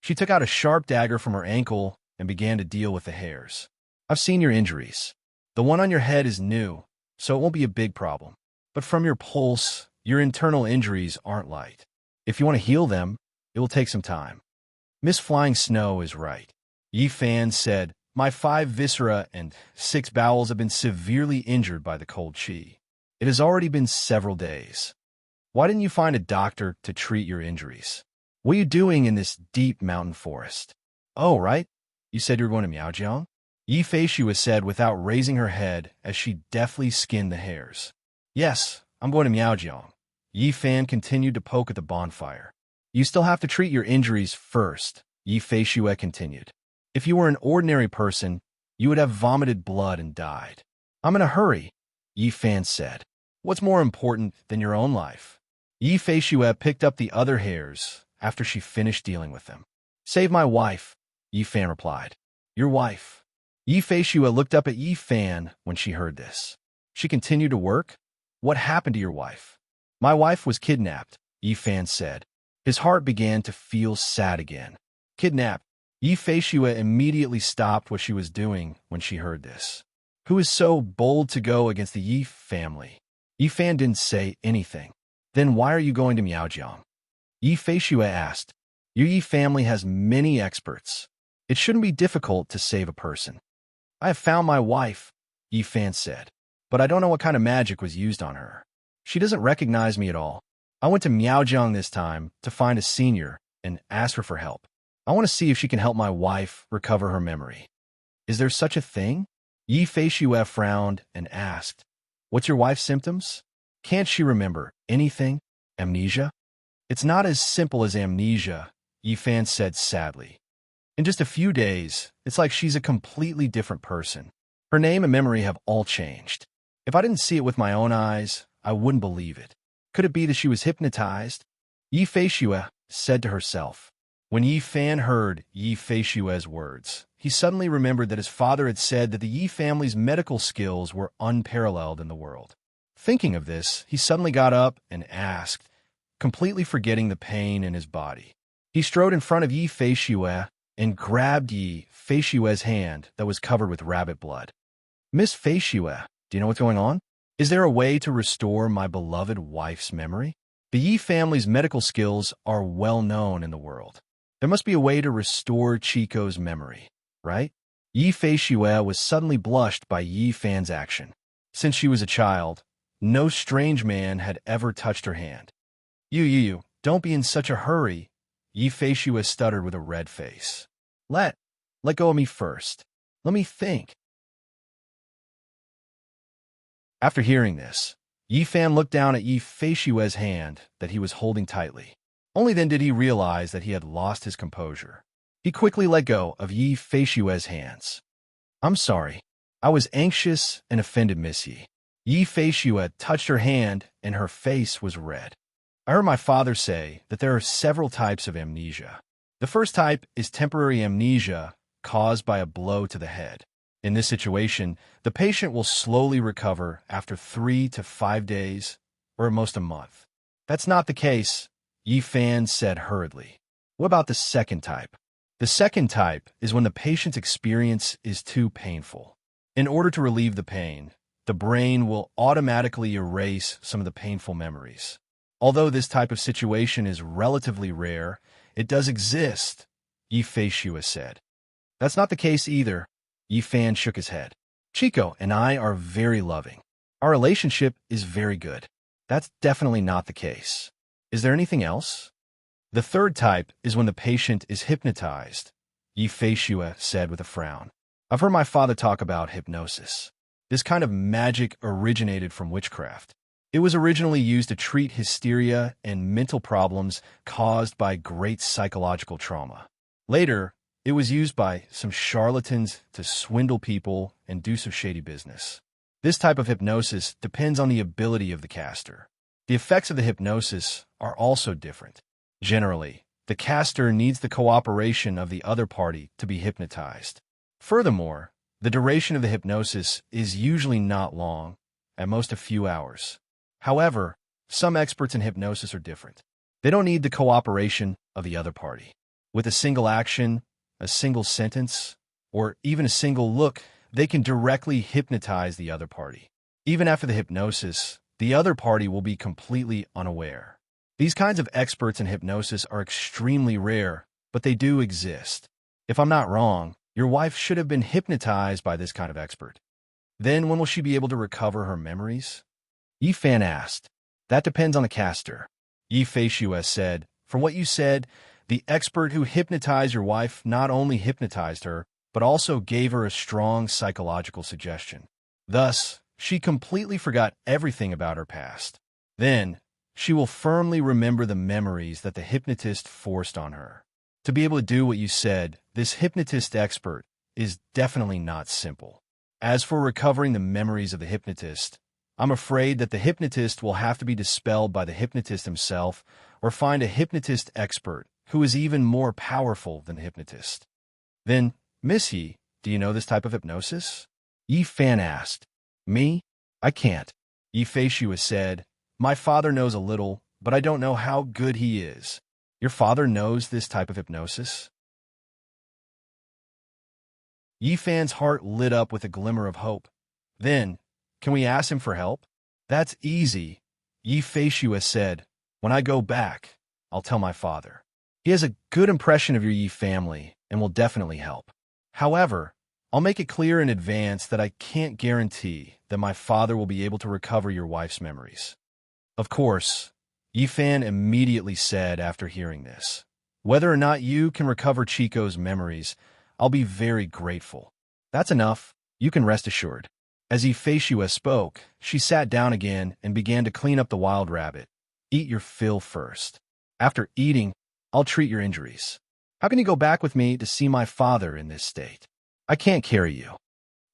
She took out a sharp dagger from her ankle and began to deal with the hares. "I've seen your injuries. The one on your head is new, so it won't be a big problem. But from your pulse, your internal injuries aren't light. If you want to heal them, it will take some time." "Miss Flying Snow is right," Yi Fan said. "My 5 viscera and 6 bowels have been severely injured by the cold qi. It has already been several days. Why didn't you find a doctor to treat your injuries? What are you doing in this deep mountain forest?" "Oh, right. You said you were going to Miaojiang?" Yi Feishua said without raising her head as she deftly skinned the hares. "Yes, I'm going to Miaojiang." Yi Fan continued to poke at the bonfire. "You still have to treat your injuries first," Yi Feishua continued. "If you were an ordinary person, you would have vomited blood and died." "I'm in a hurry," Yi Fan said. "What's more important than your own life?" Yi Feishua picked up the other hares after she finished dealing with them. "Save my wife," Yi Fan replied. "Your wife?" Yi Feishua looked up at Yi Fan when she heard this. She continued to work. "What happened to your wife?" "My wife was kidnapped," Yi Fan said. His heart began to feel sad again. "Kidnapped?" Yi Feishua immediately stopped what she was doing when she heard this. Who is so bold to go against the Yi family? Yi Fan didn't say anything. "Then why are you going to Miaojiang?" Yi Feishua asked. "Your Yi family has many experts. It shouldn't be difficult to save a person." "I have found my wife," Yi Fan said, "but I don't know what kind of magic was used on her. She doesn't recognize me at all. I went to Miaojiang this time to find a senior and ask her for help. I want to see if she can help my wife recover her memory." "Is there such a thing?" Yi Feishua frowned and asked, "What's your wife's symptoms? Can't she remember anything? Amnesia?" "It's not as simple as amnesia," Yi Fan said sadly. "In just a few days, it's like she's a completely different person. Her name and memory have all changed. If I didn't see it with my own eyes, I wouldn't believe it. Could it be that she was hypnotized?" Yi Feishua said to herself. When Yi Fan heard Yi Feishua's words, he suddenly remembered that his father had said that the Yi family's medical skills were unparalleled in the world. Thinking of this, he suddenly got up and asked, completely forgetting the pain in his body. He strode in front of Yi Feishua and grabbed Yi Feishua's hand that was covered with rabbit blood. "Miss Feishua, do you know what's going on? Is there a way to restore my beloved wife's memory? The Yi family's medical skills are well known in the world. There must be a way to restore Chico's memory, right?" Yi Feishua was suddenly blushed by Yi Fan's action. Since she was a child, No strange man had ever touched her hand. You, don't be in such a hurry, Yi Feishue stuttered with a red face. Let go of me first. Let me think. After hearing this, Yi Fan looked down at Yi Feishue's hand that he was holding tightly. Only then did he realize that he had lost his composure. He quickly let go of Yi Feishue's hands. I'm sorry. I was anxious and offended, Miss Yi. Yi Feishue touched her hand and her face was red. I heard my father say that there are several types of amnesia. The first type is temporary amnesia caused by a blow to the head. In this situation, the patient will slowly recover after 3 to 5 days, or at most a month. That's not the case, Yi Fan said hurriedly. What about the second type? The second type is when the patient's experience is too painful. In order to relieve the pain, the brain will automatically erase some of the painful memories. Although this type of situation is relatively rare, it does exist, Yi Feishue said. That's not the case either, Yi Fan shook his head. Chico and I are very loving. Our relationship is very good. That's definitely not the case. Is there anything else? The third type is when the patient is hypnotized, Yi Feishue said with a frown. I've heard my father talk about hypnosis. This kind of magic originated from witchcraft. It was originally used to treat hysteria and mental problems caused by great psychological trauma. Later, it was used by some charlatans to swindle people and do some shady business. This type of hypnosis depends on the ability of the caster. The effects of the hypnosis are also different. Generally, the caster needs the cooperation of the other party to be hypnotized. Furthermore, the duration of the hypnosis is usually not long, at most a few hours. However, some experts in hypnosis are different. They don't need the cooperation of the other party. With a single action, a single sentence, or even a single look, they can directly hypnotize the other party. Even after the hypnosis, the other party will be completely unaware. These kinds of experts in hypnosis are extremely rare, but they do exist. If I'm not wrong, your wife should have been hypnotized by this kind of expert. Then when will she be able to recover her memories? Yi Fan asked. That depends on the caster. Yi Feishue said, from what you said, the expert who hypnotized your wife not only hypnotized her, but also gave her a strong psychological suggestion. Thus, she completely forgot everything about her past. Then, she will firmly remember the memories that the hypnotist forced on her. To be able to do what you said, this hypnotist expert is definitely not simple. As for recovering the memories of the hypnotist, I'm afraid that the hypnotist will have to be dispelled by the hypnotist himself or find a hypnotist expert who is even more powerful than the hypnotist. Then, Miss Yi, do you know this type of hypnosis? Yi Fan asked. Me? I can't. Yi Feishue said, my father knows a little, but I don't know how good he is. Your father knows this type of hypnosis? Yi Fan's heart lit up with a glimmer of hope. Then, can we ask him for help? That's easy, Yi Feishue said. When I go back, I'll tell my father. He has a good impression of your Yi family and will definitely help. However, I'll make it clear in advance that I can't guarantee that my father will be able to recover your wife's memories. Of course, Yi Fan immediately said after hearing this, whether or not you can recover Chico's memories, I'll be very grateful. That's enough, you can rest assured. As Yi Feishue spoke, she sat down again and began to clean up the wild rabbit. Eat your fill first. After eating, I'll treat your injuries. How can you go back with me to see my father in this state? I can't carry you.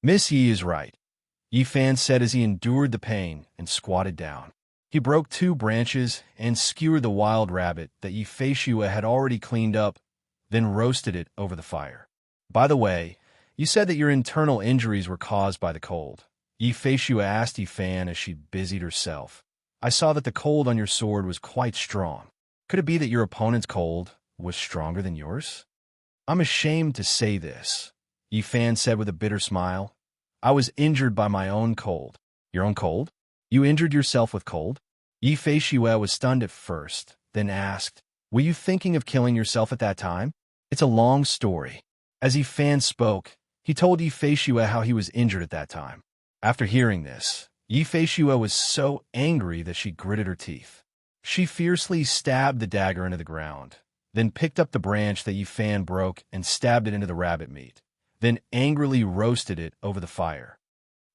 Miss Yi is right, Yi Fan said as he endured the pain and squatted down. He broke 2 branches and skewered the wild rabbit that Yi Feishue had already cleaned up, then roasted it over the fire. By the way, you said that your internal injuries were caused by the cold. Yi Feishue asked Yi Fan as she busied herself. I saw that the cold on your sword was quite strong. Could it be that your opponent's cold was stronger than yours? I'm ashamed to say this, Yi Fan said with a bitter smile. I was injured by my own cold. Your own cold? You injured yourself with cold? Yi Feishue was stunned at first, then asked, were you thinking of killing yourself at that time? It's a long story. As Yi Fan spoke, he told Yi Feishue how he was injured at that time. After hearing this, Yi Feishua was so angry that she gritted her teeth. She fiercely stabbed the dagger into the ground, then picked up the branch that Yi Fan broke and stabbed it into the rabbit meat, then angrily roasted it over the fire.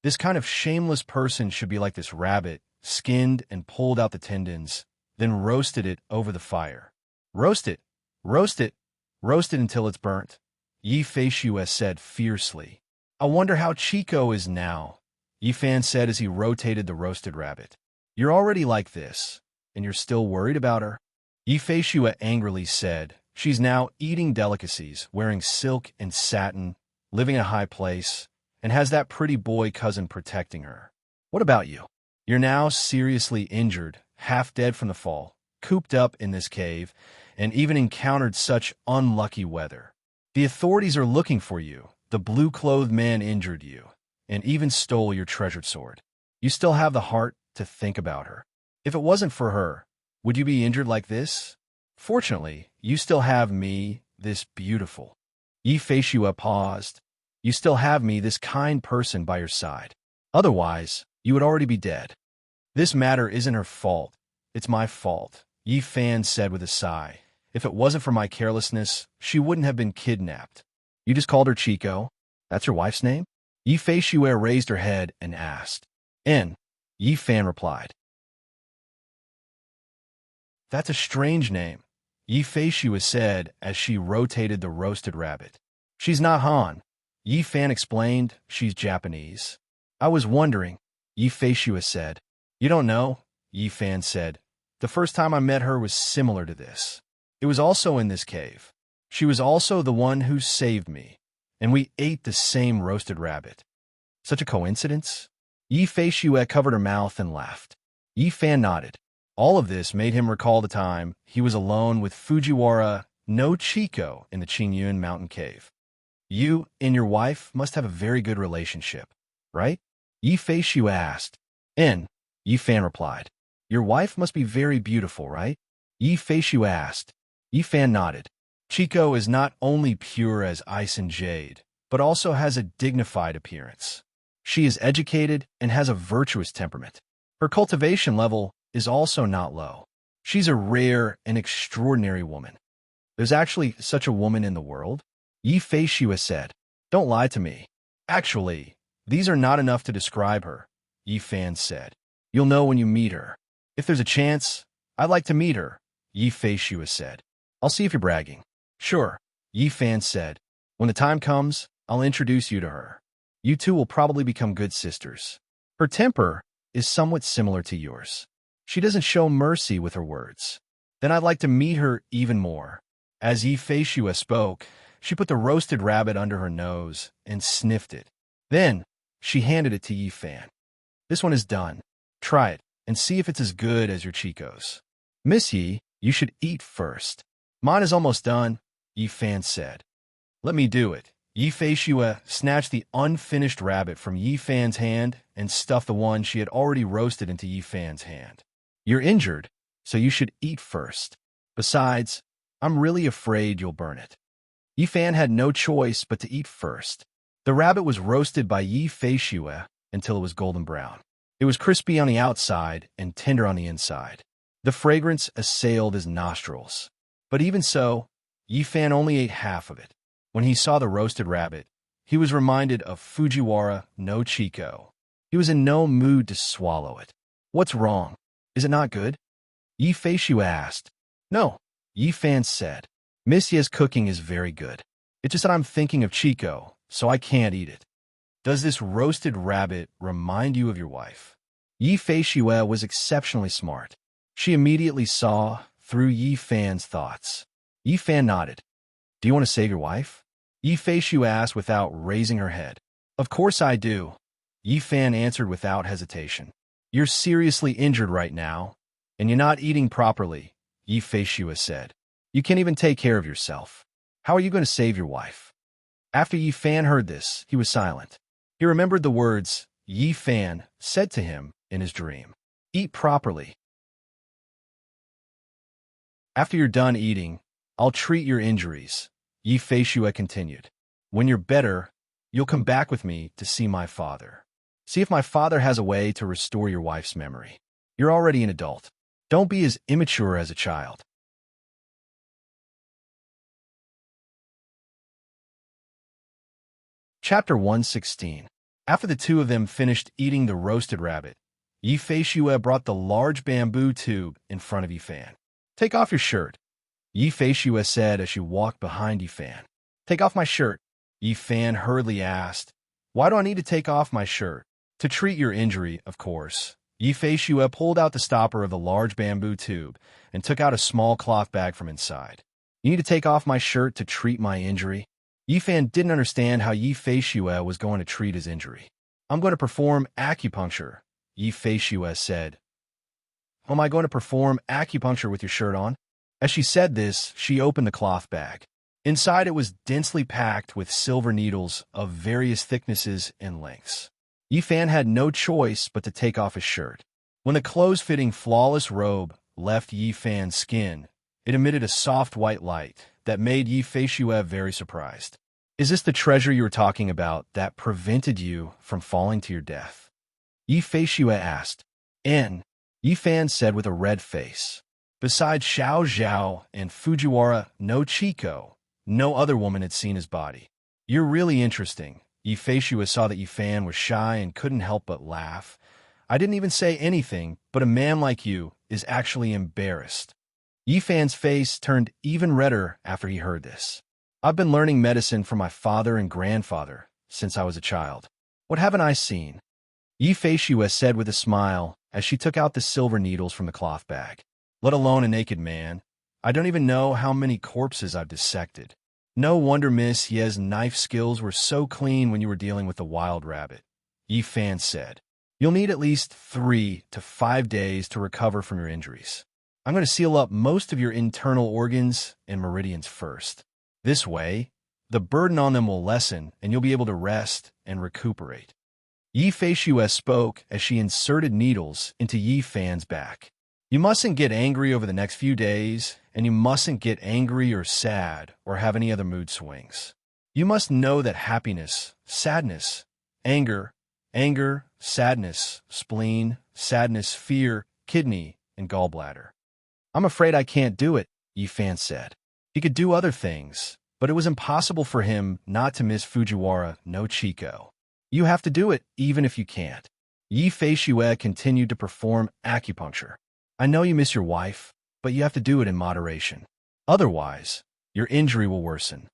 This kind of shameless person should be like this rabbit, skinned and pulled out the tendons, then roasted it over the fire. Roast it, roast it, roast it until it's burnt, Yi Feishua said fiercely. I wonder how Chico is now, Yi Fan said as he rotated the roasted rabbit. You're already like this, and you're still worried about her? Yi Feishua angrily said. She's now eating delicacies, wearing silk and satin, living in a high place, and has that pretty boy cousin protecting her. What about you? You're now seriously injured, half dead from the fall, cooped up in this cave, and even encountered such unlucky weather. The authorities are looking for you. The blue-clothed man injured you, and even stole your treasured sword. You still have the heart to think about her. If it wasn't for her, would you be injured like this? Fortunately, you still have me, this beautiful. Yi Feishua paused. You still have me, this kind person by your side. Otherwise, you would already be dead. This matter isn't her fault. It's my fault, Yi Fan said with a sigh. If it wasn't for my carelessness, she wouldn't have been kidnapped. You just called her Chico? That's your wife's name? Yi Feishua raised her head and asked. Yi Fan replied. That's a strange name, Yi Feishua said as she rotated the roasted rabbit. She's not Han, Yi Fan explained. She's Japanese. I was wondering, Yi Feishua said. You don't know, Yi Fan said. The first time I met her was similar to this. It was also in this cave. She was also the one who saved me, and we ate the same roasted rabbit. Such a coincidence? Yi Feishua covered her mouth and laughed. Yi Fan nodded. All of this made him recall the time he was alone with Fujiwara no Chico in the Qingyun mountain cave. You and your wife must have a very good relationship, right? Yi Feishua asked. Yi Fan replied. Your wife must be very beautiful, right? Yi Feishua asked. Yi Fan nodded. Chico is not only pure as ice and jade, but also has a dignified appearance. She is educated and has a virtuous temperament. Her cultivation level is also not low. She's a rare and extraordinary woman. There's actually such a woman in the world? Yi Feishua said. Don't lie to me. Actually, these are not enough to describe her, Yi Fan said. You'll know when you meet her. If there's a chance, I'd like to meet her, Yi Feishua said. I'll see if you're bragging. Sure, Yi Fan said. When the time comes, I'll introduce you to her. You two will probably become good sisters. Her temper is somewhat similar to yours. She doesn't show mercy with her words. Then I'd like to meet her even more. As Yi Feishua spoke, she put the roasted rabbit under her nose and sniffed it. Then, she handed it to Yi Fan. This one is done. Try it and see if it's as good as your Chico's. Miss Yi, you should eat first. Mine is almost done, Yi Fan said. Let me do it. Yi Feishua snatched the unfinished rabbit from Yi Fan's hand and stuffed the one she had already roasted into Yi Fan's hand. You're injured, so you should eat first. Besides, I'm really afraid you'll burn it. Yi Fan had no choice but to eat first. The rabbit was roasted by Yi Feishua until it was golden brown. It was crispy on the outside and tender on the inside. The fragrance assailed his nostrils. But even so, Yi Fan only ate half of it. When he saw the roasted rabbit, he was reminded of Fujiwara no Chico. He was in no mood to swallow it. What's wrong? Is it not good? Yi Feishua asked. No, Yi Fan said. Miss Ye's cooking is very good. It's just that I'm thinking of Chico, so I can't eat it. Does this roasted rabbit remind you of your wife? Yi Feishua was exceptionally smart. She immediately saw through Yi Fan's thoughts. Yi Fan nodded. Do you want to save your wife? Yi Feishua asked without raising her head. Of course I do, Yi Fan answered without hesitation. You're seriously injured right now, and you're not eating properly, Yi Feishua said. You can't even take care of yourself. How are you going to save your wife? After Yi Fan heard this, he was silent. He remembered the words Yi Fan said to him in his dream. Eat properly. After you're done eating, I'll treat your injuries, Yi Feishua continued. When you're better, you'll come back with me to see my father. See if my father has a way to restore your wife's memory. You're already an adult. Don't be as immature as a child. Chapter 116. After the two of them finished eating the roasted rabbit, Yi Fei Shue brought the large bamboo tube in front of Yifan. Take off your shirt, Yi Fei Shue said as she walked behind Yifan. Take off my shirt, Yifan hurriedly asked. Why do I need to take off my shirt? To treat your injury, of course. Yi Fei Shue pulled out the stopper of the large bamboo tube and took out a small cloth bag from inside. You need to take off my shirt to treat my injury? Yifan didn't understand how Yi Fei Shue was going to treat his injury. I'm going to perform acupuncture, Yi Fei Shue said. How am I going to perform acupuncture with your shirt on? As she said this, she opened the cloth bag. Inside it was densely packed with silver needles of various thicknesses and lengths. Yifan had no choice but to take off his shirt. When the close-fitting flawless robe left Yifan's skin, it emitted a soft white light that made Yi Fei Shue very surprised. Is this the treasure you were talking about that prevented you from falling to your death? Yi Fei Shue asked. Yifan said with a red face. Besides Xiao Zhao and Fujiwara no Chico, no other woman had seen his body. You're really interesting. Yi Fei Shue saw that Yifan was shy and couldn't help but laugh. I didn't even say anything, but a man like you is actually embarrassed. Yifan's face turned even redder after he heard this. I've been learning medicine from my father and grandfather since I was a child. What haven't I seen? Yi Fei Shue said with a smile as she took out the silver needles from the cloth bag. Let alone a naked man. I don't even know how many corpses I've dissected. No wonder Miss Ye's knife skills were so clean when you were dealing with the wild rabbit, Yifan said. You'll need at least 3 to 5 days to recover from your injuries. I'm going to seal up most of your internal organs and meridians first. This way, the burden on them will lessen and you'll be able to rest and recuperate. Yi Fei Shue spoke as she inserted needles into Yifan's back. You mustn't get angry over the next few days, and you mustn't get angry or sad or have any other mood swings. You must know that happiness, sadness, anger, sadness, spleen, sadness, fear, kidney, and gallbladder. I'm afraid I can't do it, Yifan said. He could do other things, but it was impossible for him not to miss Fujiwara no Chico. You have to do it, even if you can't. Yi Fei Shue continued to perform acupuncture. I know you miss your wife, but you have to do it in moderation. Otherwise, your injury will worsen.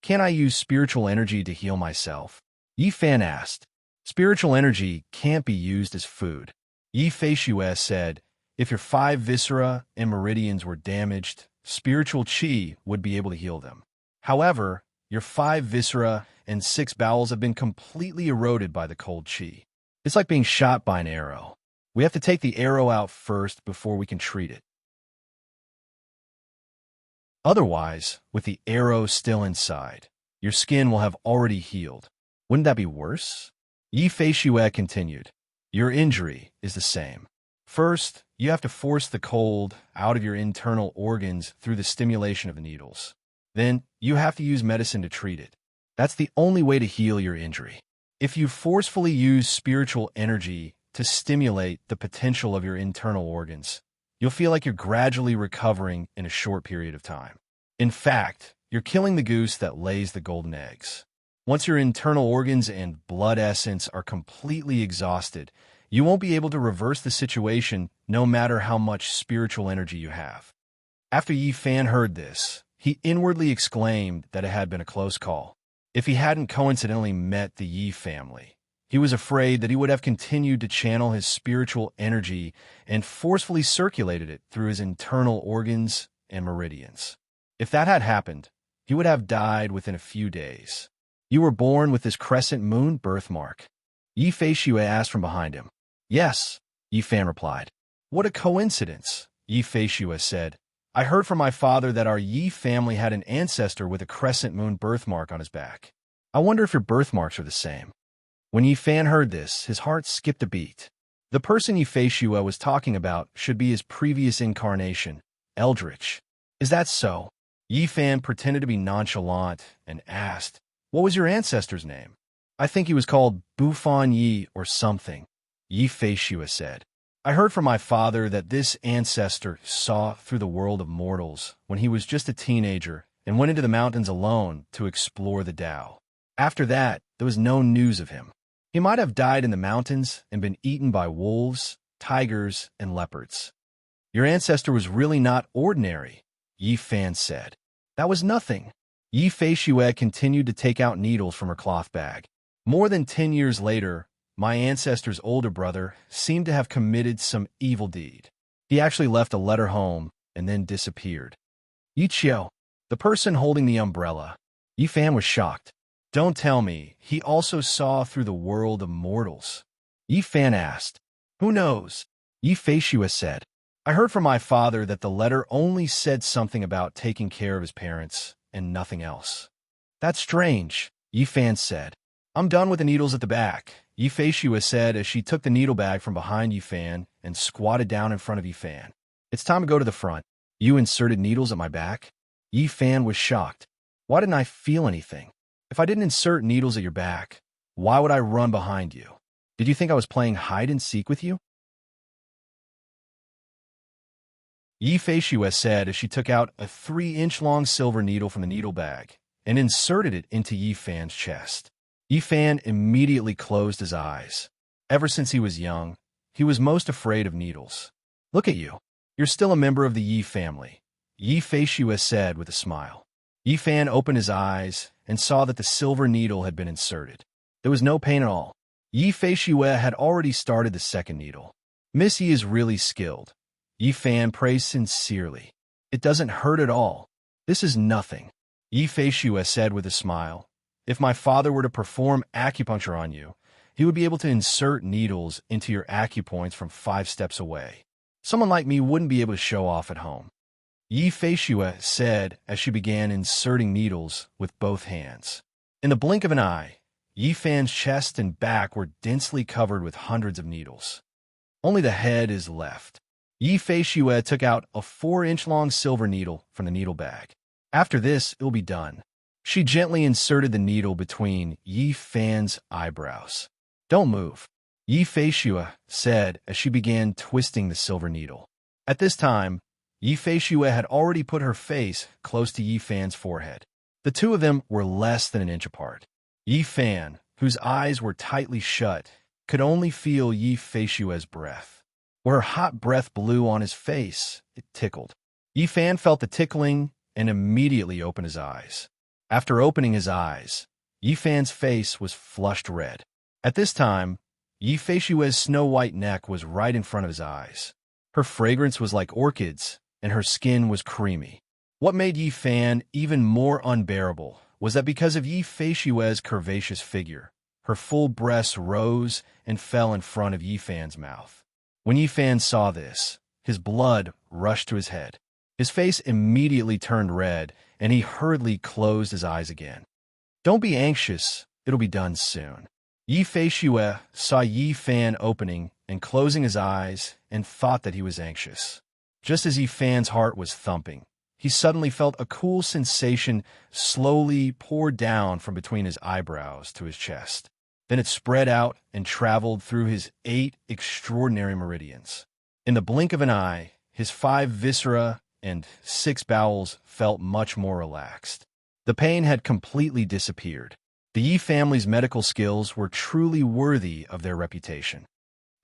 Can I use spiritual energy to heal myself? Yifan asked. Spiritual energy can't be used as food. Yi Fei Shue said, if your 5 viscera and meridians were damaged, spiritual qi would be able to heal them. However, your 5 viscera and 6 bowels have been completely eroded by the cold qi. It's like being shot by an arrow. We have to take the arrow out first before we can treat it. Otherwise, with the arrow still inside, your skin will have already healed. Wouldn't that be worse? Yi Fei Shue continued. Your injury is the same. First, you have to force the cold out of your internal organs through the stimulation of the needles. Then, you have to use medicine to treat it. That's the only way to heal your injury. If you forcefully use spiritual energy to stimulate the potential of your internal organs, you'll feel like you're gradually recovering in a short period of time. In fact, you're killing the goose that lays the golden eggs. Once your internal organs and blood essence are completely exhausted, you won't be able to reverse the situation no matter how much spiritual energy you have. After Yifan heard this, he inwardly exclaimed that it had been a close call. If he hadn't coincidentally met the Yi family, he was afraid that he would have continued to channel his spiritual energy and forcefully circulated it through his internal organs and meridians. If that had happened, he would have died within a few days. You were born with this crescent moon birthmark? Yi Fei Shue asked from behind him. Yes, Yifan replied. What a coincidence, Yi Fei Shue said. I heard from my father that our Yi family had an ancestor with a crescent moon birthmark on his back. I wonder if your birthmarks are the same. When Yifan heard this, his heart skipped a beat. The person Yi Fei Shue was talking about should be his previous incarnation, Eldritch. Is that so? Yifan pretended to be nonchalant and asked, what was your ancestor's name? I think he was called Bufon Yi or something, Yi Feishua said. I heard from my father that this ancestor saw through the world of mortals when he was just a teenager and went into the mountains alone to explore the Tao. After that, there was no news of him. He might have died in the mountains and been eaten by wolves, tigers, and leopards. Your ancestor was really not ordinary, Yi Fan said. That was nothing. Yi Feishue continued to take out needles from her cloth bag. More than 10 years later, my ancestor's older brother seemed to have committed some evil deed. He actually left a letter home and then disappeared. Yi Qiu, the person holding the umbrella. Yi Fan was shocked. Don't tell me he also saw through the world of mortals. Yi Fan asked. Who knows? Yi Feishue said. I heard from my father that the letter only said something about taking care of his parents and nothing else. That's strange, Yi Fan said. I'm done with the needles at the back, Yi Feishue said as she took the needle bag from behind Yi Fan and squatted down in front of Yi Fan. It's time to go to the front. You inserted needles at my back? Yi Fan was shocked. Why didn't I feel anything? If I didn't insert needles at your back, why would I run behind you? Did you think I was playing hide and seek with you? Yi Feishue said as she took out a 3-inch-long silver needle from the needle bag and inserted it into Yi Fan's chest. Yi Fan immediately closed his eyes. Ever since he was young, he was most afraid of needles. Look at you. You're still a member of the Yi family, Yi Feishue said with a smile. Yi Fan opened his eyes and saw that the silver needle had been inserted. There was no pain at all. Yi Feishue had already started the second needle. Miss Yi is really skilled. Yi Fan praised sincerely. It doesn't hurt at all. This is nothing, Yi Feishue said with a smile. If my father were to perform acupuncture on you, he would be able to insert needles into your acupoints from 5 steps away. Someone like me wouldn't be able to show off at home. Yi Feishue said as she began inserting needles with both hands. In the blink of an eye, Yi Fan's chest and back were densely covered with hundreds of needles. Only the head is left. Yi Feishue took out a 4-inch-long silver needle from the needle bag. After this, it will be done. She gently inserted the needle between Yi Fan's eyebrows. Don't move, Yi Feishue said as she began twisting the silver needle. At this time, Yi Feishue had already put her face close to Yi Fan's forehead. The two of them were less than an inch apart. Yi Fan, whose eyes were tightly shut, could only feel Yi Feishue's breath. Where her hot breath blew on his face, it tickled. Yi Fan felt the tickling and immediately opened his eyes. After opening his eyes, Yi Fan's face was flushed red. At this time, Yi Feishue's snow-white neck was right in front of his eyes. Her fragrance was like orchids, and her skin was creamy. What made Yi Fan even more unbearable was that because of Yi Feishue's curvaceous figure, her full breasts rose and fell in front of Yi Fan's mouth. When Yi Fan saw this, his blood rushed to his head. His face immediately turned red, and he hurriedly closed his eyes again. Don't be anxious, it'll be done soon. Yi Feishue saw Yi Fan opening and closing his eyes and thought that he was anxious. Just as Yi Fan's heart was thumping, he suddenly felt a cool sensation slowly pour down from between his eyebrows to his chest. Then it spread out and traveled through his 8 extraordinary meridians. In the blink of an eye, his 5 viscera and 6 bowels felt much more relaxed. The pain had completely disappeared. The Yi family's medical skills were truly worthy of their reputation.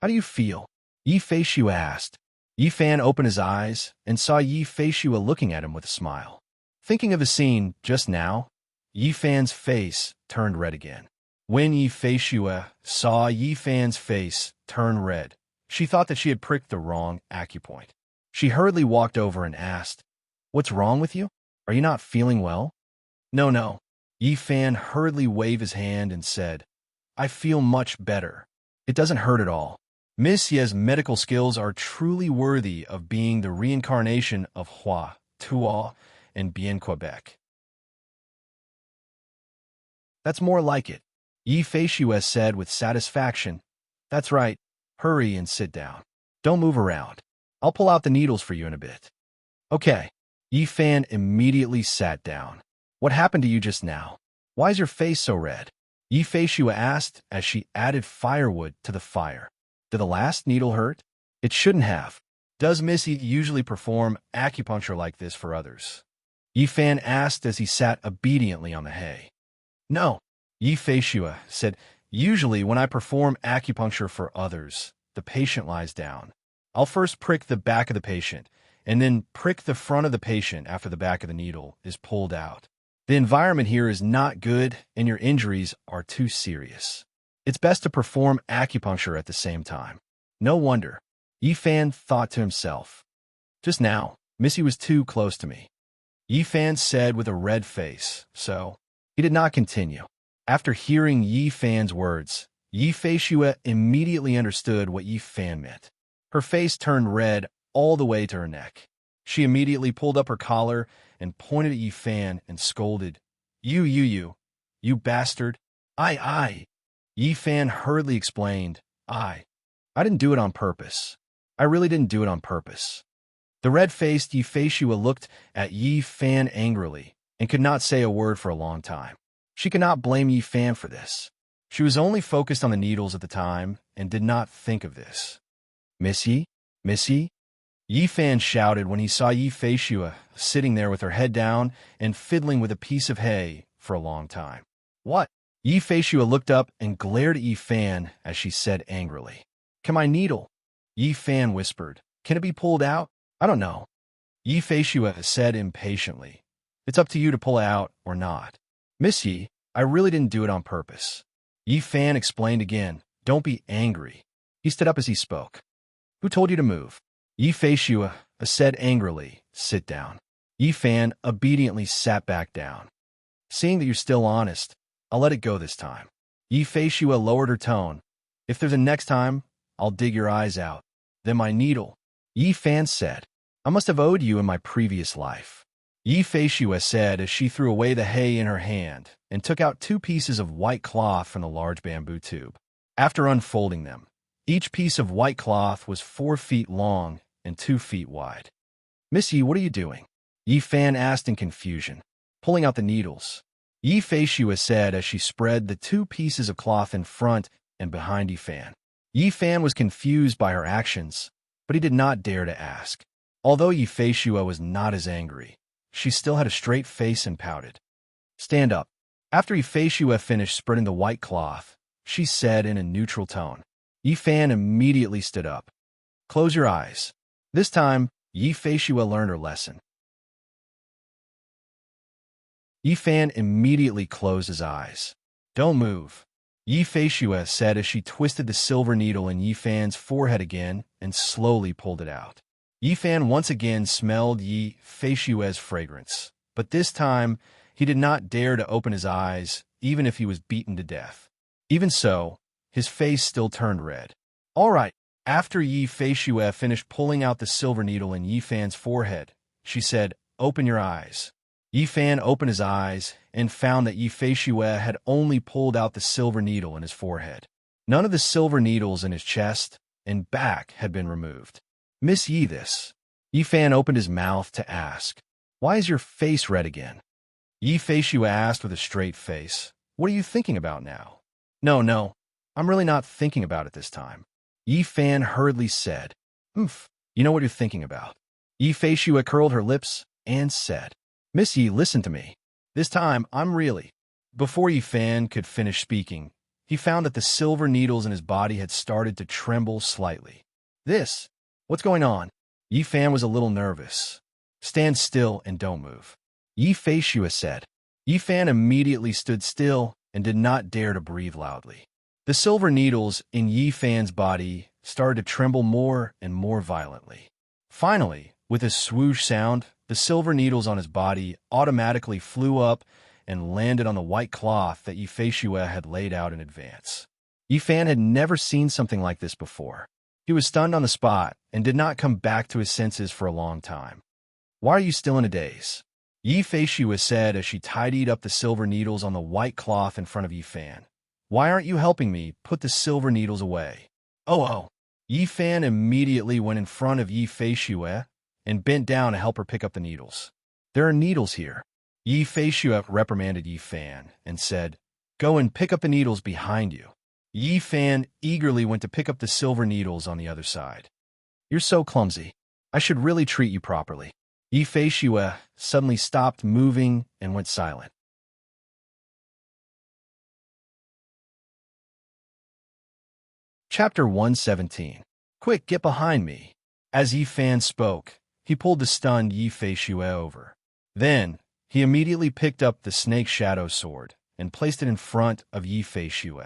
How do you feel? Yi Feishue asked. Yi Fan opened his eyes and saw Yi Feishue looking at him with a smile. Thinking of the scene just now, Yi Fan's face turned red again. When Yi Feishue saw Yi Fan's face turn red, she thought that she had pricked the wrong acupoint. She hurriedly walked over and asked, "What's wrong with you? Are you not feeling well?" No. Yi Fan hurriedly waved his hand and said, "I feel much better. It doesn't hurt at all." Miss Ye's medical skills are truly worthy of being the reincarnation of Hua, Tua, and Bien Quebec. That's more like it, Yi Feishue said with satisfaction. That's right. Hurry and sit down. Don't move around. I'll pull out the needles for you in a bit. Okay. Yi Fan immediately sat down. What happened to you just now? Why is your face so red? Yi Feishua asked as she added firewood to the fire. Did the last needle hurt? It shouldn't have. Does Missy usually perform acupuncture like this for others? Yi Fan asked as he sat obediently on the hay. No, Yi Feishua said, usually when I perform acupuncture for others, the patient lies down. I'll first prick the back of the patient, and then prick the front of the patient after the back of the needle is pulled out. The environment here is not good, and your injuries are too serious. It's best to perform acupuncture at the same time. No wonder. Yi Fan thought to himself. Just now, Missy was too close to me. Yi Fan said with a red face, so he did not continue. After hearing Yi Fan's words, Yi Feishua immediately understood what Yi Fan meant. Her face turned red all the way to her neck. She immediately pulled up her collar and pointed at Yi Fan and scolded, You bastard. I. Yi Fan hurriedly explained, I didn't do it on purpose. I really didn't do it on purpose. The red-faced Yi Feishua looked at Yi Fan angrily and could not say a word for a long time. She could not blame Yi Fan for this. She was only focused on the needles at the time and did not think of this. Missy? Yi Fan shouted when he saw Yi Feishua sitting there with her head down and fiddling with a piece of hay for a long time. What? Yi Feishua looked up and glared at Yi Fan as she said angrily. Can my needle? Yi Fan whispered. Can it be pulled out? I don't know. Yi Feishua said impatiently. It's up to you to pull it out or not. Miss Yi, I really didn't do it on purpose. Yi Fan explained again. Don't be angry. He stood up as he spoke. Who told you to move? Yi Feishua said angrily. Sit down. Yi Fan obediently sat back down. Seeing that you're still honest, I'll let it go this time. Yi Feishua lowered her tone. If there's a next time, I'll dig your eyes out. Then my needle. Yi Fan said, I must have owed you in my previous life. Yi Feishua said as she threw away the hay in her hand and took out 2 pieces of white cloth from the large bamboo tube. After unfolding them, each piece of white cloth was 4 feet long and 2 feet wide. Miss Yi, what are you doing? Yi Fan asked in confusion. Pulling out the needles. Yi Feishua said as she spread the 2 pieces of cloth in front and behind Yi Fan. Yi Fan was confused by her actions, but he did not dare to ask. Although Yi Feishua was not as angry, she still had a straight face and pouted. Stand up. After Yi Feishua finished spreading the white cloth, she said in a neutral tone. Yi Fan immediately stood up. Close your eyes. This time, Yi Feishua learned her lesson. Yi Fan immediately closed his eyes. Don't move. Yi Feishua said as she twisted the silver needle in Yi Fan's forehead again and slowly pulled it out. Yi Fan once again smelled Yi Feishua's fragrance, but this time he did not dare to open his eyes even if he was beaten to death. Even so, his face still turned red. All right. After Yi Feishua finished pulling out the silver needle in Yi Fan's forehead, she said, Open your eyes. Yi Fan opened his eyes and found that Yi Feishua had only pulled out the silver needle in his forehead. None of the silver needles in his chest and back had been removed. Miss Yi this? Yi Fan opened his mouth to ask, Why is your face red again? Yi Feishua asked with a straight face, What are you thinking about now? No, I'm really not thinking about it this time. Yi Fan hurriedly said, You know what you're thinking about. Yi Feishua curled her lips and said, Miss Yi, listen to me. This time, I'm really. Before Yi Fan could finish speaking, he found that the silver needles in his body had started to tremble slightly. What's going on? Yi Fan was a little nervous. Stand still and don't move. Yi Feishua said. Yi Fan immediately stood still and did not dare to breathe loudly. The silver needles in Yi Fan's body started to tremble more and more violently. Finally, with a swoosh sound, the silver needles on his body automatically flew up and landed on the white cloth that Yi Feishua had laid out in advance. Yi Fan had never seen something like this before. He was stunned on the spot and did not come back to his senses for a long time. Why are you still in a daze? Yi Feishua said as she tidied up the silver needles on the white cloth in front of Yi Fan. Why aren't you helping me put the silver needles away? Oh. Yi Fan immediately went in front of Yi Feishua and bent down to help her pick up the needles. There are needles here. Yi Feishua reprimanded Yi Fan and said, Go and pick up the needles behind you. Yi Fan eagerly went to pick up the silver needles on the other side. You're so clumsy. I should really treat you properly. Yi Fei Shue suddenly stopped moving and went silent. Chapter 117. Quick, get behind me. As Yi Fan spoke, he pulled the stunned Yi Fei Shue over. Then, he immediately picked up the snake shadow sword and placed it in front of Yi Fei Shue.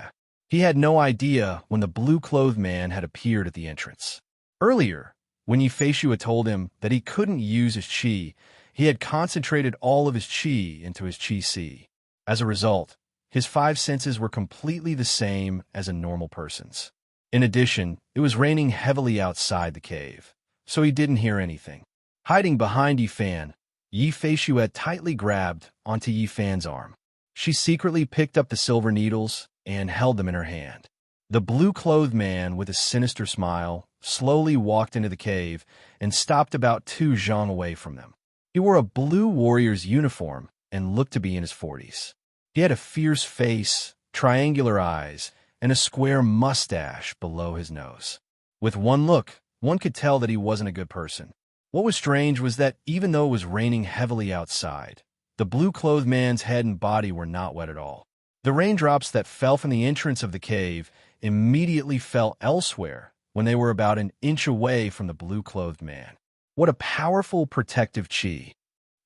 He had no idea when the blue-clothed man had appeared at the entrance. Earlier, when Yi Fei Shue told him that he couldn't use his qi, he had concentrated all of his qi into his qi si. As a result, his 5 senses were completely the same as a normal person's. In addition, it was raining heavily outside the cave, so he didn't hear anything. Hiding behind Yi Fan, Yi Fei Shue tightly grabbed onto Yi Fan's arm. She secretly picked up the silver needles and held them in her hand. The blue-clothed man, with a sinister smile, slowly walked into the cave and stopped about 2 zhang away from them. He wore a blue warrior's uniform and looked to be in his 40s. He had a fierce face, triangular eyes, and a square mustache below his nose. With one look, one could tell that he wasn't a good person. What was strange was that even though it was raining heavily outside, the blue-clothed man's head and body were not wet at all. The raindrops that fell from the entrance of the cave immediately fell elsewhere when they were about an inch away from the blue-clothed man. What a powerful protective qi,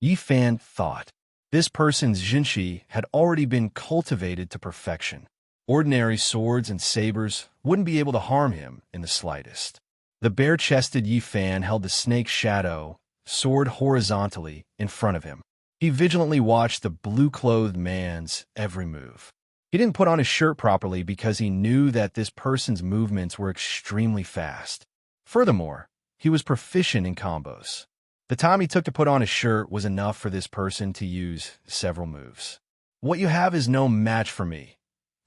Yi Fan thought. This person's jinqi had already been cultivated to perfection. Ordinary swords and sabers wouldn't be able to harm him in the slightest. The bare-chested Yi Fan held the snake shadow sword horizontally in front of him. He vigilantly watched the blue-clothed man's every move. He didn't put on his shirt properly because he knew that this person's movements were extremely fast. Furthermore, he was proficient in combos. The time he took to put on his shirt was enough for this person to use several moves. What you have is no match for me,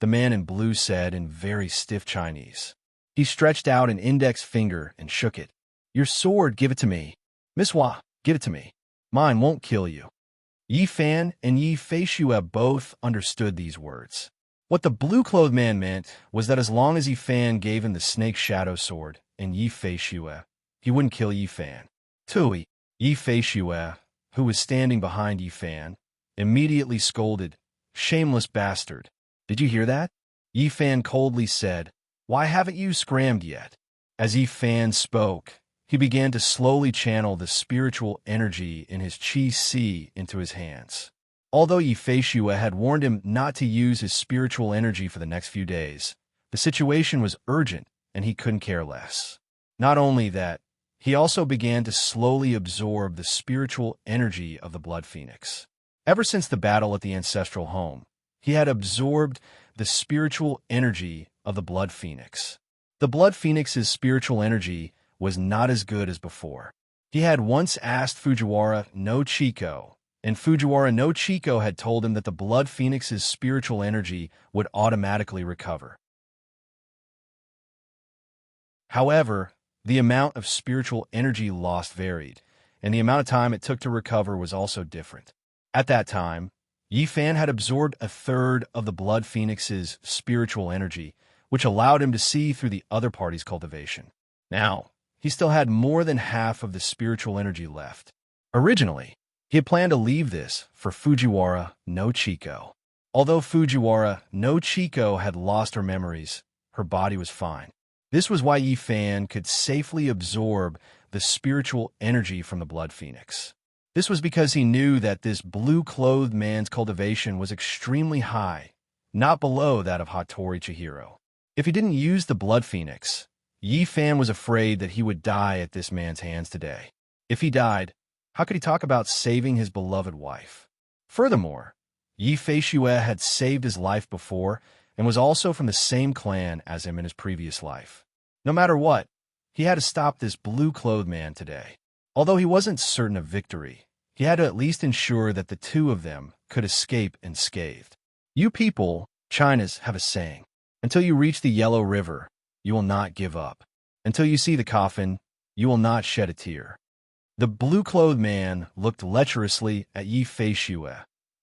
the man in blue said in very stiff Chinese. He stretched out an index finger and shook it. Your sword, give it to me. Miss Hua, give it to me. Mine won't kill you. Yi Fan and Yi Fei Shue both understood these words. What the blue-clothed man meant was that as long as Yi Fan gave him the snake shadow sword and Yi Fei Shue, he wouldn't kill Yi Fan. Tui, Yi Fei Shue, who was standing behind Yi Fan, immediately scolded, "Shameless bastard. Did you hear that?" Yi Fan coldly said, "Why haven't you scrammed yet?" As Yi Fan spoke, he began to slowly channel the spiritual energy in his qi si into his hands. Although Yi Fei Shue had warned him not to use his spiritual energy for the next few days, the situation was urgent and he couldn't care less. Not only that, he also began to slowly absorb the spiritual energy of the Blood Phoenix. Ever since the battle at the ancestral home, he had absorbed the spiritual energy of the Blood Phoenix. The Blood Phoenix's spiritual energy was not as good as before. He had once asked Fujiwara no Chico, and Fujiwara no Chico had told him that the Blood Phoenix's spiritual energy would automatically recover. However, the amount of spiritual energy lost varied, and the amount of time it took to recover was also different. At that time, Yi Fan had absorbed a third of the Blood Phoenix's spiritual energy, which allowed him to see through the other party's cultivation. Now, he still had more than half of the spiritual energy left. Originally, he had planned to leave this for Fujiwara no Chico. Although Fujiwara no Chico had lost her memories, her body was fine. This was why Yi Fan could safely absorb the spiritual energy from the Blood Phoenix. This was because he knew that this blue-clothed man's cultivation was extremely high, not below that of Hattori Chihiro. If he didn't use the Blood Phoenix, Yi Fan was afraid that he would die at this man's hands today. If he died, how could he talk about saving his beloved wife? Furthermore, Yi Fei Shue had saved his life before and was also from the same clan as him in his previous life. No matter what, he had to stop this blue-clothed man today. Although he wasn't certain of victory, he had to at least ensure that the two of them could escape unscathed. You people, Chinas, have a saying. Until you reach the Yellow River, you will not give up. Until you see the coffin, you will not shed a tear. The blue-clothed man looked lecherously at Yi Fei Shue,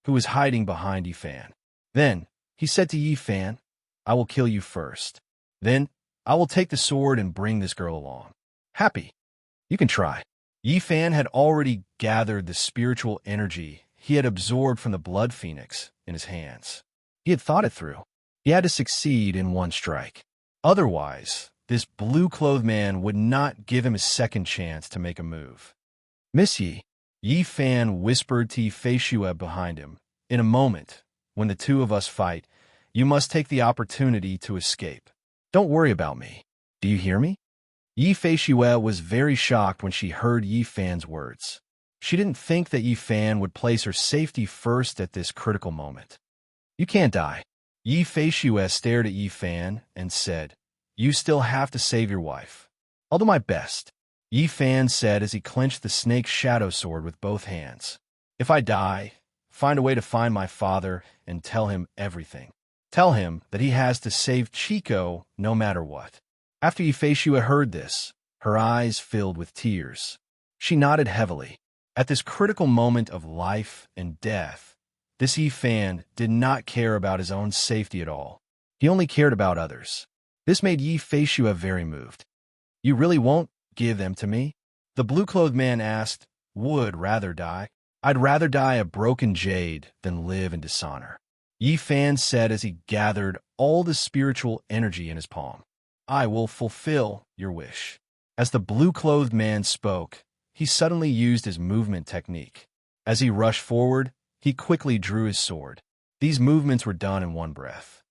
who was hiding behind Yi Fan. Then, He said to Yi Fan, "I will kill you first. Then I will take the sword and bring this girl along. Happy? You can try." Yi Fan had already gathered the spiritual energy he had absorbed from the blood phoenix in his hands. He had thought it through. He had to succeed in one strike. Otherwise, this blue-clothed man would not give him a second chance to make a move. "Miss Yi Fan whispered to Yi Feishue behind him. "In a moment, when the two of us fight, you must take the opportunity to escape. Don't worry about me. Do you hear me?" Yi Feishue was very shocked when she heard Yi Fan's words. She didn't think that Yi Fan would place her safety first at this critical moment. "You can't die." Yi Feishue stared at Yi Fan and said, "You still have to save your wife." "I'll do my best," Yi Fan said as he clenched the snake's shadow sword with both hands. "If I die, find a way to find my father and tell him everything. Tell him that he has to save Chico no matter what." After Yi Feishue heard this, her eyes filled with tears. She nodded heavily. At this critical moment of life and death, this Yi Fan did not care about his own safety at all. He only cared about others. This made Yi Feishue very moved. "You really won't give them to me?" The blue-clothed man asked. "Would rather die. I'd rather die a broken jade than live in dishonor," Yi Fan said as he gathered all the spiritual energy in his palm. "I will fulfill your wish." As the blue-clothed man spoke, he suddenly used his movement technique. As he rushed forward, he quickly drew his sword. These movements were done in one breath.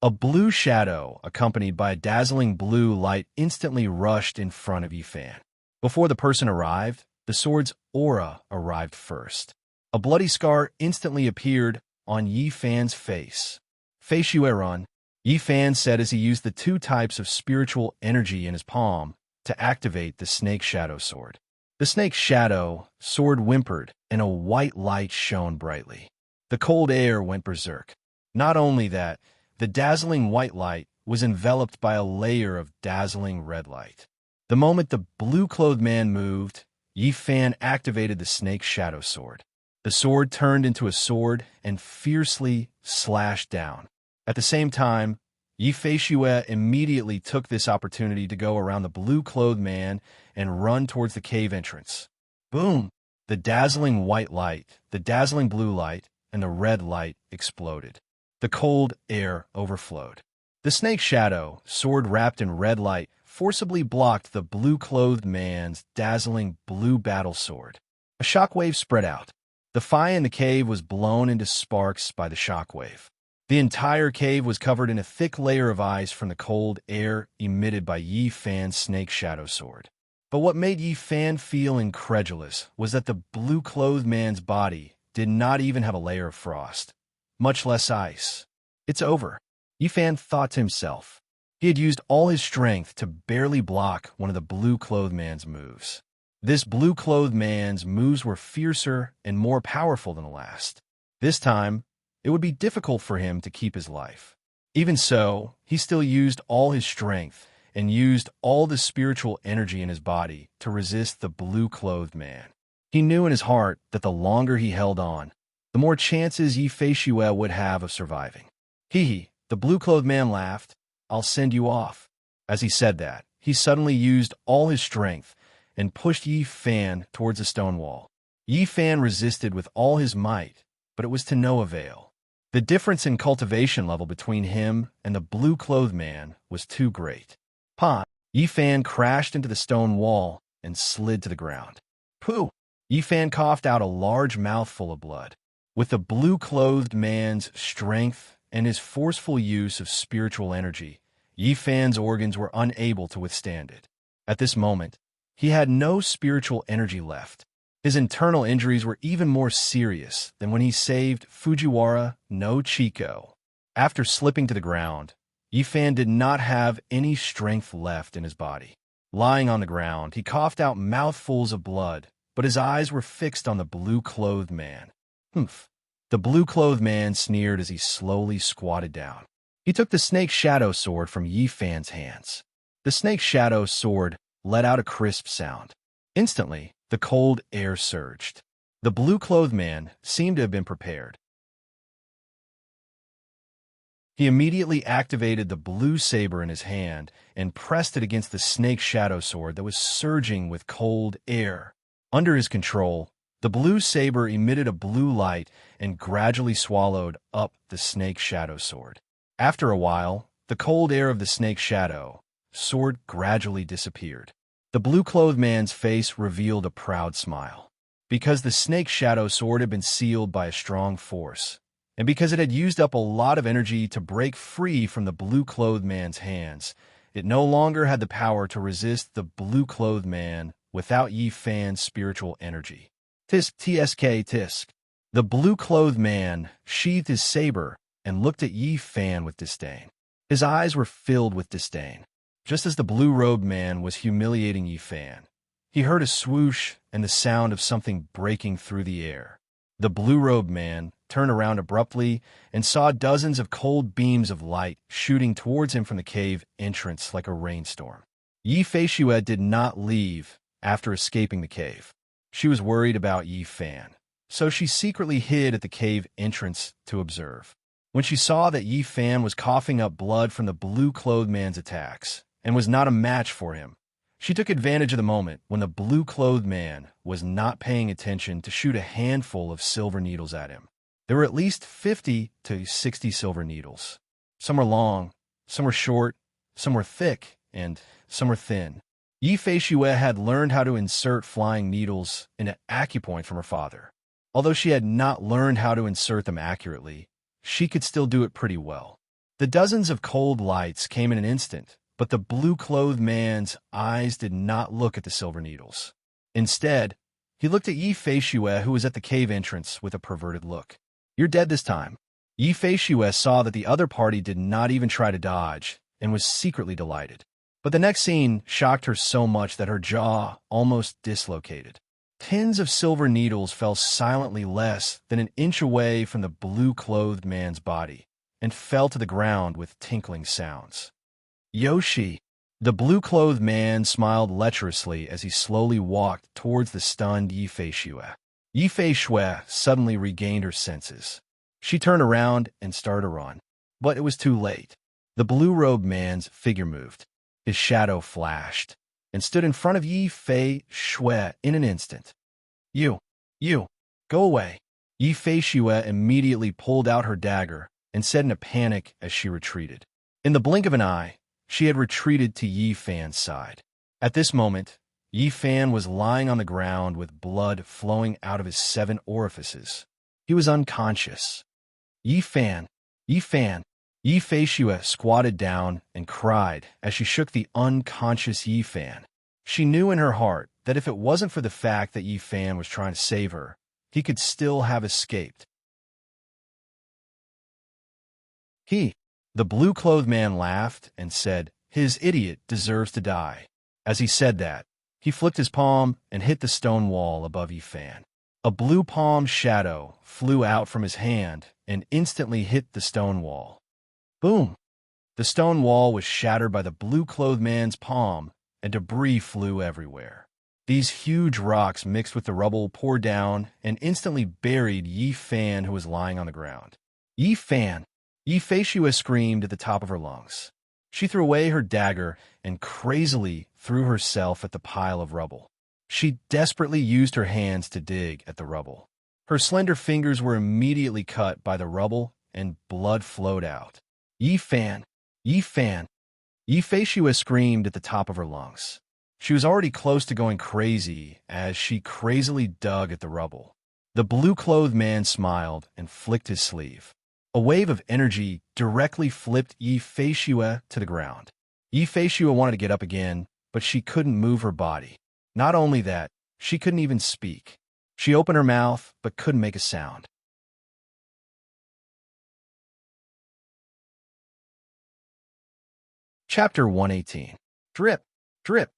A blue shadow, accompanied by a dazzling blue light, instantly rushed in front of Yi Fan. Before the person arrived, the sword's aura arrived first. A bloody scar instantly appeared on Yi Fan's face. "Feishue run," Yi Fan said as he used the two types of spiritual energy in his palm to activate the snake shadow sword. The snake's shadow sword whimpered, and a white light shone brightly. The cold air went berserk. Not only that, the dazzling white light was enveloped by a layer of dazzling red light. The moment the blue-clothed man moved, Yi Fan activated the snake's shadow sword. The sword turned into a sword and fiercely slashed down. At the same time, Yi Feishue immediately took this opportunity to go around the blue-clothed man and run towards the cave entrance. Boom! The dazzling white light, the dazzling blue light, and the red light exploded. The cold air overflowed. The snake shadow, sword wrapped in red light, forcibly blocked the blue-clothed man's dazzling blue battle sword. A shockwave spread out. The fire in the cave was blown into sparks by the shockwave. The entire cave was covered in a thick layer of ice from the cold air emitted by Yi Fan's snake shadow sword. But what made Yi Fan feel incredulous was that the blue-clothed man's body did not even have a layer of frost, much less ice. "It's over," Yi Fan thought to himself. He had used all his strength to barely block one of the blue-clothed man's moves. This blue-clothed man's moves were fiercer and more powerful than the last. This time, it would be difficult for him to keep his life. Even so, he still used all his strength and used all the spiritual energy in his body to resist the blue-clothed man. He knew in his heart that the longer he held on, the more chances Yi Feishue would have of surviving. "Hee," the blue-clothed man laughed. "I'll send you off." As he said that, he suddenly used all his strength and pushed Yi Fan towards a stone wall. Yi Fan resisted with all his might, but it was to no avail. The difference in cultivation level between him and the blue-clothed man was too great. "Pah!" Yi Fan crashed into the stone wall and slid to the ground. "Pooh!" Yi Fan coughed out a large mouthful of blood. With the blue-clothed man's strength and his forceful use of spiritual energy, Yi Fan's organs were unable to withstand it. At this moment, he had no spiritual energy left. His internal injuries were even more serious than when he saved Fujiwara no Chico. After slipping to the ground, Yi Fan did not have any strength left in his body. Lying on the ground, he coughed out mouthfuls of blood, but his eyes were fixed on the blue-clothed man. "Humph." The blue-clothed man sneered as he slowly squatted down. He took the snake shadow sword from Yi Fan's hands. The snake shadow sword let out a crisp sound. Instantly, the cold air surged. The blue-clothed man seemed to have been prepared. He immediately activated the blue saber in his hand and pressed it against the snake's shadow sword that was surging with cold air. Under his control, the blue saber emitted a blue light and gradually swallowed up the snake's shadow sword. After a while, the cold air of the snake's shadow sword gradually disappeared. The blue-clothed man's face revealed a proud smile. Because the snake's shadow sword had been sealed by a strong force, and because it had used up a lot of energy to break free from the blue-clothed man's hands, it no longer had the power to resist the blue-clothed man without Yi Fan's spiritual energy. Tisk, tsk, tisk. The blue-clothed man sheathed his saber and looked at Yi Fan with disdain. His eyes were filled with disdain. Just as the blue-robed man was humiliating Yi Fan, he heard a swoosh and the sound of something breaking through the air. The blue-robed man turned around abruptly and saw dozens of cold beams of light shooting towards him from the cave entrance like a rainstorm. Yi Fei did not leave after escaping the cave. She was worried about Yi Fan, so she secretly hid at the cave entrance to observe. When she saw that Yi Fan was coughing up blood from the blue-clothed man's attacks and was not a match for him, she took advantage of the moment when the blue-clothed man was not paying attention to shoot a handful of silver needles at him. There were at least 50 to 60 silver needles. Some were long, some were short, some were thick, and some were thin. Yi Fei had learned how to insert flying needles into acupoint from her father. Although she had not learned how to insert them accurately, she could still do it pretty well. The dozens of cold lights came in an instant, but the blue-clothed man's eyes did not look at the silver needles. Instead, he looked at Yi Fei, who was at the cave entrance, with a perverted look. "You're dead this time." Yi Fei saw that the other party did not even try to dodge and was secretly delighted. But the next scene shocked her so much that her jaw almost dislocated. Tins of silver needles fell silently less than an inch away from the blue-clothed man's body and fell to the ground with tinkling sounds. "Yoshi!" The blue-clothed man smiled lecherously as he slowly walked towards the stunned Yi Fei. Yi Fei suddenly regained her senses. She turned around and started to run, but it was too late. The blue-robed man's figure moved. His shadow flashed and stood in front of Yi Fei in an instant. You, go away." Yi Fei immediately pulled out her dagger and said in a panic as she retreated. In the blink of an eye, she had retreated to Yi Fan's side. At this moment, Yi Fan was lying on the ground with blood flowing out of his 7 orifices. He was unconscious. Yi Fei squatted down and cried as she shook the unconscious Yi Fan. She knew in her heart that if it wasn't for the fact that Yi Fan was trying to save her, he could still have escaped. The blue-clothed man laughed and said, "His idiot deserves to die." As he said that, he flicked his palm and hit the stone wall above Yi Fan. A blue palm shadow flew out from his hand and instantly hit the stone wall. Boom! The stone wall was shattered by the blue-clothed man's palm, and debris flew everywhere. These huge rocks mixed with the rubble poured down and instantly buried Yi Fan, who was lying on the ground. Yi Fei screamed at the top of her lungs. She threw away her dagger and crazily threw herself at the pile of rubble. She desperately used her hands to dig at the rubble. Her slender fingers were immediately cut by the rubble and blood flowed out. Yi Fei screamed at the top of her lungs. She was already close to going crazy as she crazily dug at the rubble. The blue-clothed man smiled and flicked his sleeve. A wave of energy directly flipped Yi Fei to the ground. Yi Fei wanted to get up again, but she couldn't move her body. Not only that, she couldn't even speak. She opened her mouth, but couldn't make a sound. Chapter 118. Drip, drip.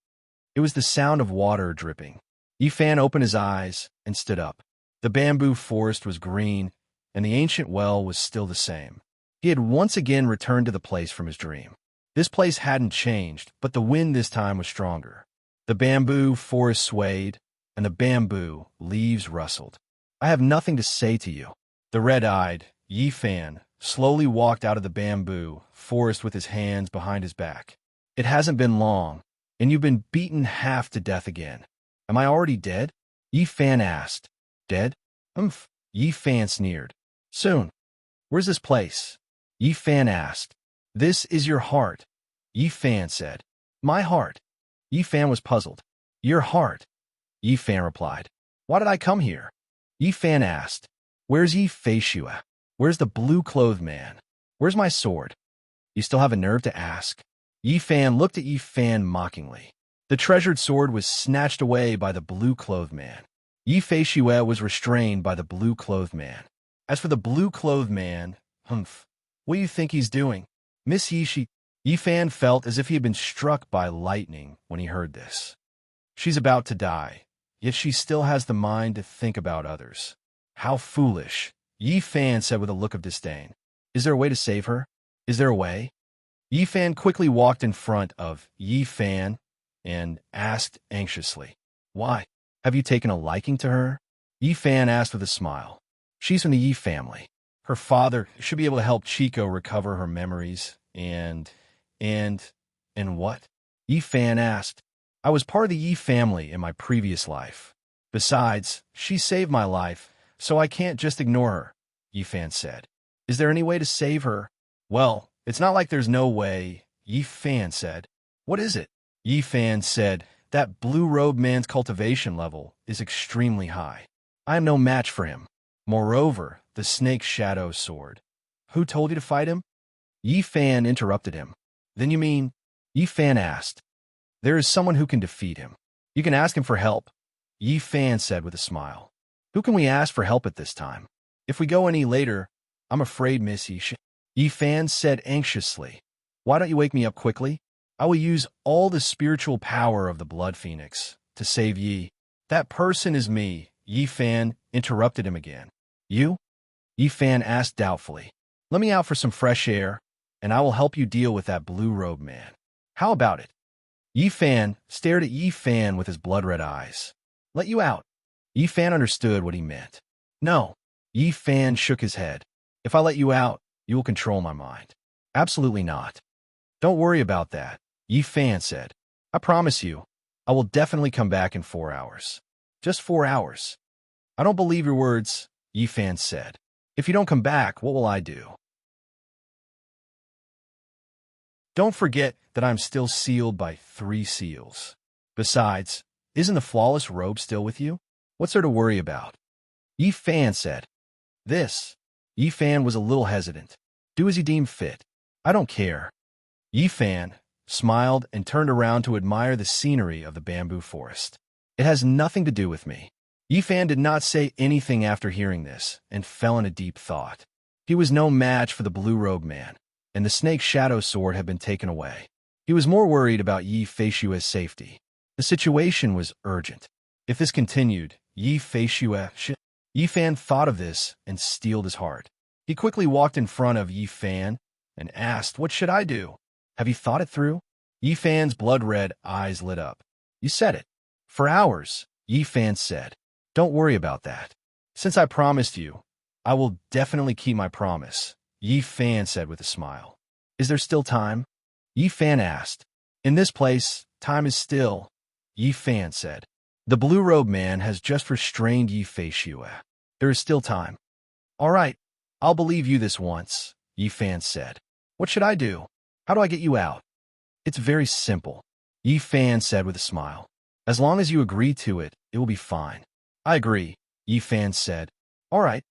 It was the sound of water dripping. Yi Fan opened his eyes and stood up. The bamboo forest was green, and the ancient well was still the same. He had once again returned to the place from his dream. This place hadn't changed, but the wind this time was stronger. The bamboo forest swayed, and the bamboo leaves rustled. "I have nothing to say to you." The red-eyed Yi Fan slowly walked out of the bamboo forest with his hands behind his back. It hasn't been long, and you've been beaten half to death again. Am I already dead? Yi Fan asked. Dead? Umph. Yi Fan sneered. Soon. Where's this place? Yi Fan asked. This is your heart, Yi Fan said. My heart. Yi Fan was puzzled. Your heart, Yi Fan replied. Why did I come here? Yi Fan asked. Where's Yi Feishue? Where's the blue-clothed man? Where's my sword? You still have a nerve to ask? Yi Fan looked at Yi Fan mockingly. The treasured sword was snatched away by the blue-clothed man. Yi Feishue was restrained by the blue-clothed man. As for the blue-clothed man, humph, what do you think he's doing? Miss Yi Fan felt as if he had been struck by lightning when he heard this. She's about to die, yet she still has the mind to think about others. How foolish, Yi Fan said with a look of disdain. Is there a way to save her? Is there a way? Yi Fan quickly walked in front of Yi Fan and asked anxiously, Why? Have you taken a liking to her? Yi Fan asked with a smile. She's from the Yi family. Her father should be able to help Chico recover her memories and what? Yi Fan asked. I was part of the Yi family in my previous life. Besides, she saved my life, so I can't just ignore her, Yi Fan said. Is there any way to save her? Well, it's not like there's no way, Yi Fan said. What is it? Yi Fan said, that blue-robed man's cultivation level is extremely high. I am no match for him. Moreover, the snake's shadow sword. Who told you to fight him? Yi Fan interrupted him. Then you mean? Yi Fan asked. There is someone who can defeat him. You can ask him for help, Yi Fan said with a smile. Who can we ask for help at this time? If we go any later, I'm afraid Miss Yi Fan said anxiously. Why don't you wake me up quickly? I will use all the spiritual power of the Blood Phoenix to save Yi. That person is me, Yi Fan interrupted him again. You? Yi Fan asked doubtfully. Let me out for some fresh air, and I will help you deal with that blue-robed man. How about it? Yi Fan stared at Yi Fan with his blood-red eyes. Let you out. Yi Fan understood what he meant. No. Yi Fan shook his head. If I let you out, you will control my mind. Absolutely not. Don't worry about that, Yi Fan said. I promise you, I will definitely come back in 4 hours. Just 4 hours. I don't believe your words, Yi Fan said. If you don't come back, what will I do? Don't forget that I'm still sealed by 3 seals. Besides, isn't the flawless robe still with you? What's there to worry about? Yi Fan said. Yi Fan was a little hesitant. Do as you deem fit. I don't care. Yi Fan smiled and turned around to admire the scenery of the bamboo forest. It has nothing to do with me. Yi Fan did not say anything after hearing this and fell in a deep thought. He was no match for the blue-robed man, and the snake's shadow sword had been taken away. He was more worried about Yi Feishue's safety. The situation was urgent. If this continued, Yi Fan thought of this and steeled his heart. He quickly walked in front of Yi Fan and asked, What should I do? Have you thought it through? Yi Fan's blood-red eyes lit up. You said it. For hours, Yi Fan said. Don't worry about that. Since I promised you, I will definitely keep my promise, Yi Fan said with a smile. Is there still time? Yi Fan asked. In this place, time is still, Yi Fan said. The blue-robed man has just restrained Yi Feishue. There is still time. All right, I'll believe you this once, Yi Fan said. What should I do? How do I get you out? It's very simple, Yi Fan said with a smile. As long as you agree to it, it will be fine. I agree, Yi Fan said. All right,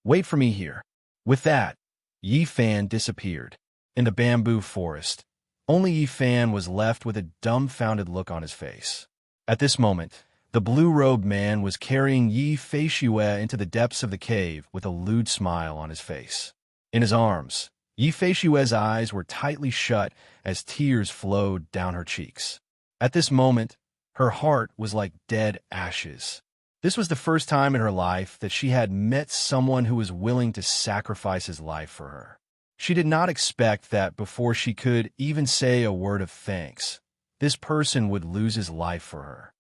wait for me here. With that, Yi Fan disappeared. In the bamboo forest, only Yi Fan was left with a dumbfounded look on his face. At this moment, the blue-robed man was carrying Yi Feishue into the depths of the cave with a lewd smile on his face. In his arms, Yi Feishue's eyes were tightly shut as tears flowed down her cheeks. At this moment, her heart was like dead ashes. This was the first time in her life that she had met someone who was willing to sacrifice his life for her. She did not expect that before she could even say a word of thanks, this person would lose his life for her.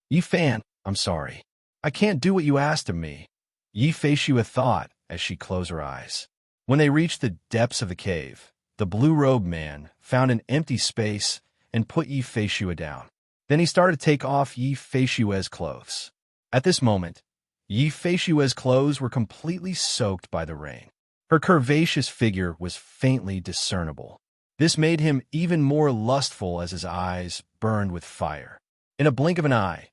Yi Fan, I'm sorry. I can't do what you asked of me, Yi Feishue thought as she closed her eyes. When they reached the depths of the cave, the blue-robed man found an empty space and put Yi Feishuo down. Then he started to take off Yi Feishuo's clothes. At this moment, Yi Feishuo's clothes were completely soaked by the rain. Her curvaceous figure was faintly discernible. This made him even more lustful as his eyes burned with fire. In a blink of an eye,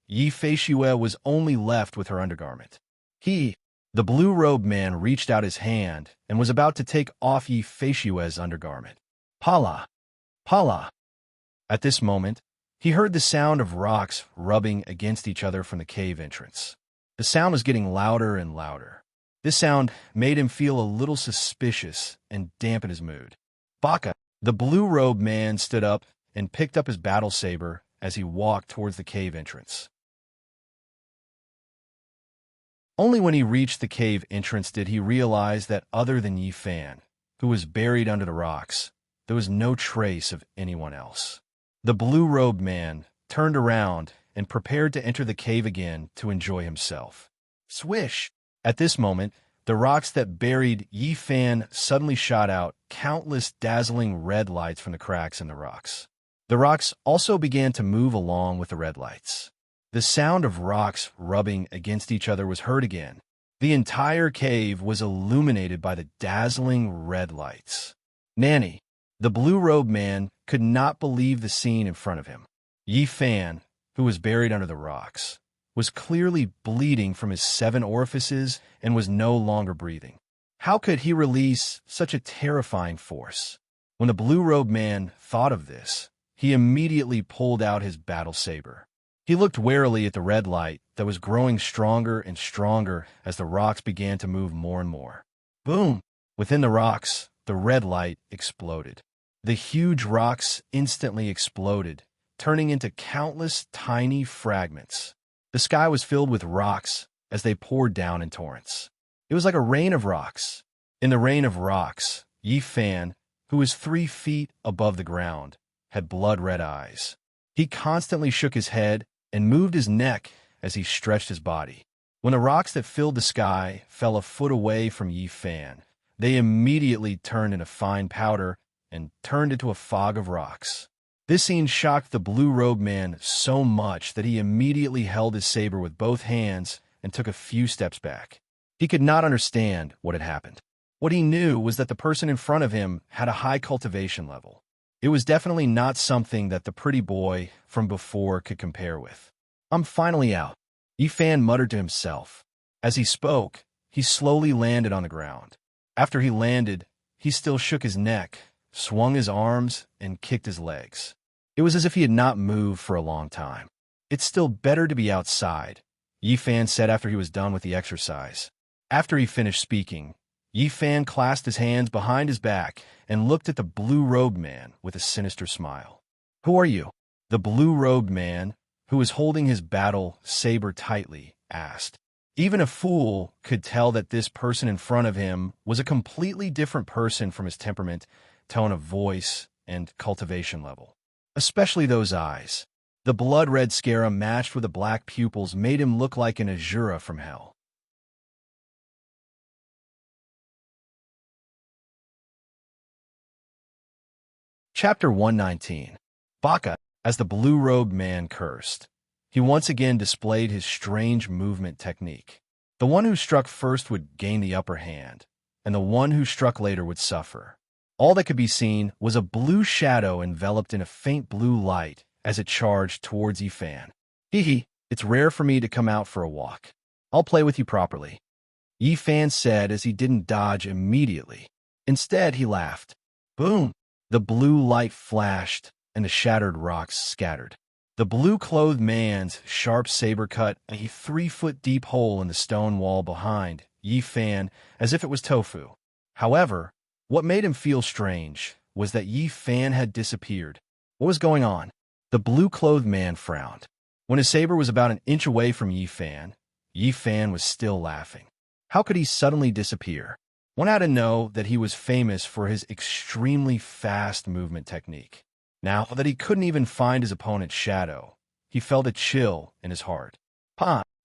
Yi Feishuo was only left with her undergarment. The blue-robed man, reached out his hand and was about to take off Yi Feishuo's undergarment. Pala! Pala! At this moment, he heard the sound of rocks rubbing against each other from the cave entrance. The sound was getting louder and louder. This sound made him feel a little suspicious and dampened his mood. Baka! The blue-robed man stood up and picked up his battle saber as he walked towards the cave entrance. Only when he reached the cave entrance did he realize that other than Yi Fan, who was buried under the rocks, there was no trace of anyone else. The blue-robed man turned around and prepared to enter the cave again to enjoy himself. Swish! At this moment, the rocks that buried Yi Fan suddenly shot out countless dazzling red lights from the cracks in the rocks. The rocks also began to move along with the red lights. The sound of rocks rubbing against each other was heard again. The entire cave was illuminated by the dazzling red lights. Nanny, the blue-robed man, could not believe the scene in front of him. Yi Fan, who was buried under the rocks, was clearly bleeding from his 7 orifices and was no longer breathing. How could he release such a terrifying force? When the blue-robed man thought of this, he immediately pulled out his battle saber. He looked warily at the red light that was growing stronger and stronger as the rocks began to move more and more. Boom! Within the rocks, the red light exploded. The huge rocks instantly exploded, turning into countless tiny fragments. The sky was filled with rocks as they poured down in torrents. It was like a rain of rocks. In the rain of rocks, Yi Fan, who was 3 feet above the ground, had blood-red eyes. He constantly shook his head and moved his neck as he stretched his body. When the rocks that filled the sky fell a foot away from Yi Fan, they immediately turned into fine powder and turned into a fog of rocks. This scene shocked the blue-robed man so much that he immediately held his saber with both hands and took a few steps back. He could not understand what had happened. What he knew was that the person in front of him had a high cultivation level. It was definitely not something that the pretty boy from before could compare with. I'm finally out, Yi Fan muttered to himself. As he spoke, he slowly landed on the ground. After he landed, he still shook his neck, swung his arms, and kicked his legs. It was as if he had not moved for a long time. It's still better to be outside, Yi Fan said after he was done with the exercise. After he finished speaking, Yi Fan clasped his hands behind his back and looked at the blue-robed man with a sinister smile. Who are you? The blue-robed man, who was holding his battle saber tightly, asked. Even a fool could tell that this person in front of him was a completely different person from his temperament, tone of voice, and cultivation level. Especially those eyes. The blood-red scara matched with the black pupils made him look like an Azura from hell. Chapter 119. Baka. As the blue-robed man cursed, he once again displayed his strange movement technique. The one who struck first would gain the upper hand, and the one who struck later would suffer. All that could be seen was a blue shadow enveloped in a faint blue light as it charged towards Yi Fan. Hee, it's rare for me to come out for a walk. I'll play with you properly, Yi Fan said as he didn't dodge immediately. Instead, he laughed. Boom! The blue light flashed, and the shattered rocks scattered. The blue-clothed man's sharp saber cut a 3-foot-deep hole in the stone wall behind Yi Fan as if it was tofu. However, what made him feel strange was that Yi Fan had disappeared. What was going on? The blue-clothed man frowned. When his saber was about an inch away from Yi Fan was still laughing. How could he suddenly disappear? One had to know that he was famous for his extremely fast movement technique. Now that he couldn't even find his opponent's shadow, he felt a chill in his heart.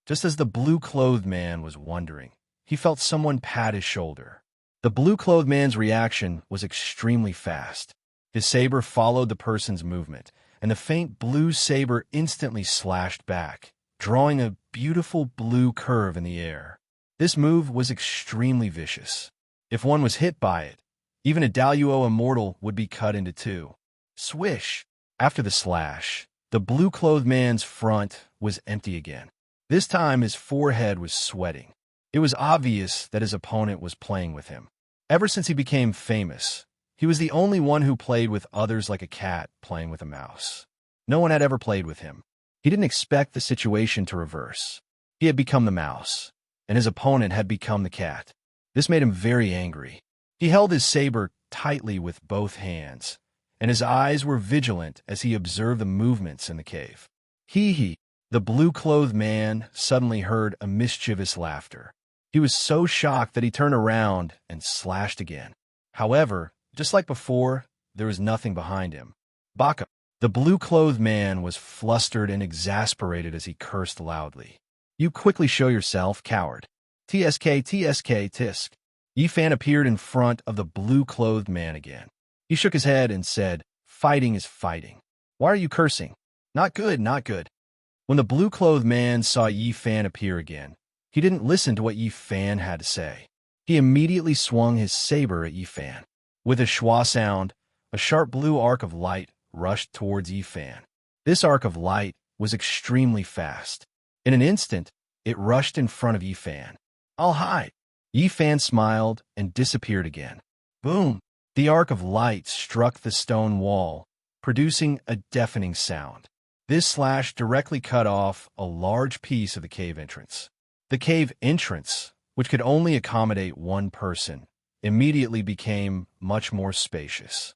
Just as the blue-clothed man was wondering, he felt someone pat his shoulder. The blue-clothed man's reaction was extremely fast. His saber followed the person's movement, and the faint blue saber instantly slashed back, drawing a beautiful blue curve in the air. This move was extremely vicious. If one was hit by it, even a Daluo immortal would be cut into two. Swish! After the slash, the blue-clothed man's front was empty again. This time his forehead was sweating. It was obvious that his opponent was playing with him. Ever since he became famous, he was the only one who played with others like a cat playing with a mouse. No one had ever played with him. He didn't expect the situation to reverse. He had become the mouse, and his opponent had become the cat. This made him very angry. He held his saber tightly with both hands, and his eyes were vigilant as he observed the movements in the cave. Hee. The blue-clothed man suddenly heard a mischievous laughter. He was so shocked that he turned around and slashed again. However, just like before, there was nothing behind him. Baka. The blue-clothed man was flustered and exasperated as he cursed loudly. You quickly show yourself, coward. TSK, tisk. Yifan appeared in front of the blue-clothed man again. He shook his head and said, fighting is fighting. Why are you cursing? Not good, not good. When the blue-clothed man saw Yifan appear again, he didn't listen to what Yifan had to say. He immediately swung his saber at Yifan. With a schwa sound, a sharp blue arc of light rushed towards Yifan. This arc of light was extremely fast. In an instant, it rushed in front of Yifan. I'll hide. Yifan smiled and disappeared again. Boom! The arc of light struck the stone wall, producing a deafening sound. This slash directly cut off a large piece of the cave entrance. The cave entrance, which could only accommodate one person, immediately became much more spacious.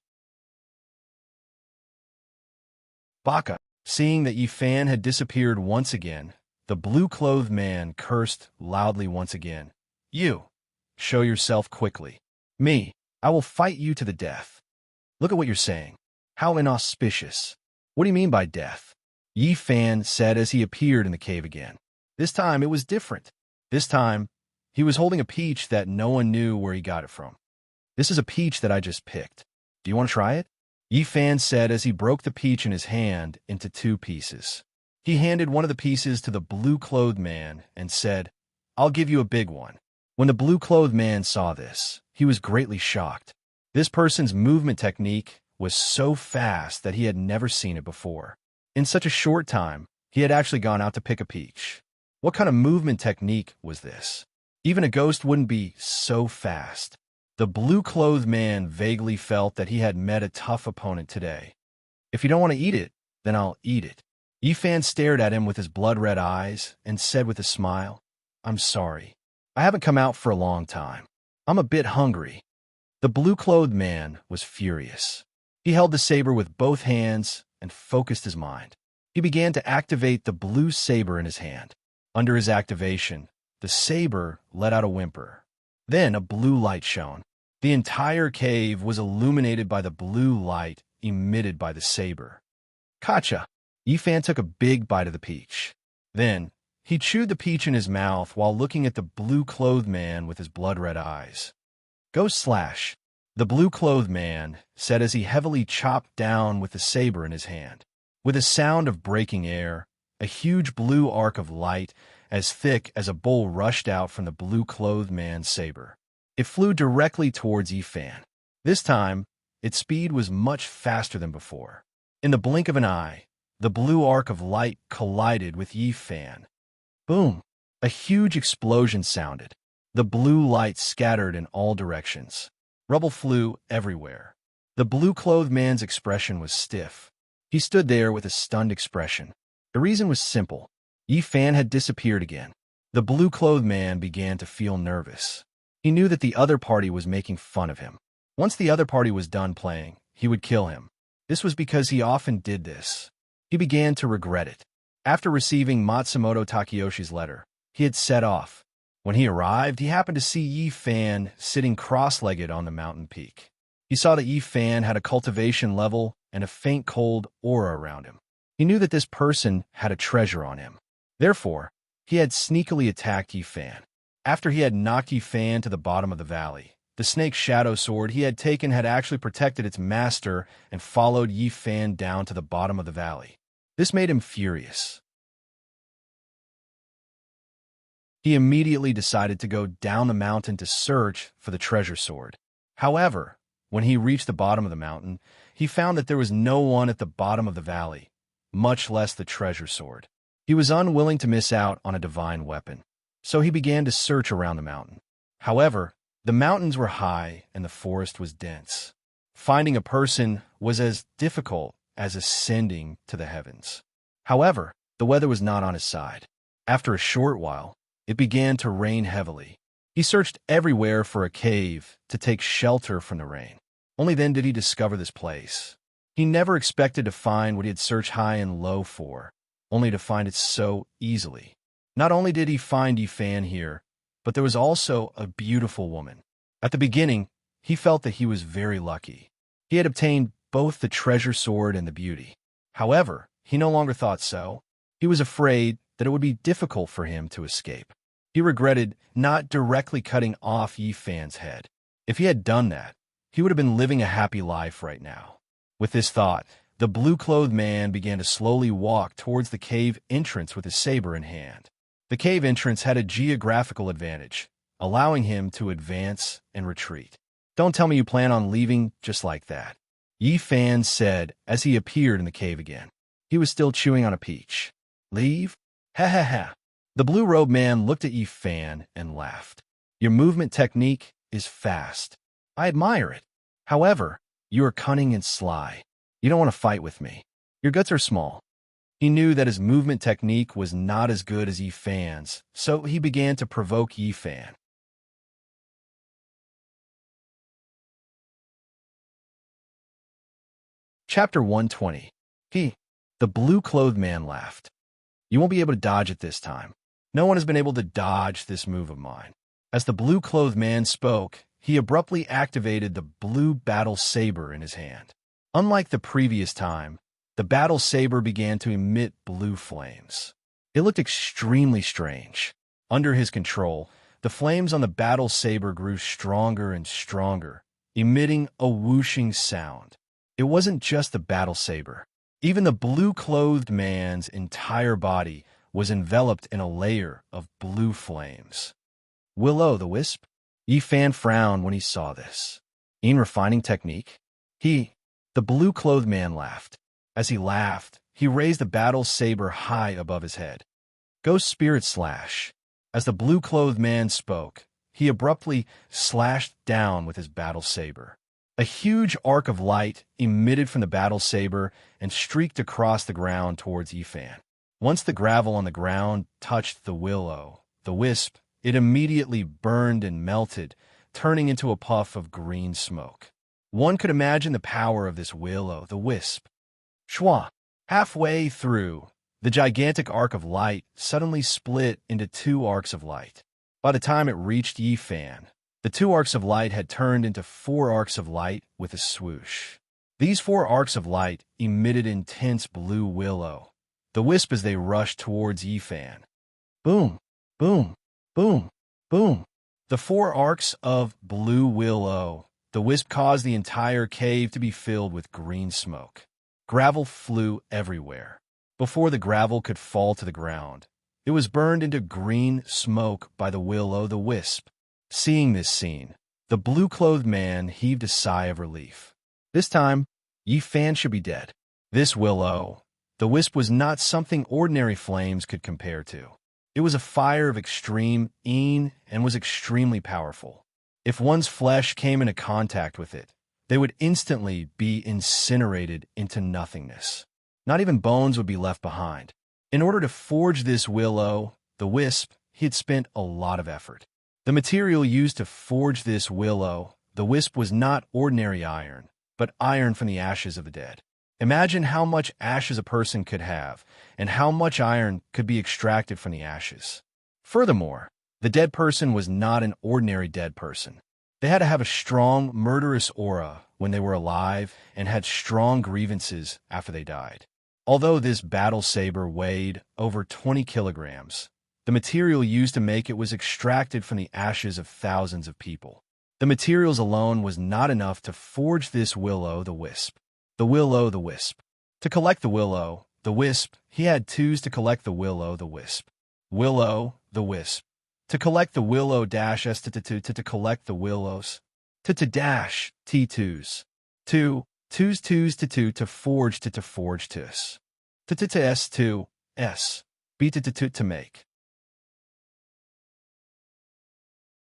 Baka, seeing that Yifan had disappeared once again, the blue-clothed man cursed loudly once again. You, show yourself quickly. Me, I will fight you to the death. Look at what you're saying. How inauspicious. What do you mean by death? Yifan said as he appeared in the cave again. This time it was different. This time, he was holding a peach that no one knew where he got it from. This is a peach that I just picked. Do you want to try it? Yifan said as he broke the peach in his hand into two pieces. He handed one of the pieces to the blue-clothed man and said, I'll give you a big one. When the blue-clothed man saw this, he was greatly shocked. This person's movement technique was so fast that he had never seen it before. In such a short time, he had actually gone out to pick a peach. What kind of movement technique was this? Even a ghost wouldn't be so fast. The blue-clothed man vaguely felt that he had met a tough opponent today. If you don't want to eat it, then I'll eat it. Yifan stared at him with his blood-red eyes and said with a smile, I'm sorry. I haven't come out for a long time. I'm a bit hungry. The blue-clothed man was furious. He held the saber with both hands and focused his mind. He began to activate the blue saber in his hand. Under his activation, the saber let out a whimper. Then a blue light shone. The entire cave was illuminated by the blue light emitted by the saber. Kacha! Yifan took a big bite of the peach. Then, he chewed the peach in his mouth while looking at the blue-clothed man with his blood-red eyes. Go slash! The blue-clothed man said as he heavily chopped down with the saber in his hand. With a sound of breaking air, a huge blue arc of light as thick as a bowl rushed out from the blue-clothed man's saber. It flew directly towards Yifan. This time, its speed was much faster than before. In the blink of an eye, the blue arc of light collided with Yifan. Boom! A huge explosion sounded. The blue light scattered in all directions. Rubble flew everywhere. The blue-clothed man's expression was stiff. He stood there with a stunned expression. The reason was simple. Yifan had disappeared again. The blue-clothed man began to feel nervous. He knew that the other party was making fun of him. Once the other party was done playing, he would kill him. This was because he often did this. He began to regret it. After receiving Matsumoto Takeyoshi's letter, he had set off. When he arrived, he happened to see Yifan sitting cross-legged on the mountain peak. He saw that Yifan had a cultivation level and a faint cold aura around him. He knew that this person had a treasure on him. Therefore, he had sneakily attacked Yifan. After he had knocked Yifan to the bottom of the valley, The snake's shadow sword he had taken had actually protected its master and followed Yi Fan down to the bottom of the valley. This made him furious. He immediately decided to go down the mountain to search for the treasure sword. However, when he reached the bottom of the mountain, he found that there was no one at the bottom of the valley, much less the treasure sword. He was unwilling to miss out on a divine weapon, so he began to search around the mountain. However, the mountains were high and the forest was dense. Finding a person was as difficult as ascending to the heavens. However, the weather was not on his side. After a short while, it began to rain heavily. He searched everywhere for a cave to take shelter from the rain. Only then did he discover this place. He never expected to find what he had searched high and low for, only to find it so easily. Not only did he find Yi Fan here, but there was also a beautiful woman. At the beginning, he felt that he was very lucky. He had obtained both the treasure sword and the beauty. However, he no longer thought so. He was afraid that it would be difficult for him to escape. He regretted not directly cutting off Yi Fan's head. If he had done that, he would have been living a happy life right now. With this thought, the blue-clothed man began to slowly walk towards the cave entrance with his saber in hand. The cave entrance had a geographical advantage, allowing him to advance and retreat. "Don't tell me you plan on leaving just like that," Yi Fan said as he appeared in the cave again. He was still chewing on a peach. "Leave? Ha ha ha." The blue-robed man looked at Yi Fan and laughed. "Your movement technique is fast. I admire it. However, you are cunning and sly. You don't want to fight with me. Your guts are small." He knew that his movement technique was not as good as Yi Fan's, so he began to provoke Yi Fan. Chapter 120. The blue-clothed man laughed. "You won't be able to dodge it this time. No one has been able to dodge this move of mine." As the blue-clothed man spoke, he abruptly activated the blue battle saber in his hand. Unlike the previous time, the battle saber began to emit blue flames. It looked extremely strange. Under his control, the flames on the battle saber grew stronger and stronger, emitting a whooshing sound. It wasn't just the battle saber. Even the blue-clothed man's entire body was enveloped in a layer of blue flames. Will-o'-the-wisp? Yi Fan frowned when he saw this. "In refining technique?" The blue-clothed man laughed. As he laughed, he raised the battle saber high above his head. "Ghost Spirit Slash." As the blue-clothed man spoke, he abruptly slashed down with his battle saber. A huge arc of light emitted from the battle saber and streaked across the ground towards Yi Fan. Once the gravel on the ground touched the will-o'-the-wisp, it immediately burned and melted, turning into a puff of green smoke. One could imagine the power of this will-o'-the-wisp. Shwa! Halfway through, the gigantic arc of light suddenly split into two arcs of light. By the time it reached Yi Fan, the two arcs of light had turned into four arcs of light with a swoosh. These four arcs of light emitted intense blue will-o'-the-wisp as they rushed towards Yi Fan. Boom! Boom! Boom! Boom! The four arcs of blue will-o'-the-wisp caused the entire cave to be filled with green smoke. Gravel flew everywhere. Before the gravel could fall to the ground, it was burned into green smoke by the will-o'-the-wisp. Seeing this scene, the blue-clothed man heaved a sigh of relief. This time, Yi Fan should be dead. This will-o'-the-wisp was not something ordinary flames could compare to. It was a fire of extreme and was extremely powerful. If one's flesh came into contact with it, they would instantly be incinerated into nothingness. Not even bones would be left behind. In order to forge this will-o'-the-wisp, he had spent a lot of effort. The material used to forge this will-o'-the-wisp was not ordinary iron, but iron from the ashes of the dead. Imagine how much ashes a person could have, and how much iron could be extracted from the ashes. Furthermore, the dead person was not an ordinary dead person. They had to have a strong, murderous aura when they were alive and had strong grievances after they died. Although this battle saber weighed over 20 kilograms, the material used to make it was extracted from the ashes of thousands of people. The materials alone was not enough to forge this will-o'-the-wisp. The will-o'-the-wisp. To collect the will-o'-the-wisp, he had twos to collect the will-o'-the-wisp. Will-o'-the-wisp. To collect the will-o'-s to collect the willows. To-dash T2s. Twos to forge to forge tis. To-s to s. Be to make.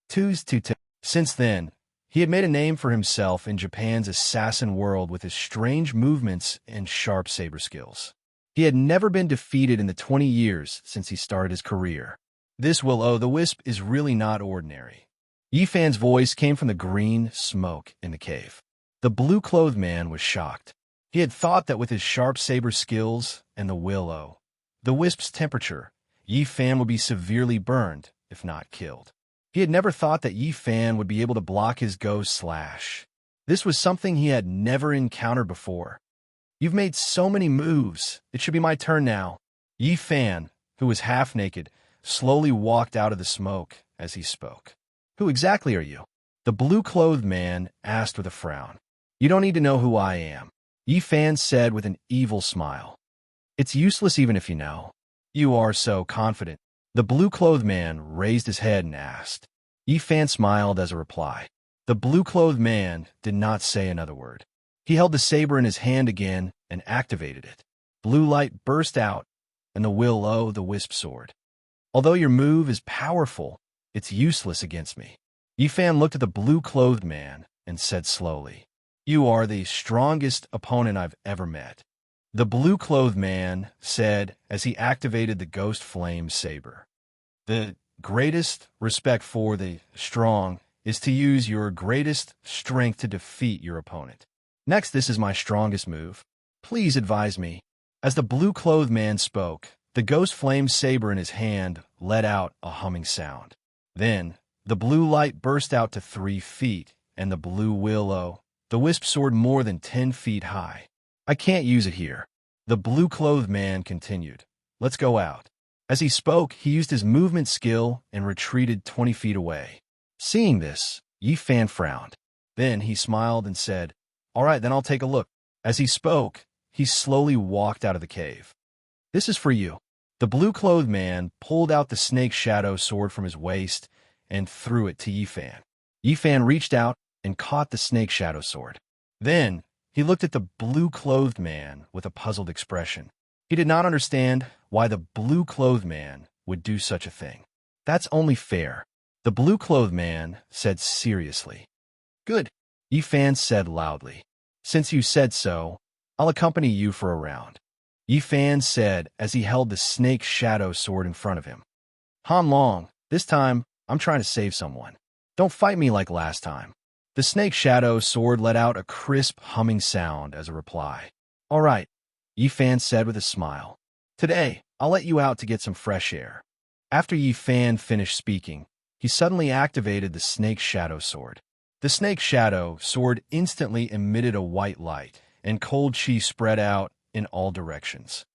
Twos to. Since then, he had made a name for himself in Japan's assassin world with his strange movements and sharp saber skills. He had never been defeated in the 20 years since he started his career. This will-o'-the-wisp is really not ordinary. Yifan's voice came from the green smoke in the cave. The blue-clothed man was shocked. He had thought that with his sharp saber skills and the will-o'-the-wisp's temperature, Yifan would be severely burned, if not killed. He had never thought that Yifan would be able to block his ghost slash. This was something he had never encountered before. You've made so many moves. It should be my turn now. Yifan, who was half naked, slowly walked out of the smoke as he spoke. Who exactly are you? The blue-clothed man asked with a frown. You don't need to know who I am, Yifan said with an evil smile. It's useless even if you know. You are so confident. The blue-clothed man raised his head and asked. Yifan smiled as a reply. The blue-clothed man did not say another word. He held the saber in his hand again and activated it. Blue light burst out, and the will-o'-the-wisp sword. Although your move is powerful, it's useless against me. Yifan looked at the blue-clothed man and said slowly, You are the strongest opponent I've ever met. The blue-clothed man said as he activated the ghost flame saber. The greatest respect for the strong is to use your greatest strength to defeat your opponent. Next, this is my strongest move. Please advise me. As the blue-clothed man spoke, the ghost flame saber in his hand let out a humming sound. Then, the blue light burst out to 3 feet, and the blue will-o'-the-wisp soared more than 10 feet high. I can't use it here. The blue-clothed man continued. Let's go out. As he spoke, he used his movement skill and retreated 20 feet away. Seeing this, Yifan frowned. Then he smiled and said, All right, then I'll take a look. As he spoke, he slowly walked out of the cave. This is for you. The blue-clothed man pulled out the snake shadow sword from his waist and threw it to Yifan. Yifan reached out and caught the snake shadow sword. Then, he looked at the blue-clothed man with a puzzled expression. He did not understand why the blue-clothed man would do such a thing. That's only fair, the blue-clothed man said seriously. Good, Yifan said loudly. Since you said so, I'll accompany you for a round, Yifan said as he held the snake shadow sword in front of him. Han Long, this time, I'm trying to save someone. Don't fight me like last time. The snake shadow sword let out a crisp humming sound as a reply. All right, Yifan said with a smile. Today, I'll let you out to get some fresh air. After Yifan finished speaking, he suddenly activated the snake shadow sword. The snake shadow sword instantly emitted a white light, and cold chi spread out in all directions.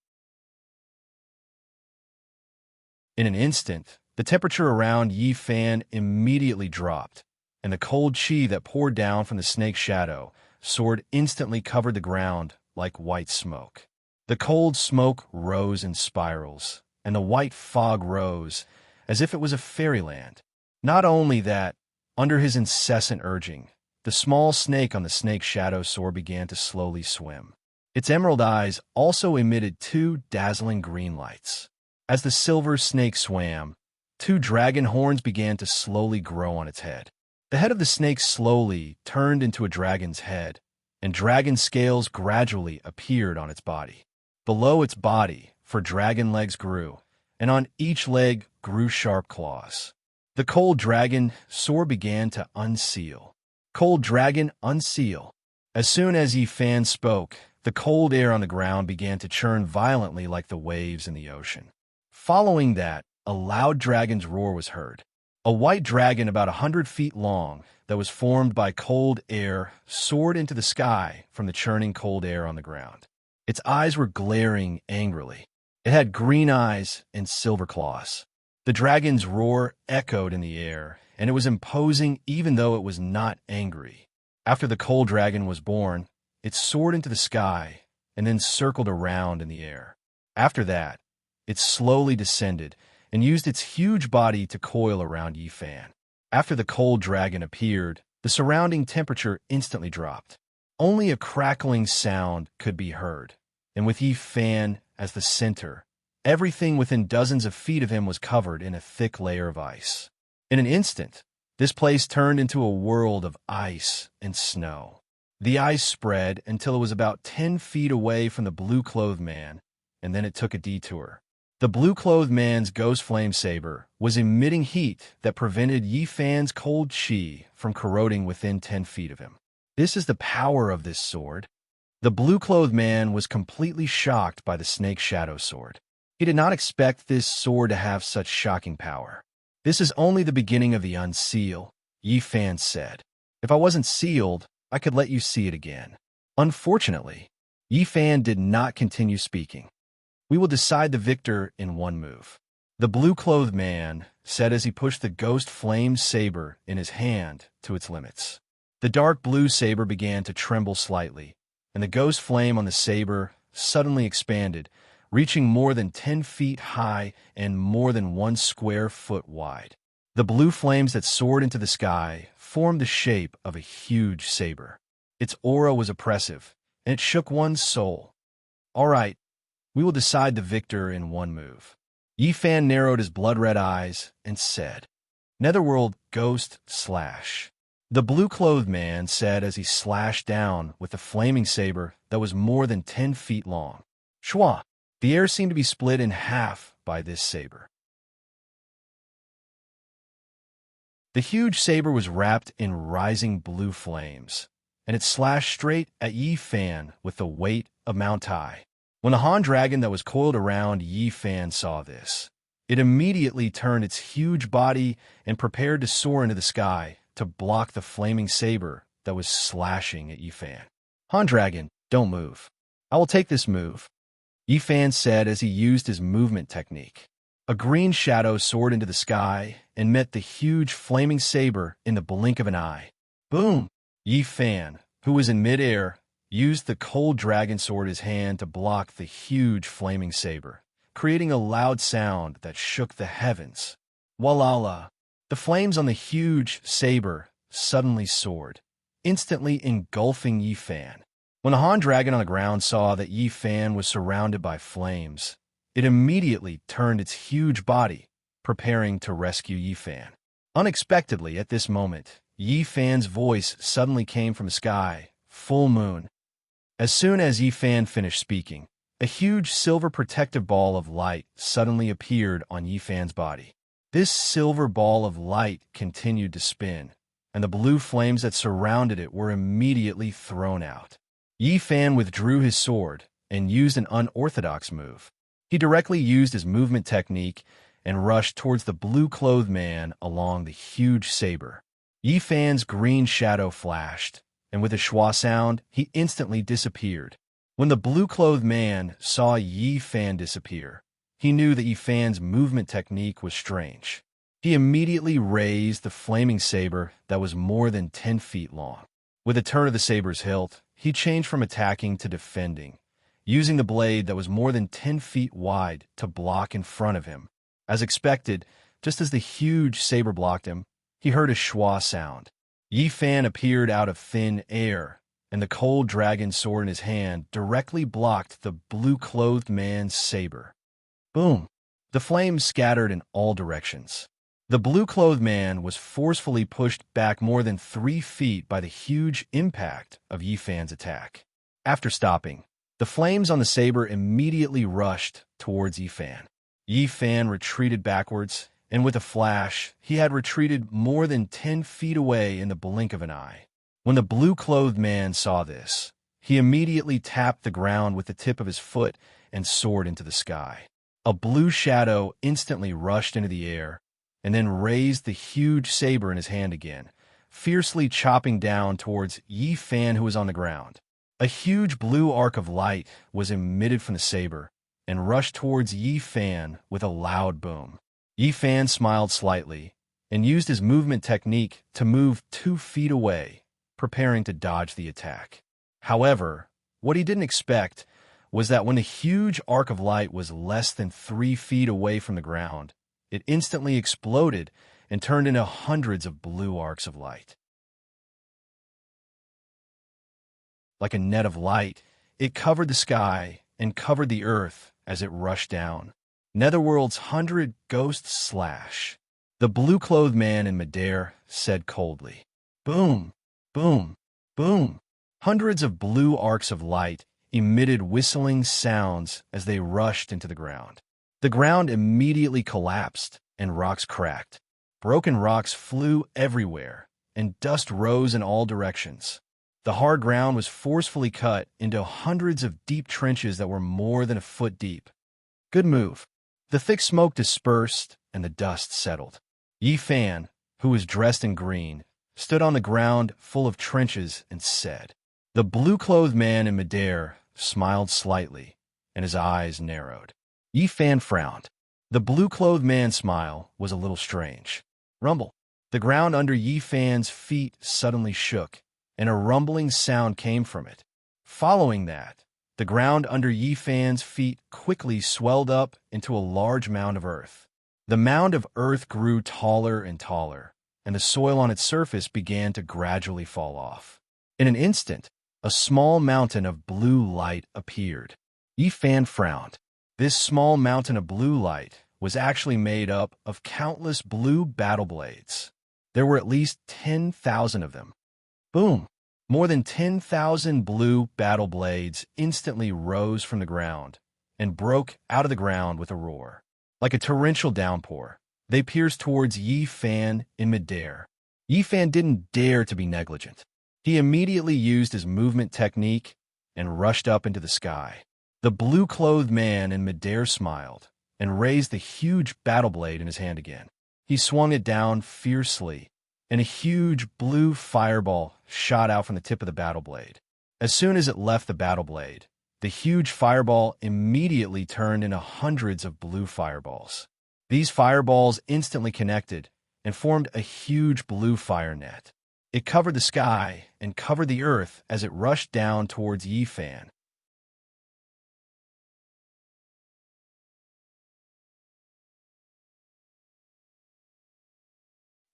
In an instant, the temperature around Yifan immediately dropped, and the cold chi that poured down from the snake shadow sword instantly covered the ground like white smoke. The cold smoke rose in spirals, and the white fog rose as if it was a fairyland. Not only that, under his incessant urging, the small snake on the snake shadow sword began to slowly swim. Its emerald eyes also emitted 2 dazzling green lights. As the silver snake swam, 2 dragon horns began to slowly grow on its head. The head of the snake slowly turned into a dragon's head, and dragon scales gradually appeared on its body. Below its body, 4 dragon legs grew, and on each leg grew sharp claws. The cold dragon sword began to unseal. Cold dragon, unseal. As soon as Yifan spoke, the cold air on the ground began to churn violently like the waves in the ocean. Following that, a loud dragon's roar was heard. A white dragon about 100 feet long that was formed by cold air soared into the sky from the churning cold air on the ground. Its eyes were glaring angrily. It had green eyes and silver claws. The dragon's roar echoed in the air, and it was imposing even though it was not angry. After the cold dragon was born, it soared into the sky and then circled around in the air. After that, it slowly descended and used its huge body to coil around Yifan. After the cold dragon appeared, the surrounding temperature instantly dropped. Only a crackling sound could be heard, and with Yifan as the center, everything within dozens of feet of him was covered in a thick layer of ice. In an instant, this place turned into a world of ice and snow. The ice spread until it was about 10 feet away from the blue-clothed man, and then it took a detour. The blue-clothed man's ghost flame saber was emitting heat that prevented Yifan's cold chi from corroding within 10 feet of him. This is the power of this sword. The blue-clothed man was completely shocked by the snake shadow sword. He did not expect this sword to have such shocking power. This is only the beginning of the unseal, Yifan said. If I wasn't sealed, I could let you see it again. Unfortunately, Yifan did not continue speaking. We will decide the victor in one move, the blue-clothed man said as he pushed the ghost flame saber in his hand to its limits. The dark blue saber began to tremble slightly, and the ghost flame on the saber suddenly expanded, reaching more than 10 feet high and more than 1 square foot wide. The blue flames that soared into the sky formed the shape of a huge saber. Its aura was oppressive, and it shook one's soul. All right, we will decide the victor in one move. Yifan narrowed his blood-red eyes and said, Netherworld Ghost Slash. The blue-clothed man said as he slashed down with a flaming saber that was more than 10 feet long. Shwa! The air seemed to be split in half by this saber. The huge saber was wrapped in rising blue flames, and it slashed straight at Yifan with the weight of Mount Tai. When the Han dragon that was coiled around Yifan saw this, it immediately turned its huge body and prepared to soar into the sky to block the flaming saber that was slashing at Yifan. Han dragon, don't move. I will take this move, Yifan said as he used his movement technique. A green shadow soared into the sky and met the huge flaming saber in the blink of an eye. Boom! Yifan, who was in midair, used the cold dragon sword in his hand to block the huge flaming saber, creating a loud sound that shook the heavens. Walala! The flames on the huge saber suddenly soared, instantly engulfing Yifan. When the Han dragon on the ground saw that Yifan was surrounded by flames, it immediately turned its huge body, preparing to rescue Yifan. Unexpectedly at this moment, Yifan's voice suddenly came from the sky, full moon. As soon as Yifan finished speaking, a huge silver protective ball of light suddenly appeared on Yifan's body. This silver ball of light continued to spin, and the blue flames that surrounded it were immediately thrown out. Yifan withdrew his sword and used an unorthodox move. He directly used his movement technique and rushed towards the blue-clothed man along the huge saber. Yifan's green shadow flashed, and with a schwa sound, he instantly disappeared. When the blue-clothed man saw Yifan disappear, he knew that Yifan's movement technique was strange. He immediately raised the flaming saber that was more than 10 feet long. With a turn of the saber's hilt, he changed from attacking to defending, using the blade that was more than 10 feet wide to block in front of him. As expected, just as the huge saber blocked him, he heard a schwa sound. Yifan appeared out of thin air, and the cold dragon sword in his hand directly blocked the blue-clothed man's saber. Boom! The flames scattered in all directions. The blue-clothed man was forcefully pushed back more than 3 feet by the huge impact of Yifan's attack. After stopping, the flames on the saber immediately rushed towards Yifan. Yifan retreated backwards, and with a flash, he had retreated more than 10 feet away in the blink of an eye. When the blue-clothed man saw this, he immediately tapped the ground with the tip of his foot and soared into the sky. A blue shadow instantly rushed into the air, and then raised the huge saber in his hand again, fiercely chopping down towards Yifan, who was on the ground. A huge blue arc of light was emitted from the saber and rushed towards Yifan with a loud boom. Yifan smiled slightly and used his movement technique to move 2 feet away, preparing to dodge the attack. However, what he didn't expect was that when the huge arc of light was less than 3 feet away from the ground, it instantly exploded and turned into hundreds of blue arcs of light. Like a net of light, it covered the sky and covered the earth as it rushed down. Netherworld's 100 ghosts slash. The blue-clothed man in midair said coldly. Boom, boom, boom. Hundreds of blue arcs of light emitted whistling sounds as they rushed into the ground. The ground immediately collapsed and rocks cracked. Broken rocks flew everywhere, and dust rose in all directions. The hard ground was forcefully cut into hundreds of deep trenches that were more than a foot deep. Good move. The thick smoke dispersed, and the dust settled. Yi Fan, who was dressed in green, stood on the ground full of trenches and said. The blue-clothed man in midair smiled slightly, and his eyes narrowed. Yi Fan frowned. The blue-clothed man's smile was a little strange. Rumble. The ground under Yi Fan's feet suddenly shook, and a rumbling sound came from it. Following that, the ground under Yi Fan's feet quickly swelled up into a large mound of earth. The mound of earth grew taller and taller, and the soil on its surface began to gradually fall off. In an instant, a small mountain of blue light appeared. Yi Fan frowned. This small mountain of blue light was actually made up of countless blue battle blades. There were at least 10,000 of them. Boom! More than 10,000 blue battle blades instantly rose from the ground and broke out of the ground with a roar. Like a torrential downpour, they pierced towards Yi Fan in midair. Yi Fan didn't dare to be negligent. He immediately used his movement technique and rushed up into the sky. The blue-clothed man in midair smiled and raised the huge battle blade in his hand again. He swung it down fiercely, and a huge blue fireball shot out from the tip of the battle blade. As soon as it left the battle blade, the huge fireball immediately turned into hundreds of blue fireballs. These fireballs instantly connected and formed a huge blue fire net. It covered the sky and covered the earth as it rushed down towards Yi Fan.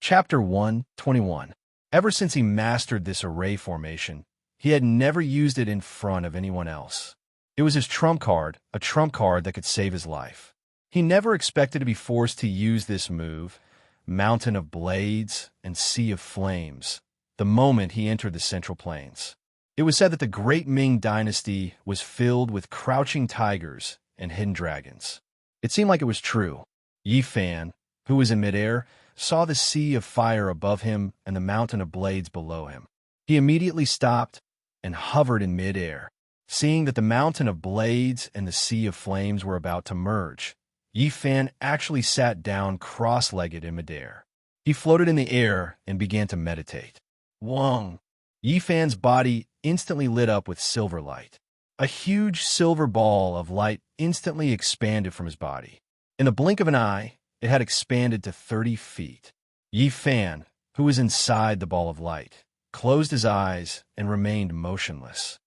Chapter 121. Ever since he mastered this array formation, he had never used it in front of anyone else. It was his trump card, a trump card that could save his life. He never expected to be forced to use this move, Mountain of Blades and Sea of Flames, the moment he entered the Central Plains. It was said that the Great Ming Dynasty was filled with crouching tigers and hidden dragons. It seemed like it was true. Yi Fan, who was in midair, saw the sea of fire above him and the mountain of blades below him. He immediately stopped and hovered in midair. Seeing that the mountain of blades and the sea of flames were about to merge, Yi Fan actually sat down cross-legged in midair. He floated in the air and began to meditate. Wong! Yi Fan's body instantly lit up with silver light. A huge silver ball of light instantly expanded from his body. In the blink of an eye, it had expanded to 30 feet. Yi Fan, who was inside the ball of light, closed his eyes and remained motionless.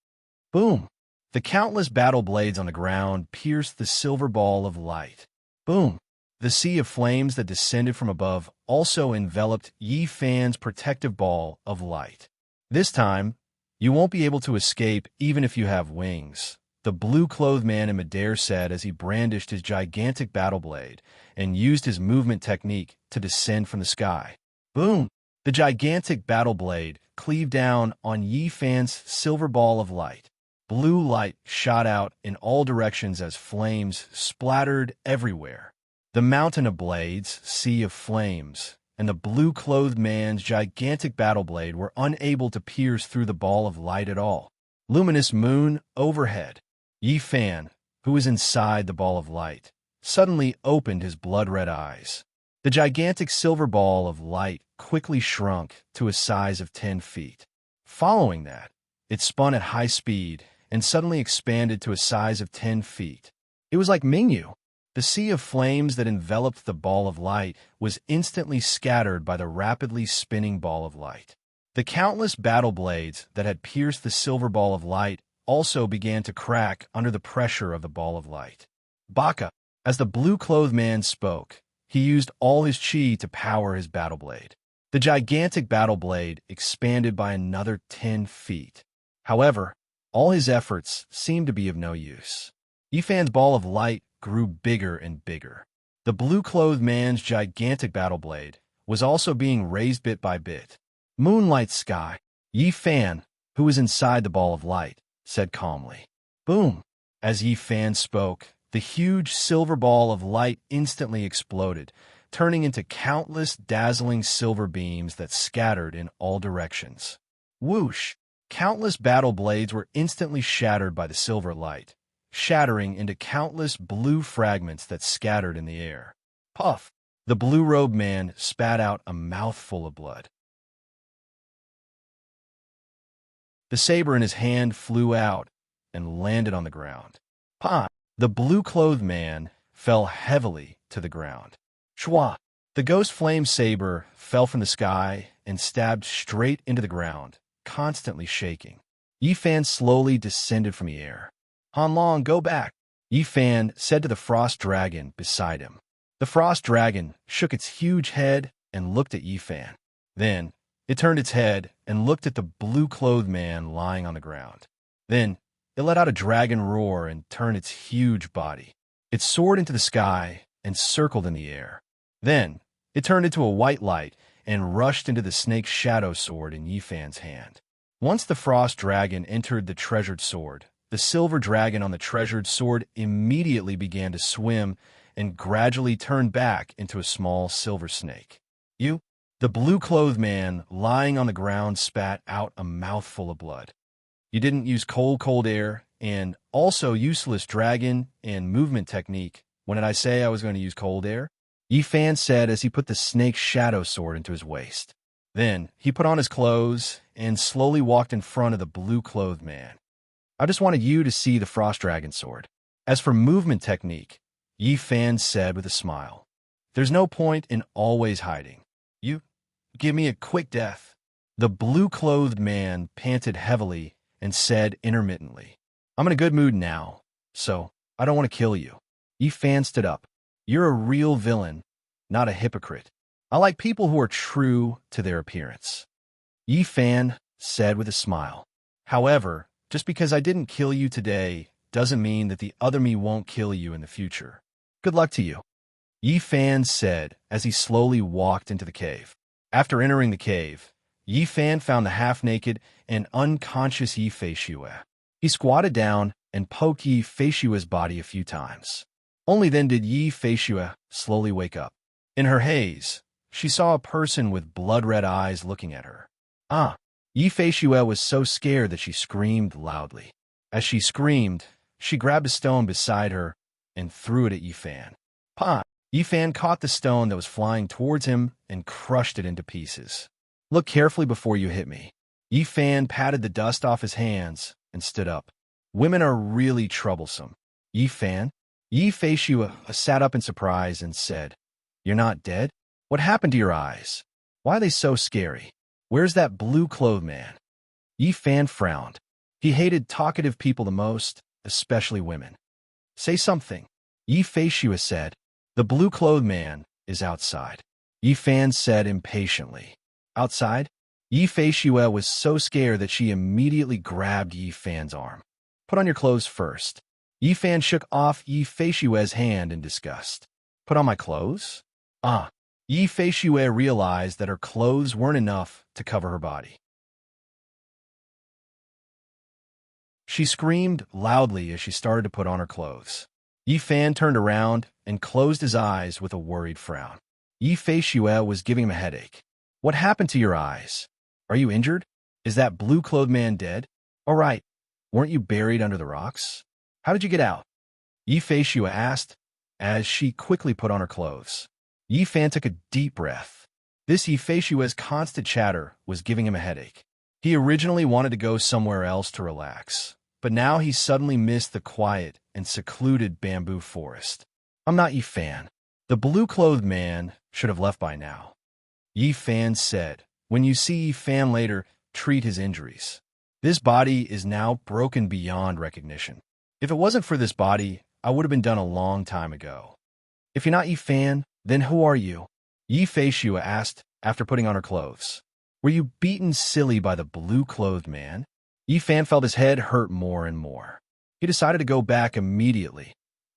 Boom! The countless battle blades on the ground pierced the silver ball of light. Boom! The sea of flames that descended from above also enveloped Yi Fan's protective ball of light. This time, you won't be able to escape even if you have wings, the blue-clothed man in midair said as he brandished his gigantic battle blade and used his movement technique to descend from the sky. Boom! The gigantic battle blade cleaved down on Yi Fan's silver ball of light. Blue light shot out in all directions as flames splattered everywhere. The mountain of blades, sea of flames, and the blue-clothed man's gigantic battle blade were unable to pierce through the ball of light at all. Luminous moon overhead. Yi Fan, who was inside the ball of light, suddenly opened his blood-red eyes. The gigantic silver ball of light quickly shrunk to a size of 10 feet. Following that, it spun at high speed and suddenly expanded to a size of 10 feet. It was like Mingyu. The sea of flames that enveloped the ball of light was instantly scattered by the rapidly spinning ball of light. The countless battle blades that had pierced the silver ball of light also began to crack under the pressure of the ball of light. Baka, as the blue-clothed man spoke, he used all his chi to power his battle blade. The gigantic battle blade expanded by another 10 feet. However, all his efforts seemed to be of no use. Yifan's ball of light grew bigger and bigger. The blue-clothed man's gigantic battle blade was also being raised bit by bit. Moonlight sky. Yifan, who was inside the ball of light, said calmly. Boom! As Yifan spoke, the huge silver ball of light instantly exploded, turning into countless dazzling silver beams that scattered in all directions. Whoosh! Countless battle blades were instantly shattered by the silver light, shattering into countless blue fragments that scattered in the air. Puff! The blue-robed man spat out a mouthful of blood. The saber in his hand flew out and landed on the ground. Pa! The blue-clothed man fell heavily to the ground. Shwa! The ghost flame saber fell from the sky and stabbed straight into the ground, constantly shaking. Yifan slowly descended from the air. Hanlong, go back, Yifan said to the frost dragon beside him. The frost dragon shook its huge head and looked at Yifan. Then it turned its head and looked at the blue-clothed man lying on the ground. Then it let out a dragon roar and turned its huge body. It soared into the sky and circled in the air. Then it turned into a white light and rushed into the snake's shadow sword in Yifan's hand. Once the frost dragon entered the treasured sword, the silver dragon on the treasured sword immediately began to swim and gradually turned back into a small silver snake. The blue-clothed man lying on the ground spat out a mouthful of blood. You didn't use cold air and also useless dragon and movement technique. When did I say I was going to use cold air? Yifan said as he put the snake's shadow sword into his waist. Then he put on his clothes and slowly walked in front of the blue-clothed man. I just wanted you to see the frost dragon sword. As for movement technique, Yifan said with a smile, there's no point in always hiding. You give me a quick death. The blue-clothed man panted heavily and said intermittently, I'm in a good mood now, so I don't want to kill you. Yifan stood up. You're a real villain, not a hypocrite. I like people who are true to their appearance. Yifan said with a smile. However, just because I didn't kill you today doesn't mean that the other me won't kill you in the future. Good luck to you. Yifan said as he slowly walked into the cave. After entering the cave, Yifan found the half-naked and unconscious Yifei. He squatted down and poked Yifei's body a few times. Only then did Yifei slowly wake up. In her haze, she saw a person with blood-red eyes looking at her. Yifei was so scared that she screamed loudly. As she screamed, she grabbed a stone beside her and threw it at Yifan. Yifan caught the stone that was flying towards him and crushed it into pieces. Look carefully before you hit me. Yifan patted the dust off his hands and stood up. Women are really troublesome. Yifei sat up in surprise and said, You're not dead? What happened to your eyes? Why are they so scary? Where's that blue-clothed man? Yifan frowned. He hated talkative people the most, especially women. Say something. Yifei said. The blue-clothed man is outside. Yifan said impatiently. Outside? Yifei was so scared that she immediately grabbed Yifan's arm. Put on your clothes first. Yifan shook off Yifei's hand in disgust. Put on my clothes? Yifei realized that her clothes weren't enough to cover her body. She screamed loudly as she started to put on her clothes. Yifan turned around and closed his eyes with a worried frown. Yifei was giving him a headache. What happened to your eyes? Are you injured? Is that blue-clothed man dead? All right. Weren't you buried under the rocks? How did you get out? Yifei asked as she quickly put on her clothes. Yifan took a deep breath. This Yifei's constant chatter was giving him a headache. He originally wanted to go somewhere else to relax, but now he suddenly missed the quiet and secluded bamboo forest. I'm not Yi Fan. The blue-clothed man should have left by now. Yi Fan said, when you see Yi Fan later, treat his injuries. This body is now broken beyond recognition. If it wasn't for this body, I would have been done a long time ago. If you're not Yi Fan, then who are you? Yi Feishua asked after putting on her clothes. Were you beaten silly by the blue-clothed man? Yi Fan felt his head hurt more and more. He decided to go back immediately.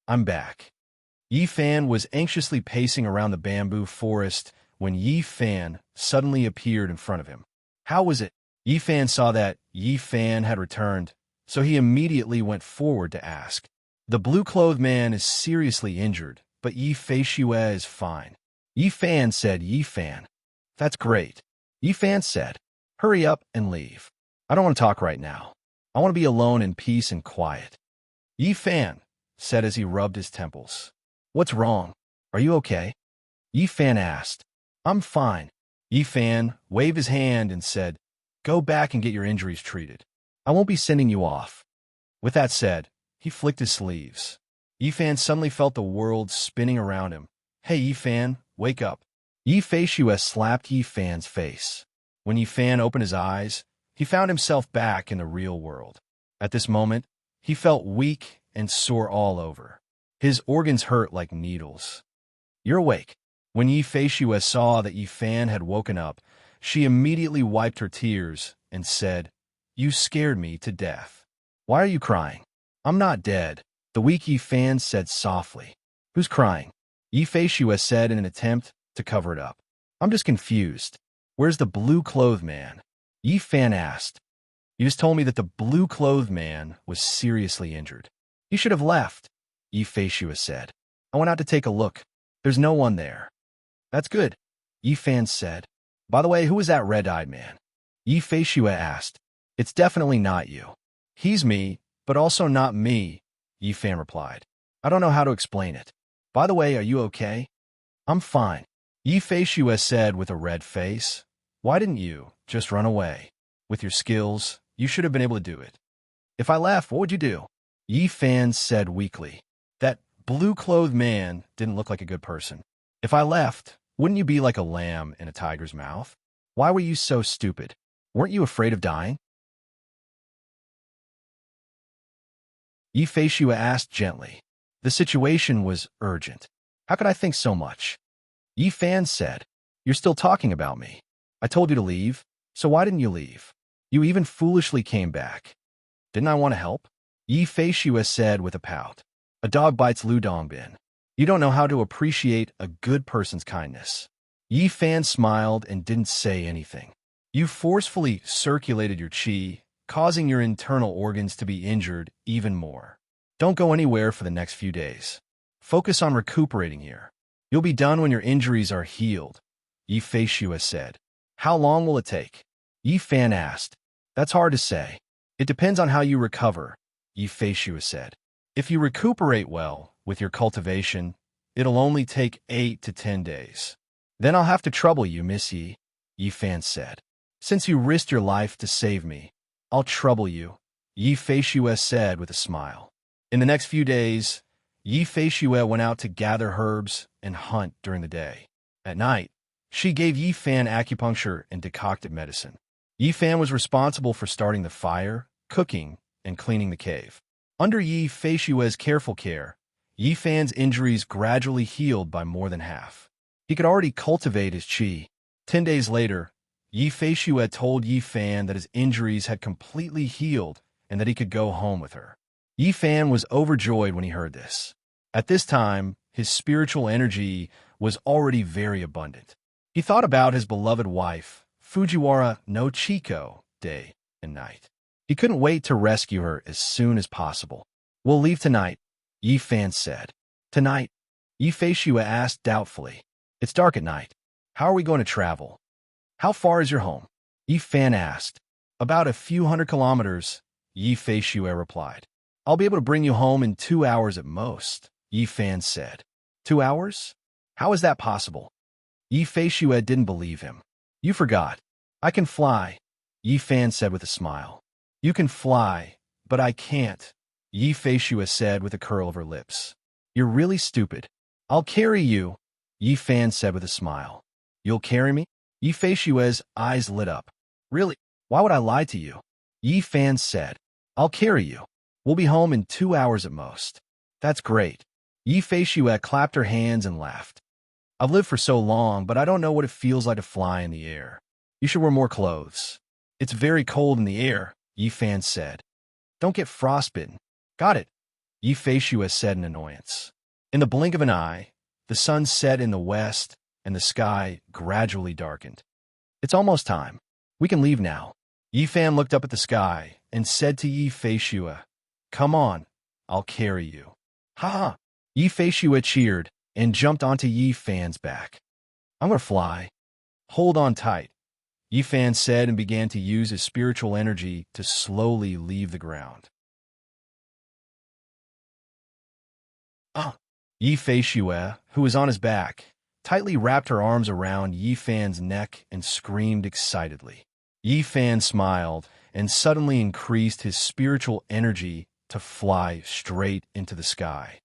I'm back. Yi Fan was anxiously pacing around the bamboo forest when Yi Fan suddenly appeared in front of him. How was it? Yi Fan saw that Yi Fan had returned, so he immediately went forward to ask. The blue-clothed man is seriously injured, but Yi Feishua is fine. Yi Fan said, Yi Fan. That's great. Yi Fan said, hurry up and leave. I don't want to talk right now. I want to be alone in peace and quiet. Yi Fan said as he rubbed his temples. What's wrong? Are you okay? Yi Fan asked. I'm fine. Yi Fan waved his hand and said, go back and get your injuries treated. I won't be sending you off. With that said, he flicked his sleeves. Yi Fan suddenly felt the world spinning around him. Hey, Yi Fan, wake up. Yi Feishua slapped Yi Fan's face. When Yi Fan opened his eyes, he found himself back in the real world. At this moment, he felt weak and sore all over. His organs hurt like needles. You're awake. When Yi Feishua saw that Yi Fan had woken up, she immediately wiped her tears and said, you scared me to death. Why are you crying? I'm not dead, the weak Yi Fan said softly. Who's crying? Yi Feishua said in an attempt to cover it up. I'm just confused. Where's the blue-clothed man? Yi Fan asked. You just told me that the blue-clothed man was seriously injured. You should have left, Yi Feishua said. I went out to take a look. There's no one there. That's good, Yi Fan said. By the way, who is that red-eyed man? Yi Feishua asked. It's definitely not you. He's me, but also not me, Yi Fan replied. I don't know how to explain it. By the way, are you okay? I'm fine, Yi Feishua said with a red face. Why didn't you just run away? With your skills, you should have been able to do it. If I left, what would you do? Yi Fan said weakly. That blue-clothed man didn't look like a good person. If I left, wouldn't you be like a lamb in a tiger's mouth? Why were you so stupid? Weren't you afraid of dying? Yi Feishua asked gently. The situation was urgent. How could I think so much? Yi Fan said, you're still talking about me. I told you to leave, so why didn't you leave? You even foolishly came back. Didn't I want to help? Yi Feishua said with a pout. A dog bites Lu Dongbin. You don't know how to appreciate a good person's kindness. Yi Fan smiled and didn't say anything. You forcefully circulated your qi, causing your internal organs to be injured even more. Don't go anywhere for the next few days. Focus on recuperating here. You'll be done when your injuries are healed, Yi Feishua said. How long will it take? Yi Fan asked. That's hard to say. It depends on how you recover, Yi Feishua said. If you recuperate well with your cultivation, it'll only take 8 to 10 days. Then I'll have to trouble you, Miss Yi, Yi Fan said. Since you risked your life to save me, I'll trouble you, Yi Feishua said with a smile. In the next few days, Yi Feishua went out to gather herbs and hunt during the day. At night, she gave Yi Fan acupuncture and decocted medicine. Yi Fan was responsible for starting the fire, cooking, and cleaning the cave. Under Yi Feishua's careful care, Yi Fan's injuries gradually healed by more than half. He could already cultivate his qi. 10 days later, Yi Feishua told Yi Fan that his injuries had completely healed and that he could go home with her. Yi Fan was overjoyed when he heard this. At this time, his spiritual energy was already very abundant. He thought about his beloved wife, Fujiwara no Chiko, day and night. He couldn't wait to rescue her as soon as possible. We'll leave tonight, Yi Fan said. Tonight? Yi Feishua asked doubtfully. It's dark at night. How are we going to travel? How far is your home? Yi Fan asked. About a few 100 kilometers, Yi Feishua replied. I'll be able to bring you home in 2 hours at most, Yi Fan said. 2 hours? How is that possible? Yi Feishua didn't believe him. You forgot. I can fly, Yi Fan said with a smile. You can fly, but I can't, Yi Feishua said with a curl of her lips. You're really stupid. I'll carry you, Yi Fan said with a smile. You'll carry me? Yi Fei Shue's eyes lit up. Really? Why would I lie to you? Yi Fan said. I'll carry you. We'll be home in 2 hours at most. That's great. Yi Fei Shue clapped her hands and laughed. I've lived for so long, but I don't know what it feels like to fly in the air. You should wear more clothes. It's very cold in the air, Yi Fan said. Don't get frostbitten. Got it, Yi Fei Shue said in annoyance. In the blink of an eye, the sun set in the west and the sky gradually darkened. It's almost time. We can leave now. Yi Fan looked up at the sky and said to Yi Fei Shue, Come on, I'll carry you. Ha ha! Yi Fei Shue cheered and jumped onto Yi Fan's back. I'm gonna fly. Hold on tight, Yi Fan said and began to use his spiritual energy to slowly leave the ground. Yi Fei Shue, who was on his back, tightly wrapped her arms around Yi Fan's neck and screamed excitedly. Yi Fan smiled and suddenly increased his spiritual energy to fly straight into the sky.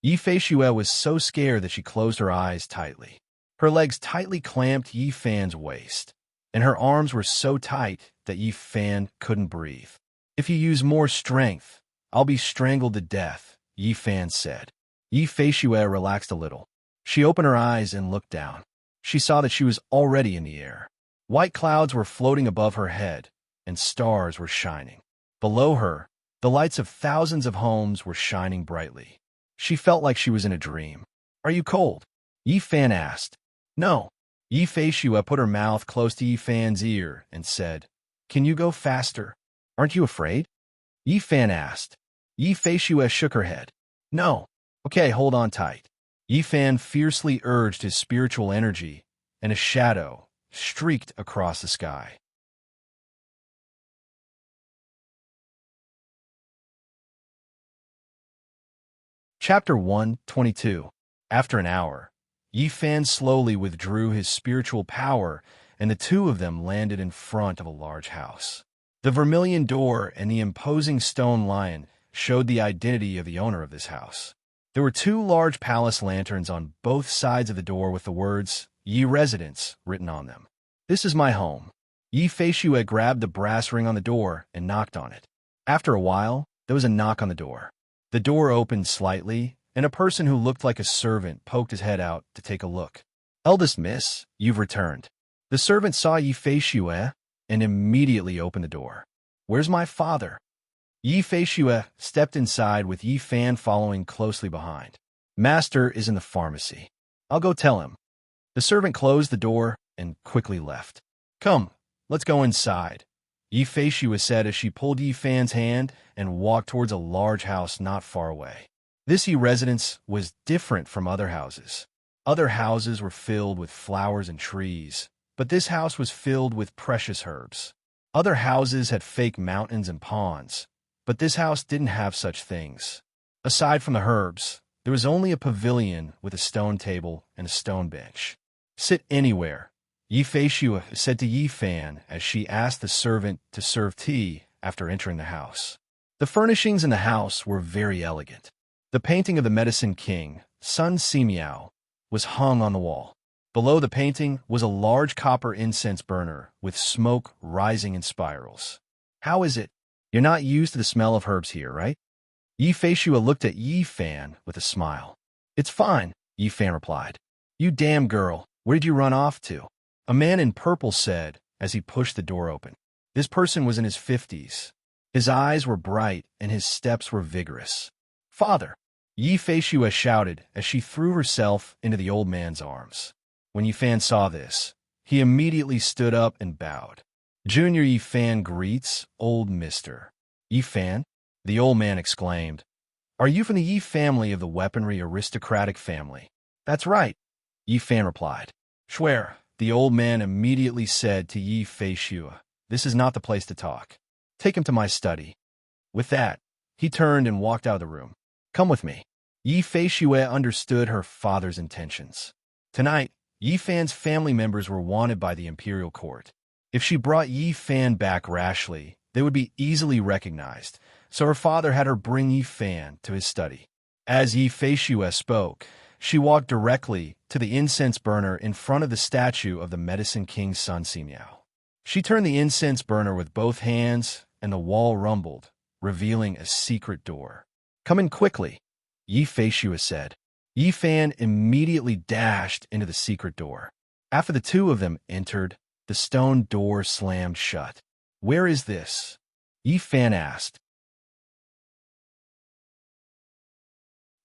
Yi Fei Shue was so scared that she closed her eyes tightly. Her legs tightly clamped Yi Fan's waist, and her arms were so tight that Yi Fan couldn't breathe. If you use more strength, I'll be strangled to death, Yi Fan said. Yi Fei Shue relaxed a little. She opened her eyes and looked down. She saw that she was already in the air. White clouds were floating above her head, and stars were shining. Below her, the lights of thousands of homes were shining brightly. She felt like she was in a dream. Are you cold? Yi Fan asked. No. Yi Fei Shue put her mouth close to Yi Fan's ear and said, Can you go faster? Aren't you afraid? Yi Fan asked. Yi Fei Shue shook her head. No. Okay, hold on tight. Yi Fan fiercely urged his spiritual energy, and a shadow streaked across the sky. Chapter 122. After an hour, Yi Fan slowly withdrew his spiritual power, and the two of them landed in front of a large house. The vermilion door and the imposing stone lion showed the identity of the owner of this house. There were 2 large palace lanterns on both sides of the door with the words, Yi Residence, written on them. This is my home. Yi Fei Shue grabbed the brass ring on the door and knocked on it. After a while, there was a knock on the door. The door opened slightly, and a person who looked like a servant poked his head out to take a look. Eldest miss, you've returned. The servant saw Yi Fei Shue and immediately opened the door. Where's my father? Yi Fei Shue stepped inside with Yi Fan following closely behind. Master is in the pharmacy. I'll go tell him. The servant closed the door and quickly left. Come, let's go inside, Yi Fei Shue said as she pulled Yi Fan's hand and walked towards a large house not far away. This Yi residence was different from other houses. Other houses were filled with flowers and trees, but this house was filled with precious herbs. Other houses had fake mountains and ponds, but this house didn't have such things. Aside from the herbs, there was only a pavilion with a stone table and a stone bench. Sit anywhere, Yi Fei Shue said to Yi Fan as she asked the servant to serve tea after entering the house. The furnishings in the house were very elegant. The painting of the Medicine King, Sun Simiao, was hung on the wall. Below the painting was a large copper incense burner with smoke rising in spirals. How is it? You're not used to the smell of herbs here, right? Yi Fei Shue looked at Yi Fan with a smile. It's fine, Yi Fan replied. You damn girl, where did you run off to? A man in purple said as he pushed the door open. This person was in his 50s. His eyes were bright and his steps were vigorous. Father, Yi Fei Shue shouted as she threw herself into the old man's arms. When Yi Fan saw this, he immediately stood up and bowed. Junior Yi Fan greets old Mr. Yi Fan, the old man exclaimed. Are you from the Yi family of the weaponry aristocratic family? That's right, Yi Fan replied. Swear, the old man immediately said to Yi Fei Shue, this is not the place to talk. Take him to my study. With that, he turned and walked out of the room. Come with me. Yi Fei Shue understood her father's intentions. Tonight, Yi Fan's family members were wanted by the imperial court. If she brought Yi Fan back rashly, they would be easily recognized, so her father had her bring Yi Fan to his study. As Yi Fei Shue spoke, She walked directly to the incense burner in front of the statue of the Medicine King Sun Miao. She turned the incense burner with both hands, and the wall rumbled, revealing a secret door. "Come in quickly," Yi Feishua said. Yi Fan immediately dashed into the secret door. After the two of them entered, the stone door slammed shut. "Where is this?" Yi Fan asked.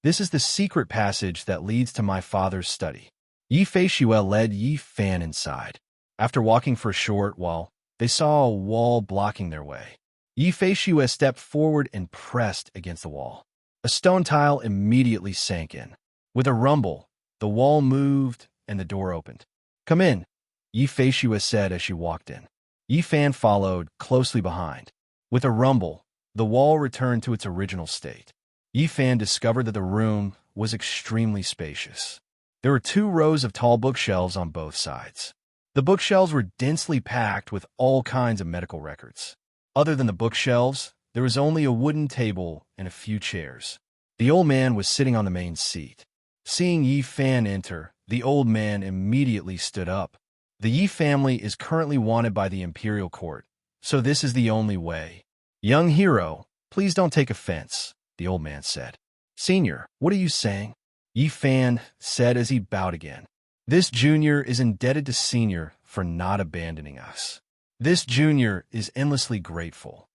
"This is the secret passage that leads to my father's study." Yi Feishua led Yi Fan inside. After walking for a short while, they saw a wall blocking their way. Yi Feishua stepped forward and pressed against the wall. A stone tile immediately sank in. With a rumble, the wall moved and the door opened. "Come in," Yi Feishua said as she walked in. Yi Fan followed closely behind. With a rumble, the wall returned to its original state. Yi Fan discovered that the room was extremely spacious. There were 2 rows of tall bookshelves on both sides. The bookshelves were densely packed with all kinds of medical records. Other than the bookshelves, there was only a wooden table and a few chairs. The old man was sitting on the main seat. Seeing Yi Fan enter, the old man immediately stood up. "The Yi family is currently wanted by the imperial court, so this is the only way." "Young hero, please don't take offense," the old man said. "Senior, what are you saying?" Yi Fan said as he bowed again. "This junior is indebted to senior for not abandoning us. This junior is endlessly grateful."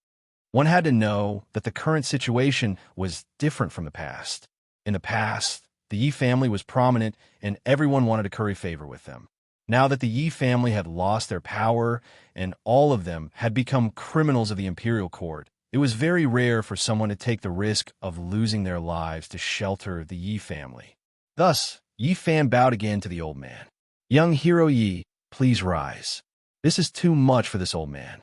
One had to know that the current situation was different from the past. In the past, the Yi family was prominent and everyone wanted to curry favor with them. Now that the Yi family had lost their power and all of them had become criminals of the imperial court, it was very rare for someone to take the risk of losing their lives to shelter the Yi family. Thus, Yi Fan bowed again to the old man. "Young hero Yi, please rise. This is too much for this old man,"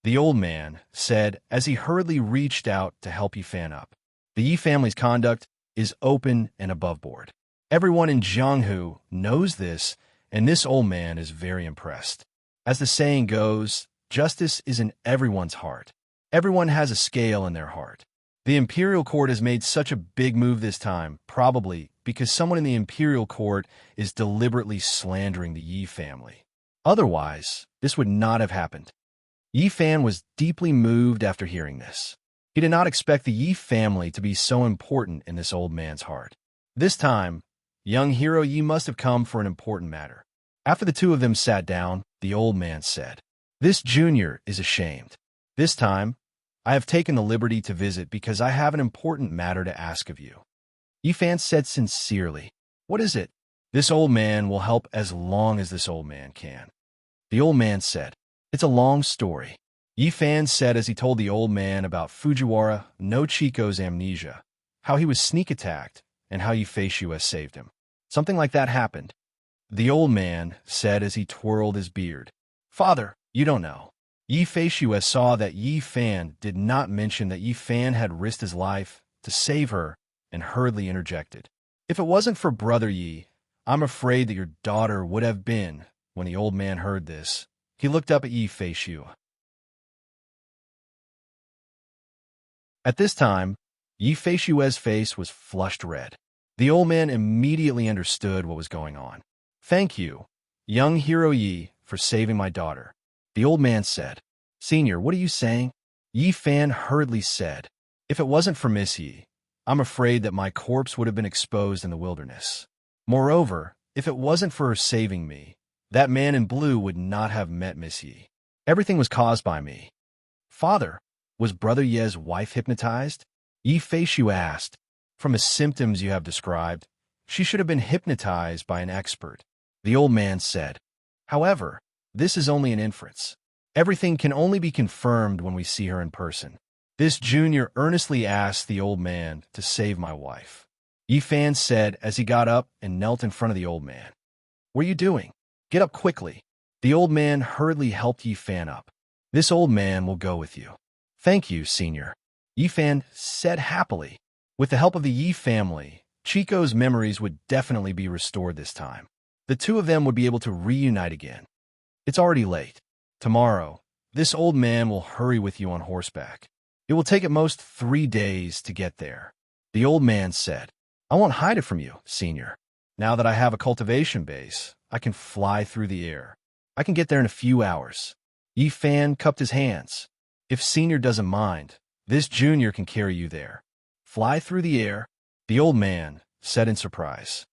the old man said as he hurriedly reached out to help Yi Fan up. "The Yi family's conduct is open and above board. Everyone in Jianghu knows this, and this old man is very impressed. As the saying goes, justice is in everyone's heart. Everyone has a scale in their heart. The imperial court has made such a big move this time, probably because someone in the imperial court is deliberately slandering the Yi family. Otherwise, this would not have happened." Yi Fan was deeply moved after hearing this. He did not expect the Yi family to be so important in this old man's heart. This time, young hero Yi must have come for an important matter. After the two of them sat down, the old man said, "This junior is ashamed. This time, I have taken the liberty to visit because I have an important matter to ask of you." Yi Fan said sincerely, "What is it?" "This old man will help as long as this old man can." The old man said, "It's a long story." Yi Fan said as he told the old man about Fujiwara no Chico's amnesia, how he was sneak attacked, and how Yi Feishua saved him. Something like that happened. The old man said as he twirled his beard, "Father, you don't know." Yi Feishua saw that Yi Fan did not mention that Yi Fan had risked his life to save her and hurriedly interjected, "If it wasn't for Brother Yi, I'm afraid that your daughter would have been." When the old man heard this, he looked up at Yi Feishua. At this time, Yi Feishua's face was flushed red. The old man immediately understood what was going on. "Thank you, young hero Yi, for saving my daughter," the old man said. "Senior, what are you saying?" Yi Fan hurriedly said, "If it wasn't for Miss Yi, I'm afraid that my corpse would have been exposed in the wilderness. Moreover, if it wasn't for her saving me, that man in blue would not have met Miss Yi. Everything was caused by me." "Father, was Brother Ye's wife hypnotized?" Yi Feishu asked. "From the symptoms you have described, she should have been hypnotized by an expert," the old man said. "However, this is only an inference. Everything can only be confirmed when we see her in person. This junior earnestly asked the old man to save my wife," Yi Fan said as he got up and knelt in front of the old man. "What are you doing? Get up quickly." The old man hurriedly helped Yi Fan up. "This old man will go with you." "Thank you, senior," Yi Fan said happily. With the help of the Yi family, Chico's memories would definitely be restored this time. The two of them would be able to reunite again. "It's already late. Tomorrow, this old man will hurry with you on horseback. It will take at most 3 days to get there," the old man said. "I won't hide it from you, senior." Now that I have a cultivation base, I can fly through the air. I can get there in a few hours. Yi Fan cupped his hands. If Senior doesn't mind, this Junior can carry you there. Fly through the air? The old man said in surprise.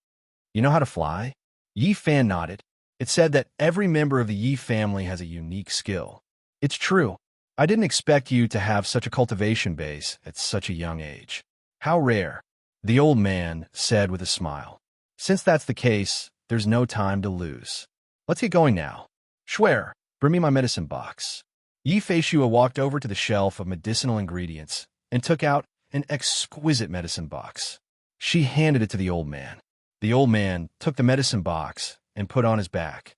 You know how to fly? Yi Fan nodded. It said that every member of the Yi family has a unique skill. It's true. I didn't expect you to have such a cultivation base at such a young age. How rare, the old man said with a smile. Since that's the case, there's no time to lose. Let's get going now. Schwer, bring me my medicine box. Yi Feishua walked over to the shelf of medicinal ingredients and took out an exquisite medicine box. She handed it to the old man. The old man took the medicine box and put on his back.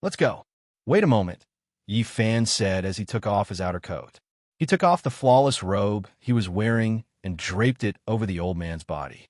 Let's go. Wait a moment, Yi Fan said as he took off his outer coat. He took off the flawless robe he was wearing and draped it over the old man's body.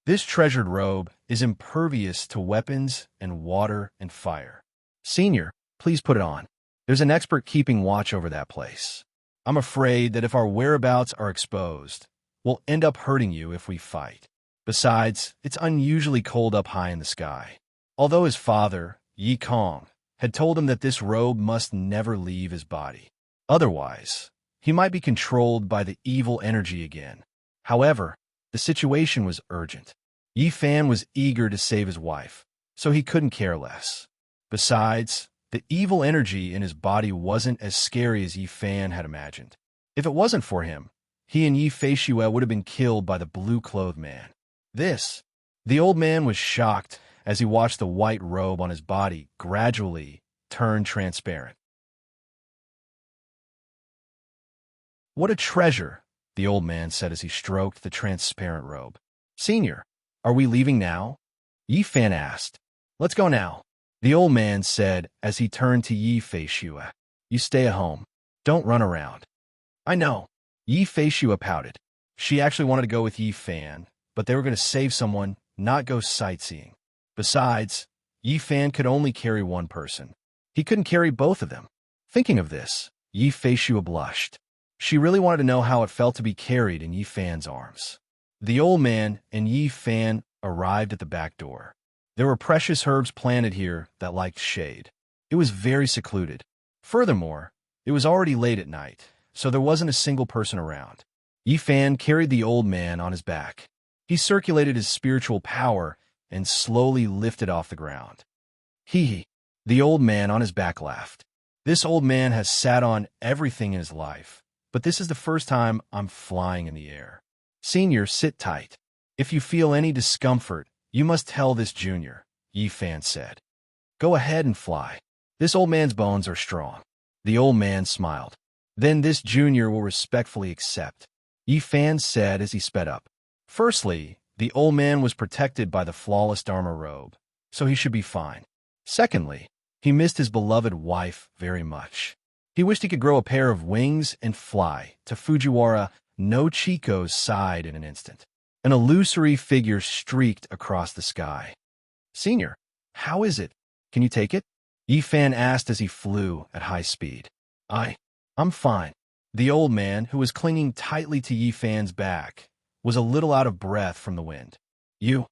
This treasured robe is impervious to weapons and water and fire. Senior, please put it on. There's an expert keeping watch over that place. I'm afraid that if our whereabouts are exposed, we'll end up hurting you if we fight. Besides, it's unusually cold up high in the sky. Although his father, Yi Kong, had told him that this robe must never leave his body. Otherwise, he might be controlled by the evil energy again. However, the situation was urgent. Yi Fan was eager to save his wife, so he couldn't care less. Besides, the evil energy in his body wasn't as scary as Yi Fan had imagined. If it wasn't for him, he and Yi Feishua would have been killed by the blue-clothed man. The old man was shocked as he watched the white robe on his body gradually turn transparent. What a treasure, the old man said as he stroked the transparent robe. Senior, are we leaving now? Yi Fan asked. Let's go now, the old man said as he turned to Yi Feishua. You stay at home. Don't run around. I know. Yi Feishua pouted. She actually wanted to go with Yi Fan, but they were going to save someone, not go sightseeing. Besides, Yi Fan could only carry one person. He couldn't carry both of them. Thinking of this, Yi Feishua blushed. She really wanted to know how it felt to be carried in Yi Fan's arms. The old man and Yi Fan arrived at the back door. There were precious herbs planted here that liked shade. It was very secluded. Furthermore, it was already late at night, so there wasn't a single person around. Yi Fan carried the old man on his back. He circulated his spiritual power and slowly lifted off the ground. Hee, the old man on his back laughed. This old man has sat on everything in his life, but this is the first time I'm flying in the air. Senior, sit tight. If you feel any discomfort, you must tell this junior, Yi Fan said. Go ahead and fly. This old man's bones are strong. The old man smiled. Then this junior will respectfully accept, Yi Fan said as he sped up. Firstly, the old man was protected by the flawless Dharma robe, so he should be fine. Secondly, he missed his beloved wife very much. He wished he could grow a pair of wings and fly to Fujiwara no Chico's side in an instant. An illusory figure streaked across the sky. Senior, how is it? Can you take it? Yi Fan asked as he flew at high speed. I'm fine. The old man, who was clinging tightly to Yi Fan's back, was a little out of breath from the wind. You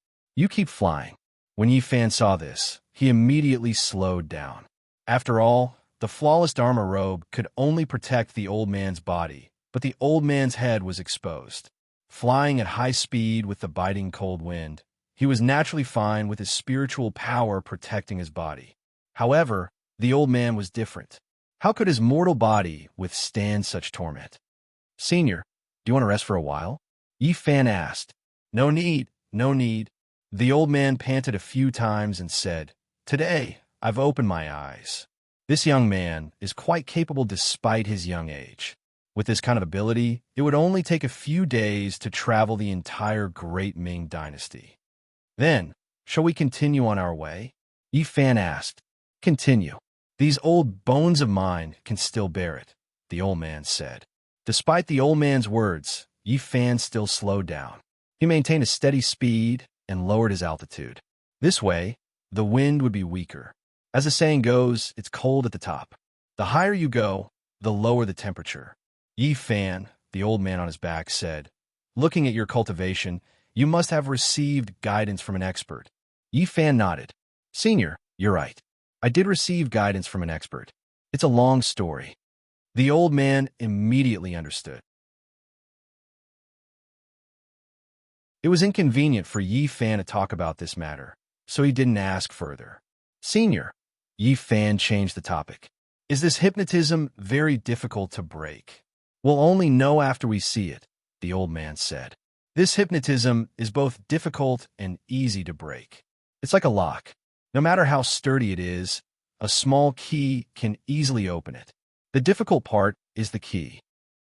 keep flying. When Yi Fan saw this, he immediately slowed down. After all, the flawless Dharma robe could only protect the old man's body, but the old man's head was exposed. Flying at high speed with the biting cold wind, he was naturally fine with his spiritual power protecting his body. However, the old man was different. How could his mortal body withstand such torment? Senior, do you want to rest for a while? Yi Fan asked. No need, no need. The old man panted a few times and said, Today, I've opened my eyes. This young man is quite capable despite his young age. With this kind of ability, it would only take a few days to travel the entire Great Ming Dynasty. Then, shall we continue on our way? Yi Fan asked. Continue. These old bones of mine can still bear it, the old man said. Despite the old man's words, Yi Fan still slowed down. He maintained a steady speed and lowered his altitude. This way, the wind would be weaker. As the saying goes, it's cold at the top. The higher you go, the lower the temperature. Yi Fan, the old man on his back, said, Looking at your cultivation, you must have received guidance from an expert. Yi Fan nodded. Senior, you're right. I did receive guidance from an expert. It's a long story. The old man immediately understood. It was inconvenient for Yi Fan to talk about this matter, so he didn't ask further. Senior, Yi Fan changed the topic. Is this hypnotism very difficult to break? We'll only know after we see it, the old man said. This hypnotism is both difficult and easy to break. It's like a lock. No matter how sturdy it is, a small key can easily open it. The difficult part is the key.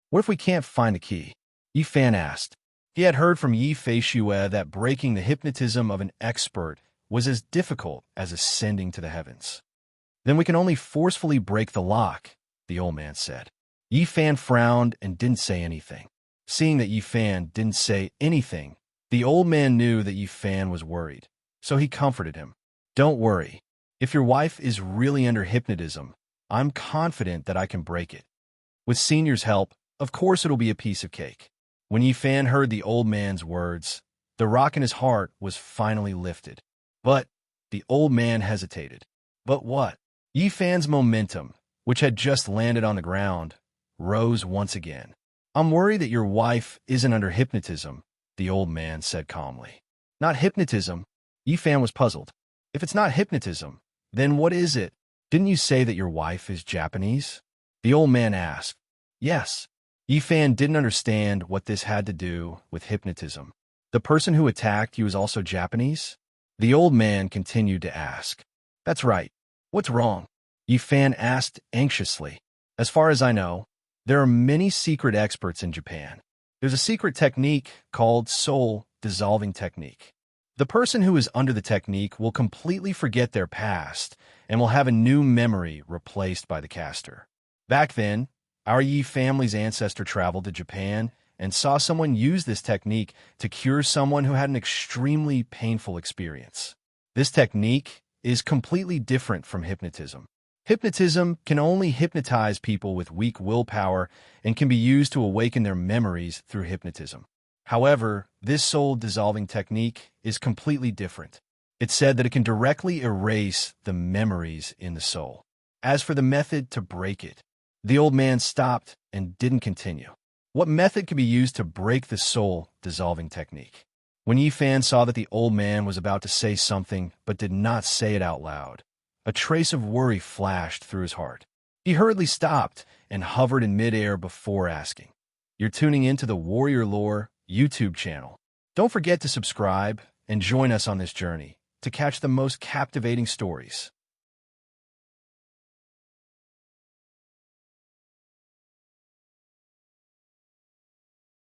What if we can't find the key? Yi Fan asked. He had heard from Yi Feishue that breaking the hypnotism of an expert was as difficult as ascending to the heavens. Then we can only forcefully break the lock, the old man said. Yi Fan frowned and didn't say anything. Seeing that Yi Fan didn't say anything, the old man knew that Yi Fan was worried, so he comforted him. Don't worry. If your wife is really under hypnotism, I'm confident that I can break it. With Senior's help, of course it'll be a piece of cake. When Yi Fan heard the old man's words, the rock in his heart was finally lifted. But the old man hesitated. But what? Yi Fan's momentum, which had just landed on the ground, rose once again. I'm worried that your wife isn't under hypnotism, the old man said calmly. Not hypnotism? Yi Fan was puzzled. If it's not hypnotism, then what is it? Didn't you say that your wife is Japanese? The old man asked. Yes. Yi Fan didn't understand what this had to do with hypnotism. The person who attacked you is also Japanese? The old man continued to ask. That's right. What's wrong? Yi Fan asked anxiously. As far as I know, there are many secret experts in Japan. There's a secret technique called soul dissolving technique. The person who is under the technique will completely forget their past and will have a new memory replaced by the caster. Back then, our Yi family's ancestor traveled to Japan and saw someone use this technique to cure someone who had an extremely painful experience. This technique is completely different from hypnotism. Hypnotism can only hypnotize people with weak willpower and can be used to awaken their memories through hypnotism. However, this soul-dissolving technique is completely different. It's said that it can directly erase the memories in the soul. As for the method to break it, the old man stopped and didn't continue. What method could be used to break the soul-dissolving technique? When Yi Fan saw that the old man was about to say something but did not say it out loud, a trace of worry flashed through his heart. He hurriedly stopped and hovered in midair before asking. You're tuning into the Warrior Lore YouTube channel. Don't forget to subscribe and join us on this journey to catch the most captivating stories.